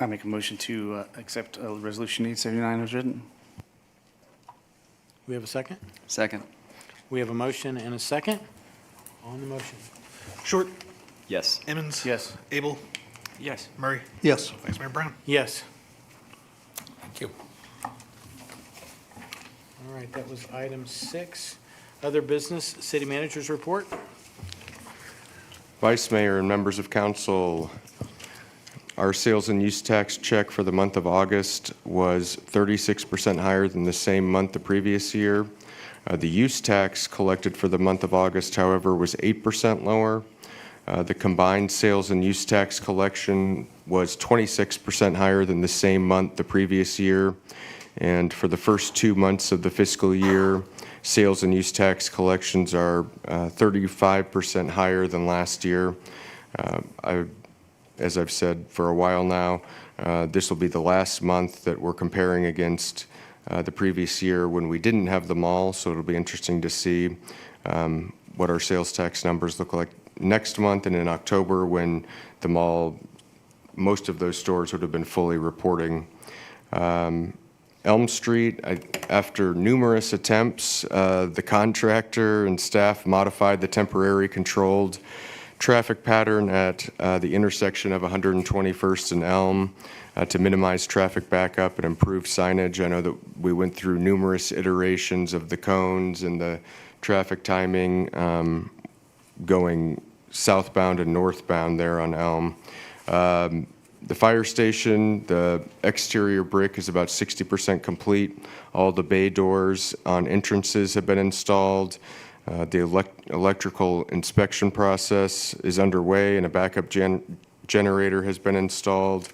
I make a motion to accept Resolution 879 as written. We have a second? Second. We have a motion and a second. On the motion. Short, Yes. Emmons. Yes. Abel, Yes. Murray, Yes. Vice Mayor Brown. Yes. Thank you. All right, that was item 6. Other business, city manager's report. Vice Mayor and members of council, our sales and use tax check for the month of August was 36% higher than the same month the previous year. The use tax collected for the month of August, however, was 8% lower. The combined sales and use tax collection was 26% higher than the same month the previous year. And for the first 2 months of the fiscal year, sales and use tax collections are 35% higher than last year. As I've said for a while now, this will be the last month that we're comparing against the previous year when we didn't have the mall, so it'll be interesting to see what our sales tax numbers look like next month and in October when the mall, most of those stores would have been fully reporting. Elm Street, after numerous attempts, the contractor and staff modified the temporary controlled traffic pattern at the intersection of 121st and Elm to minimize traffic backup and improve signage. I know that we went through numerous iterations of the cones and the traffic timing going southbound and northbound there on Elm. The fire station, the exterior brick is about 60% complete. All the bay doors on entrances have been installed. The electrical inspection process is underway and a backup generator has been installed.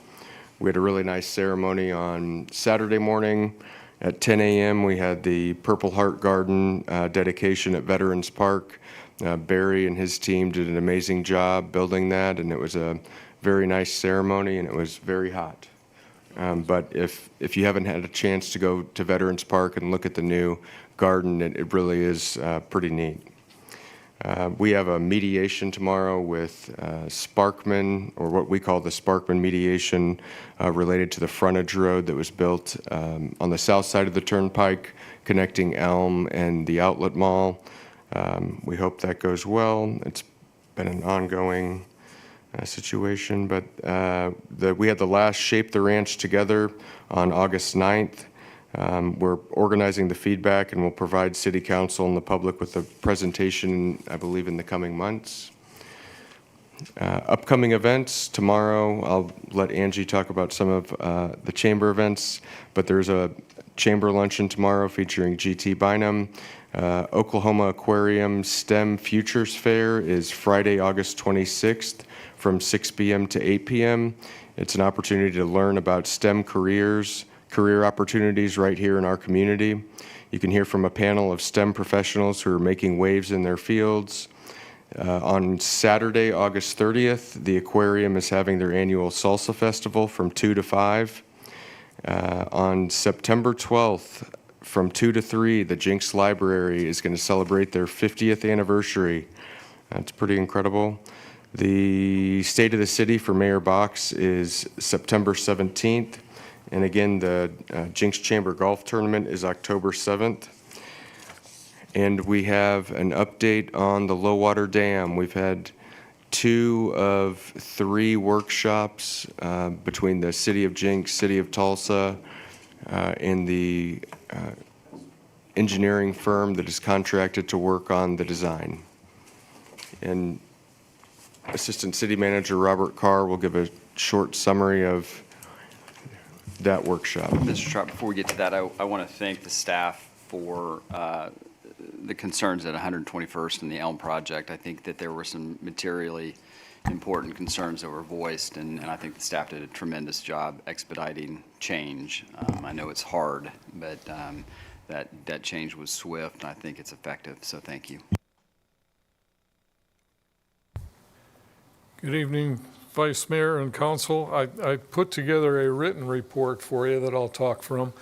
We had a really nice ceremony on Saturday morning at 10 a.m. We had the Purple Heart Garden dedication at Veterans Park. Barry and his team did an amazing job building that, and it was a very nice ceremony, and it was very hot. But if you haven't had a chance to go to Veterans Park and look at the new garden, it really is pretty neat. We have a mediation tomorrow with Sparkman, or what we call the Sparkman mediation, related to the frontage road that was built on the south side of the Turnpike, connecting Elm and the Outlet Mall. We hope that goes well. It's been an ongoing situation, but we had the last Shape the Ranch together on August 9th. We're organizing the feedback and we'll provide City Council and the public with a presentation, I believe, in the coming months. Upcoming events, tomorrow I'll let Angie talk about some of the chamber events, but there's a chamber luncheon tomorrow featuring GT Bynum. Oklahoma Aquarium STEM Futures Fair is Friday, August 26th from 6 p.m. to 8 p.m. It's an opportunity to learn about STEM career opportunities right here in our community. You can hear from a panel of STEM professionals who are making waves in their fields. On Saturday, August 30th, the aquarium is having their annual Salsa Festival from 2 to 5. On September 12th, from 2 to 3, the Jenks Library is going to celebrate their 50th anniversary. That's pretty incredible. The State of the City for Mayor Box is September 17th. And again, the Jenks Chamber Golf Tournament is October 7th. And we have an update on the low water dam. We've had 2 of 3 workshops between the City of Jenks, City of Tulsa, and the engineering firm that is contracted to work on the design. And Assistant City Manager Robert Carr will give a short summary of that workshop. Mr. Trott, before we get to that, I want to thank the staff for the concerns at 121st and the Elm project. I think that there were some materially important concerns that were voiced, and I think the staff did a tremendous job expediting change. I know it's hard, but that change was swift, and I think it's effective, so thank you. Good evening, Vice Mayor and Council. I put together a written report for you that I'll talk from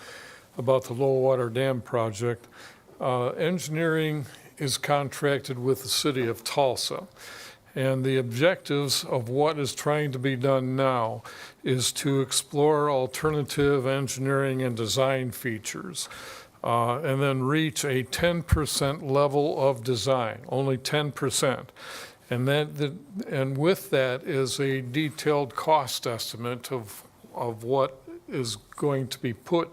about the Low Water Dam project. Engineering is contracted with the city of Tulsa, and the objectives of what is trying to be done now is to explore alternative engineering and design features, and then reach a 10% level of design, only 10%. And with that is a detailed cost estimate of what is going to be put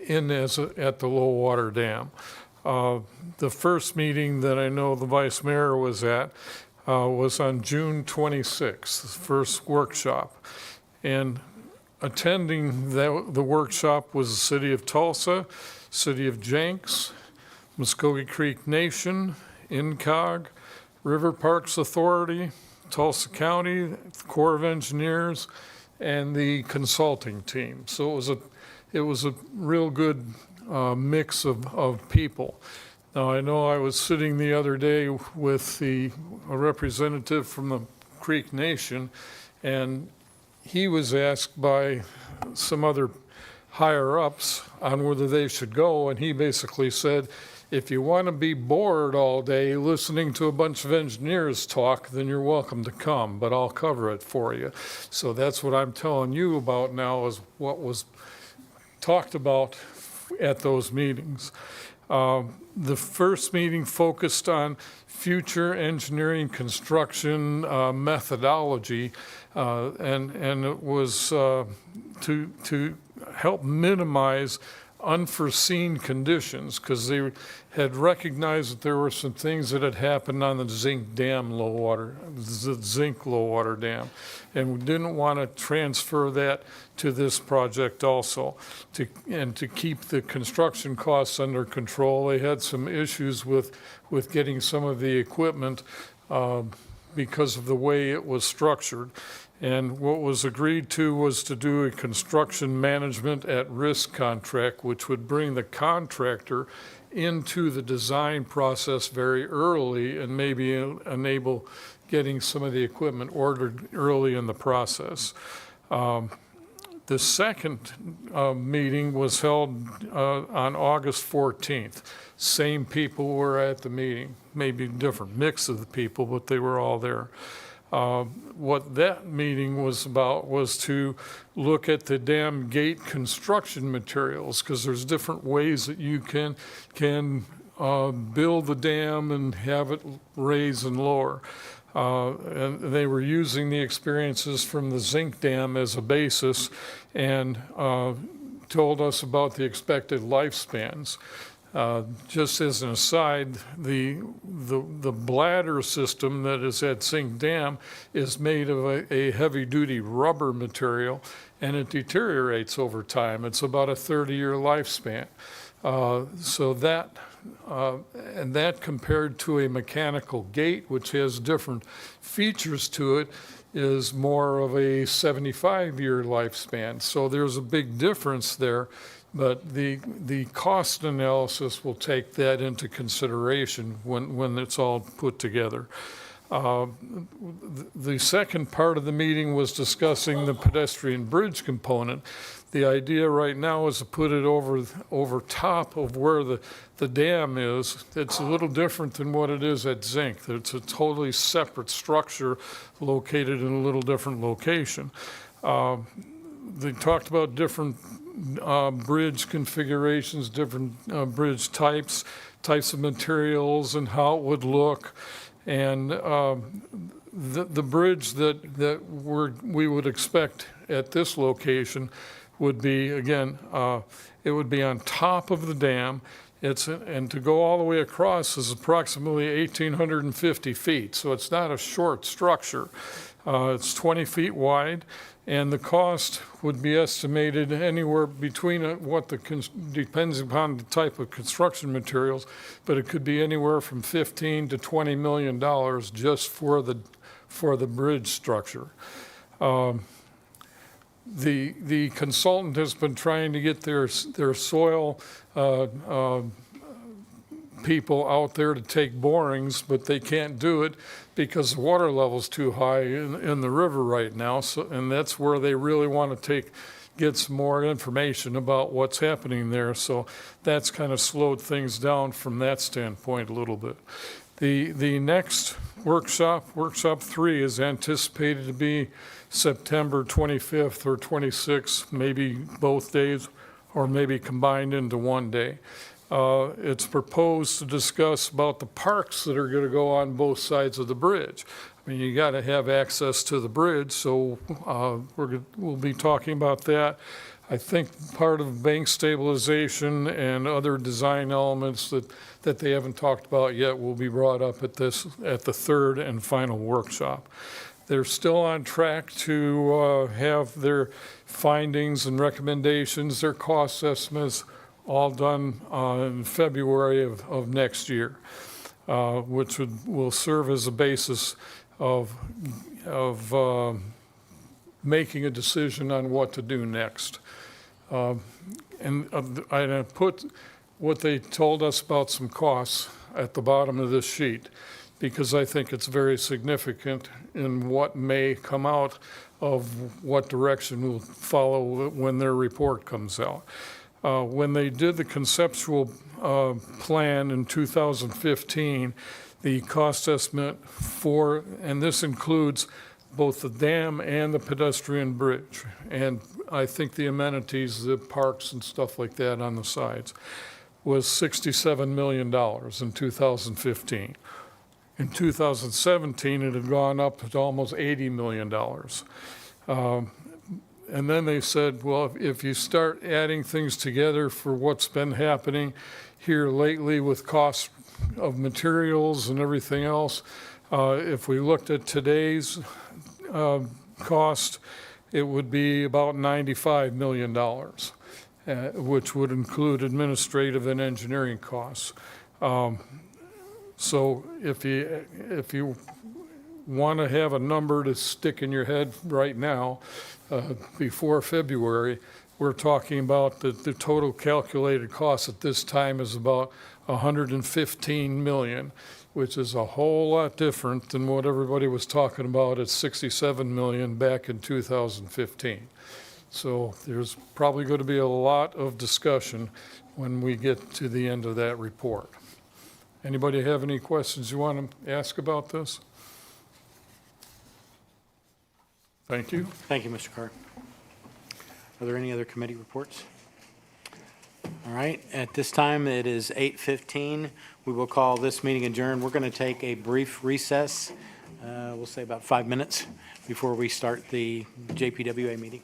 in at the low water dam. The first meeting that I know the Vice Mayor was at was on June 26th, the first workshop. And attending the workshop was the City of Tulsa, City of Jenks, Muskogee Creek Nation, INCOG, River Parks Authority, Tulsa County, Corps of Engineers, and the consulting team. So it was a real good mix of people. Now, I know I was sitting the other day with a representative from the Creek Nation, and he was asked by some other higher-ups on whether they should go, and he basically said, if you want to be bored all day listening to a bunch of engineers talk, then you're welcome to come, but I'll cover it for you. So that's what I'm telling you about now, is what was talked about at those meetings. The first meeting focused on future engineering construction methodology, and it was to help minimize unforeseen conditions, because they had recognized that there were some things that had happened on the zinc low water dam, and we didn't want to transfer that to this project also, and to keep the construction costs under control. They had some issues with getting some of the equipment because of the way it was structured. And what was agreed to was to do a construction management at risk contract, which would bring the contractor into the design process very early and maybe enable getting some of the equipment ordered early in the process. The second meeting was held on August 14th. Same people were at the meeting, maybe a different mix of the people, but they were all there. What that meeting was about was to look at the dam gate construction materials, because there's different ways that you can build the dam and have it raise and lower. And they were using the experiences from the zinc dam as a basis, and told us about the expected lifespans. Just as an aside, the bladder system that is at Zinc Dam is made of a heavy-duty rubber material, and it deteriorates over time. It's about a 30-year lifespan. So that, and that compared to a mechanical gate, which has different features to it, is more of a 75-year lifespan. So there's a big difference there. But the cost analysis will take that into consideration when it's all put together. The second part of the meeting was discussing the pedestrian bridge component. The idea right now is to put it over top of where the dam is. It's a little different than what it is at Zinc. It's a totally separate structure located in a little different location. They talked about different bridge configurations, different bridge types of materials, and how it would look. And the bridge that we would expect at this location would be, again, it would be on top of the dam. And to go all the way across is approximately 1,850 feet, so it's not a short structure. It's 20 feet wide, and the cost would be estimated anywhere between depends upon the type of construction materials, but it could be anywhere from $15 to $20 million just for the bridge structure. The consultant has been trying to get their soil people out there to take borings, but they can't do it because the water level's too high in the river right now. So, and that's where they really want to get some more information about what's happening there. So that's kind of slowed things down from that standpoint a little bit. The next workshop 3, is anticipated to be September 25th or 26th, maybe both days, or maybe combined into one day. It's proposed to discuss about the parks that are going to go on both sides of the bridge. I mean, you got to have access to the bridge, so we'll be talking about that. I think part of bank stabilization and other design elements that they haven't talked about yet will be brought up at the third and final workshop. They're still on track to have their findings and recommendations, their cost estimates, all done in February of next year, which will serve as a basis of making a decision on what to do next. And I put what they told us about some costs at the bottom of this sheet, because I think it's very significant in what may come out of what direction will follow when their report comes out. When they did the conceptual plan in 2015, the cost estimate and this includes both the dam and the pedestrian bridge, and I think the amenities, the parks and stuff like that on the sides, was $67 million in 2015. In 2017, it had gone up to almost $80 million. And then they said, well, if you start adding things together for what's been happening here lately with cost of materials and everything else, if we looked at today's cost, it would be about $95 million, which would include administrative and engineering costs. So if you want to have a number to stick in your head right now, before February, we're talking about the total calculated cost at this time is about $115 million, which is a whole lot different than what everybody was talking about at $67 million back in 2015. So there's probably going to be a lot of discussion when we get to the end of that report. Anybody have any questions you want to ask about this? Thank you. Thank you, Mr. Carr. Are there any other committee reports? All right, at this time, it is 8:15. We will call this meeting adjourned. We're going to take a brief recess, we'll say about 5 minutes before we start the JPWA meeting.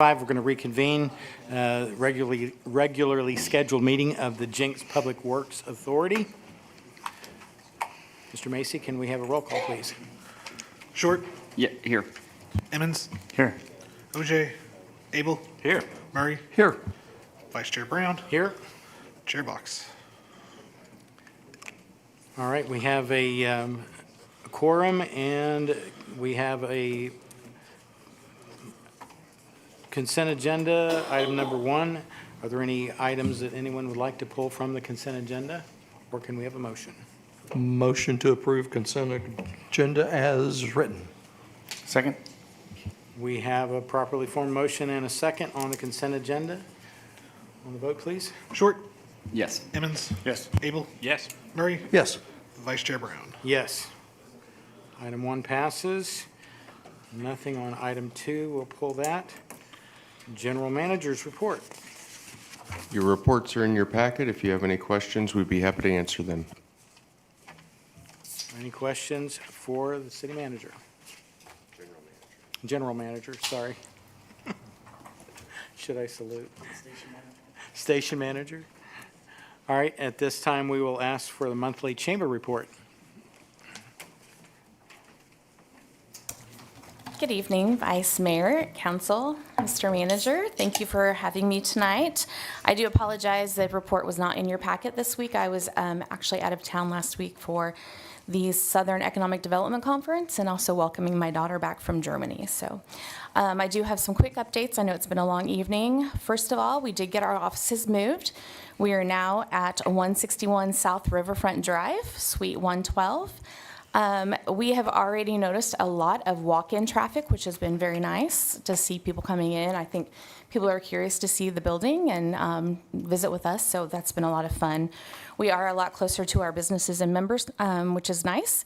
We're going to reconvene regularly scheduled meeting of the Jenks Public Works Authority. Mr. Macy, can we have a roll call, please? Short. Yeah, here. Emmons. Here. OJ. Abel. Here. Murray. Here. Vice Chair Brown. Here. Chair Box. All right, we have a quorum, and we have a consent agenda, item number 1. Are there any items that anyone would like to pull from the consent agenda, or can we have a motion? Motion to approve consent agenda as written. Second. We have a properly formed motion and a second on the consent agenda. On the vote, please. Short. Yes. Emmons. Yes. Abel. Yes. Murray. Yes. Vice Chair Brown. Yes. Item 1 passes. Nothing on item 2. We'll pull that. General Manager's report. Your reports are in your packet. If you have any questions, we'd be happy to answer them. Any questions for the city manager? General manager, sorry. Should I salute? Station manager. All right, at this time, we will ask for the monthly chamber report. Good evening, Vice Mayor, Council, Mr. Manager. Thank you for having me tonight. I do apologize the report was not in your packet this week. I was actually out of town last week for the Southern Economic Development Conference and also welcoming my daughter back from Germany. So I do have some quick updates. I know it's been a long evening. First of all, we did get our offices moved. We are now at 161 South Riverfront Drive, Suite 112. We have already noticed a lot of walk-in traffic, which has been very nice to see people coming in. I think people are curious to see the building and visit with us, so that's been a lot of fun. We are a lot closer to our businesses and members, which is nice.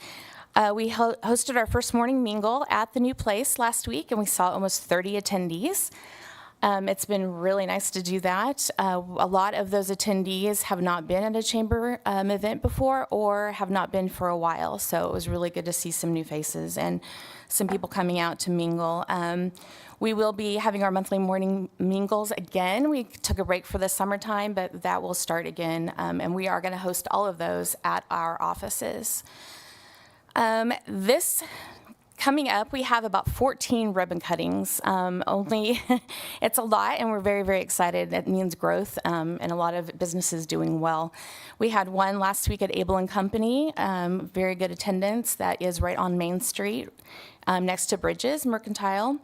We hosted our first morning mingle at the new place last week, and we saw almost 30 attendees. It's been really nice to do that. A lot of those attendees have not been at a chamber event before or have not been for a while, so it was really good to see some new faces and some people coming out to mingle. We will be having our monthly morning mingles again. We took a break for the summertime, but that will start again, and we are going to host all of those at our offices. This coming up, we have about 14 ribbon cuttings. It's a lot, and we're very, very excited. It means growth and a lot of businesses doing well. We had one last week at Abel & Company, very good attendance. That is right on Main Street, next to Bridges Mercantile.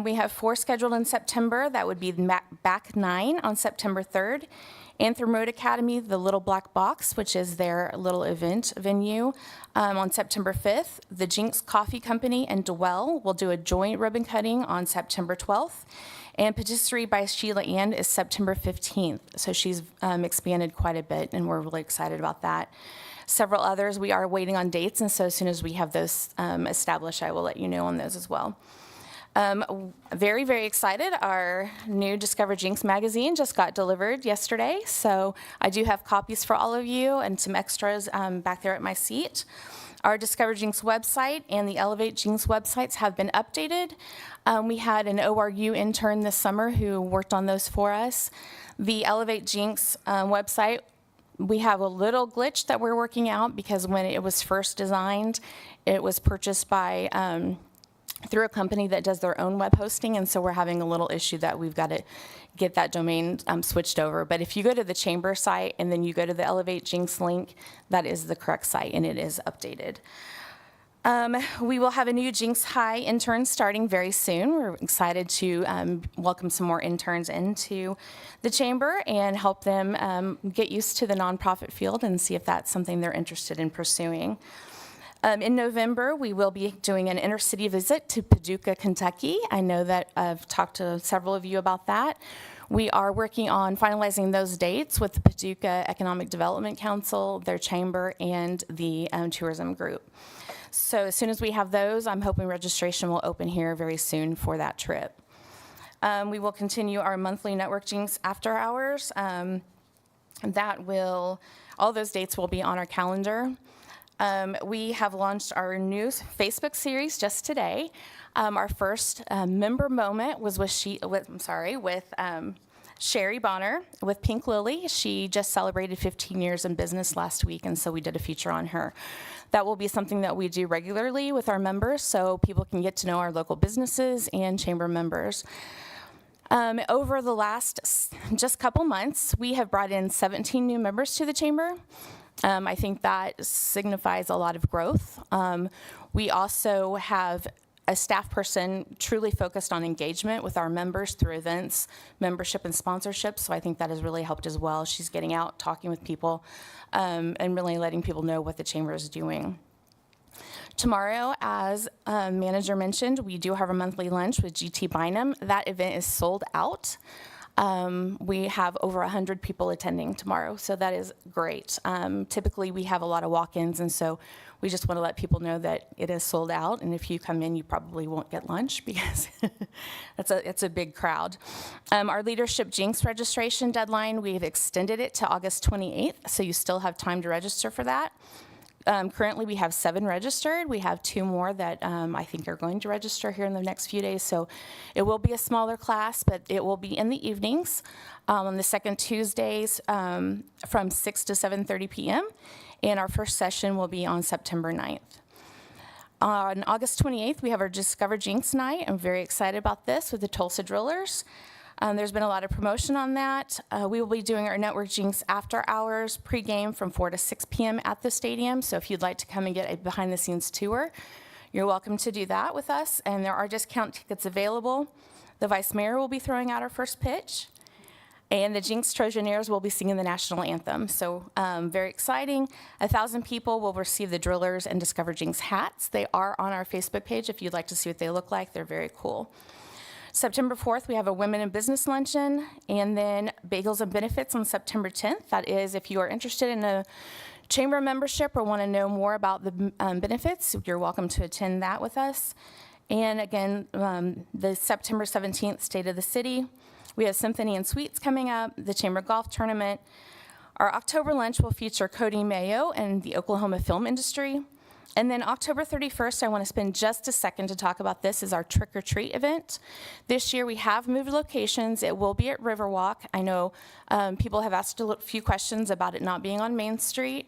We have 4 scheduled in September. That would be back 9 on September 3rd. Anthem Road Academy, the Little Black Box, which is their little event venue, on September 5th. The Jenks Coffee Company and Dwell will do a joint ribbon cutting on September 12th. And Patisserie by Sheila Ann is September 15th. So she's expanded quite a bit, and we're really excited about that. Several others, we are waiting on dates, and so as soon as we have those established, I will let you know on those as well. Very, very excited. Our new Discover Jenks magazine just got delivered yesterday, so I do have copies for all of you and some extras back there at my seat. Our Discover Jenks website and the Elevate Jenks websites have been updated. We had an ORU intern this summer who worked on those for us. The Elevate Jenks website, we have a little glitch that we're working out because when it was first designed, it was purchased by through a company that does their own web hosting, and so we're having a little issue that we've got to get that domain switched over. But if you go to the chamber site and then you go to the Elevate Jenks link, that is the correct site, and it is updated. We will have a new Jenks High intern starting very soon. We're excited to welcome some more interns into the chamber and help them get used to the nonprofit field and see if that's something they're interested in pursuing. In November, we will be doing an intercity visit to Paducah, Kentucky. I know that I've talked to several of you about that. We are working on finalizing those dates with the Paducah Economic Development Council, their chamber, and the tourism group. So as soon as we have those, I'm hoping registration will open here very soon for that trip. We will continue our monthly Network Jenks after hours. All those dates will be on our calendar. We have launched our new Facebook series just today. Our first member moment was with Sherry Bonner with Pink Lily. She just celebrated 15 years in business last week, and so we did a feature on her. That will be something that we do regularly with our members so people can get to know our local businesses and chamber members. Over the last just couple months, we have brought in 17 new members to the chamber. I think that signifies a lot of growth. We also have a staff person truly focused on engagement with our members through events, membership, and sponsorship. So I think that has really helped as well. She's getting out, talking with people, and really letting people know what the chamber is doing. Tomorrow, as manager mentioned, we do have a monthly lunch with GT Bynum. That event is sold out. We have over 100 people attending tomorrow, so that is great. Typically, we have a lot of walk-ins, and so we just want to let people know that it is sold out, and if you come in, you probably won't get lunch because it's a big crowd. Our Leadership Jenks registration deadline, we've extended it to August 28th, so you still have time to register for that. Currently, we have 7 registered. We have 2 more that I think are going to register here in the next few days. So it will be a smaller class, but it will be in the evenings on the second Tuesdays from 6 to 7:30 p.m. And our first session will be on September 9th. On August 28th, we have our Discover Jenks night. I'm very excited about this with the Tulsa Drillers. There's been a lot of promotion on that. We will be doing our Network Jenks after hours pregame from 4 to 6 p.m. at the stadium. So if you'd like to come and get a behind-the-scenes tour, you're welcome to do that with us. And there are discount tickets available. The Vice Mayor will be throwing out our first pitch. And the Jenks Trojaneers will be singing the national anthem. So very exciting. 1,000 people will receive the Drillers and Discover Jenks hats. They are on our Facebook page if you'd like to see what they look like. They're very cool. September 4th, we have a Women in Business Luncheon, and then Bagels and Benefits on September 10th. That is, if you are interested in a chamber membership or want to know more about the benefits, you're welcome to attend that with us. And again, the September 17th, State of the City. We have Symphony and Suites coming up, the Chamber Golf Tournament. Our October lunch will feature Cody Mayo and the Oklahoma film industry. And then October 31st, I want to spend just a second to talk about this, is our Trick or Treat event. This year we have moved locations. It will be at Riverwalk. I know people have asked a few questions about it not being on Main Street.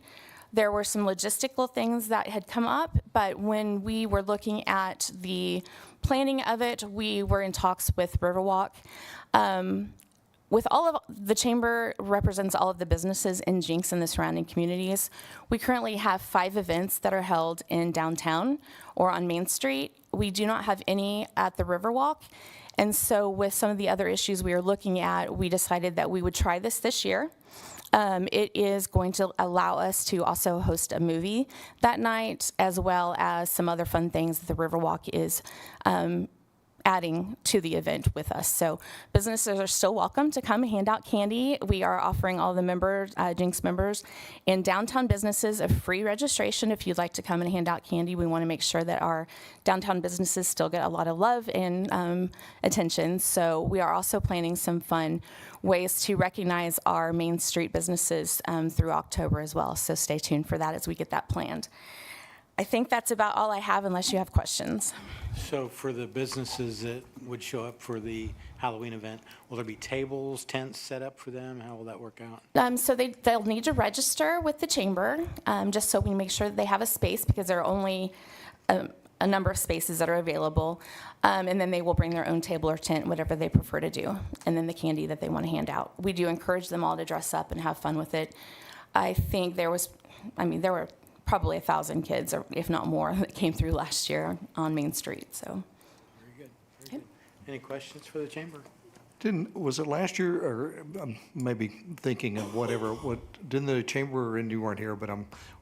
There were some logistical things that had come up, but when we were looking at the planning of it, we were in talks with Riverwalk. With all of the chamber represents all of the businesses in Jenks and the surrounding communities. We currently have 5 events that are held in downtown or on Main Street. We do not have any at the Riverwalk. And so with some of the other issues we are looking at, we decided that we would try this year. It is going to allow us to also host a movie that night, as well as some other fun things that the Riverwalk is adding to the event with us. So businesses are still welcome to come and hand out candy. We are offering all the members, Jenks members in downtown businesses a free registration if you'd like to come and hand out candy. We want to make sure that our downtown businesses still get a lot of love and attention. So we are also planning some fun ways to recognize our Main Street businesses through October as well. So stay tuned for that as we get that planned. I think that's about all I have unless you have questions. So for the businesses that would show up for the Halloween event, will there be tables, tents set up for them? How will that work out? So they'll need to register with the chamber, just so we make sure that they have a space, because there are only a number of spaces that are available. And then they will bring their own table or tent, whatever they prefer to do, and then the candy that they want to hand out. We do encourage them all to dress up and have fun with it. I think there were probably 1,000 kids, or if not more, that came through last year on Main Street. So, very good. Very good. Any questions for the chamber? Was it last year, or maybe thinking of didn't the chamber, and you weren't here, but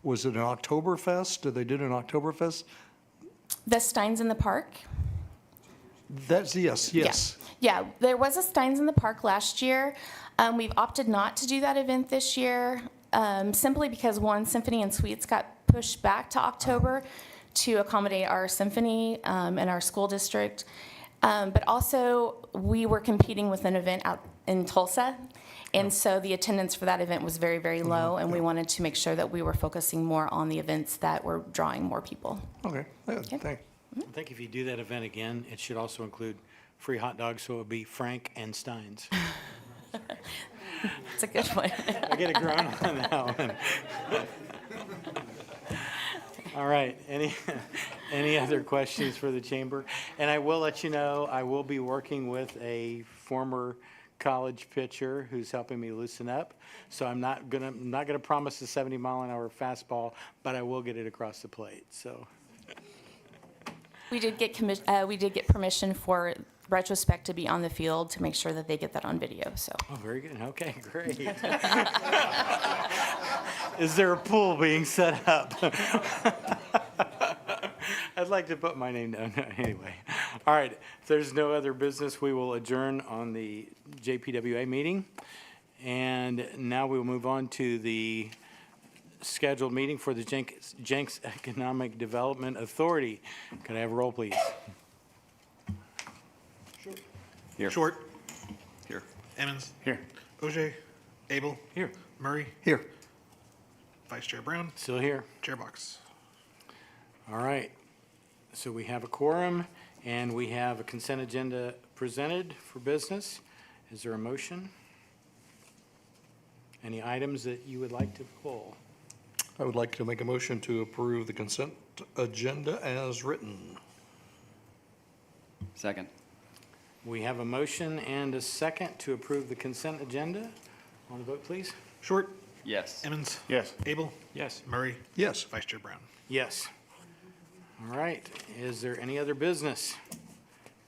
was it an Oktoberfest? Did they do an Oktoberfest? The Steins in the Park? That's, yes. Yeah, there was a Steins in the Park last year. We've opted not to do that event this year. Simply because Symphony and Suites got pushed back to October to accommodate our symphony and our school district. But also, we were competing with an event out in Tulsa, and so the attendance for that event was very, very low, and we wanted to make sure that we were focusing more on the events that were drawing more people. Okay, good, thanks. I think if you do that event again, it should also include free hot dogs, so it would be Frank and Stein's. That's a good one. I get a groan on that one. All right, any other questions for the chamber? And I will let you know, I will be working with a former college pitcher who's helping me loosen up. So I'm not gonna promise a 70-mile-an-hour fastball, but I will get it across the plate, so. We did get permission for retrospect to be on the field to make sure that they get that on video, so. Oh, very good, okay, great. Is there a pool being set up? I'd like to put my name down, anyway. All right, if there's no other business, we will adjourn on the JPWA meeting. And now we will move on to the scheduled meeting for the Jenks Economic Development Authority. Can I have a roll, please? Here. Short. Here. Emmons. Here. OJ. Abel. Here. Murray. Here. Vice Chair Brown. Still here. Chair Box. All right. So we have a quorum, and we have a consent agenda presented for business. Is there a motion? Any items that you would like to pull? I would like to make a motion to approve the consent agenda as written. Second. We have a motion and a second to approve the consent agenda. On the vote, please. Short. Yes. Emmons. Yes. Abel. Yes. Murray. Yes. Vice Chair Brown. Yes. All right. Is there any other business?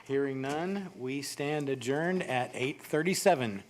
Hearing none, we stand adjourned at 8:37.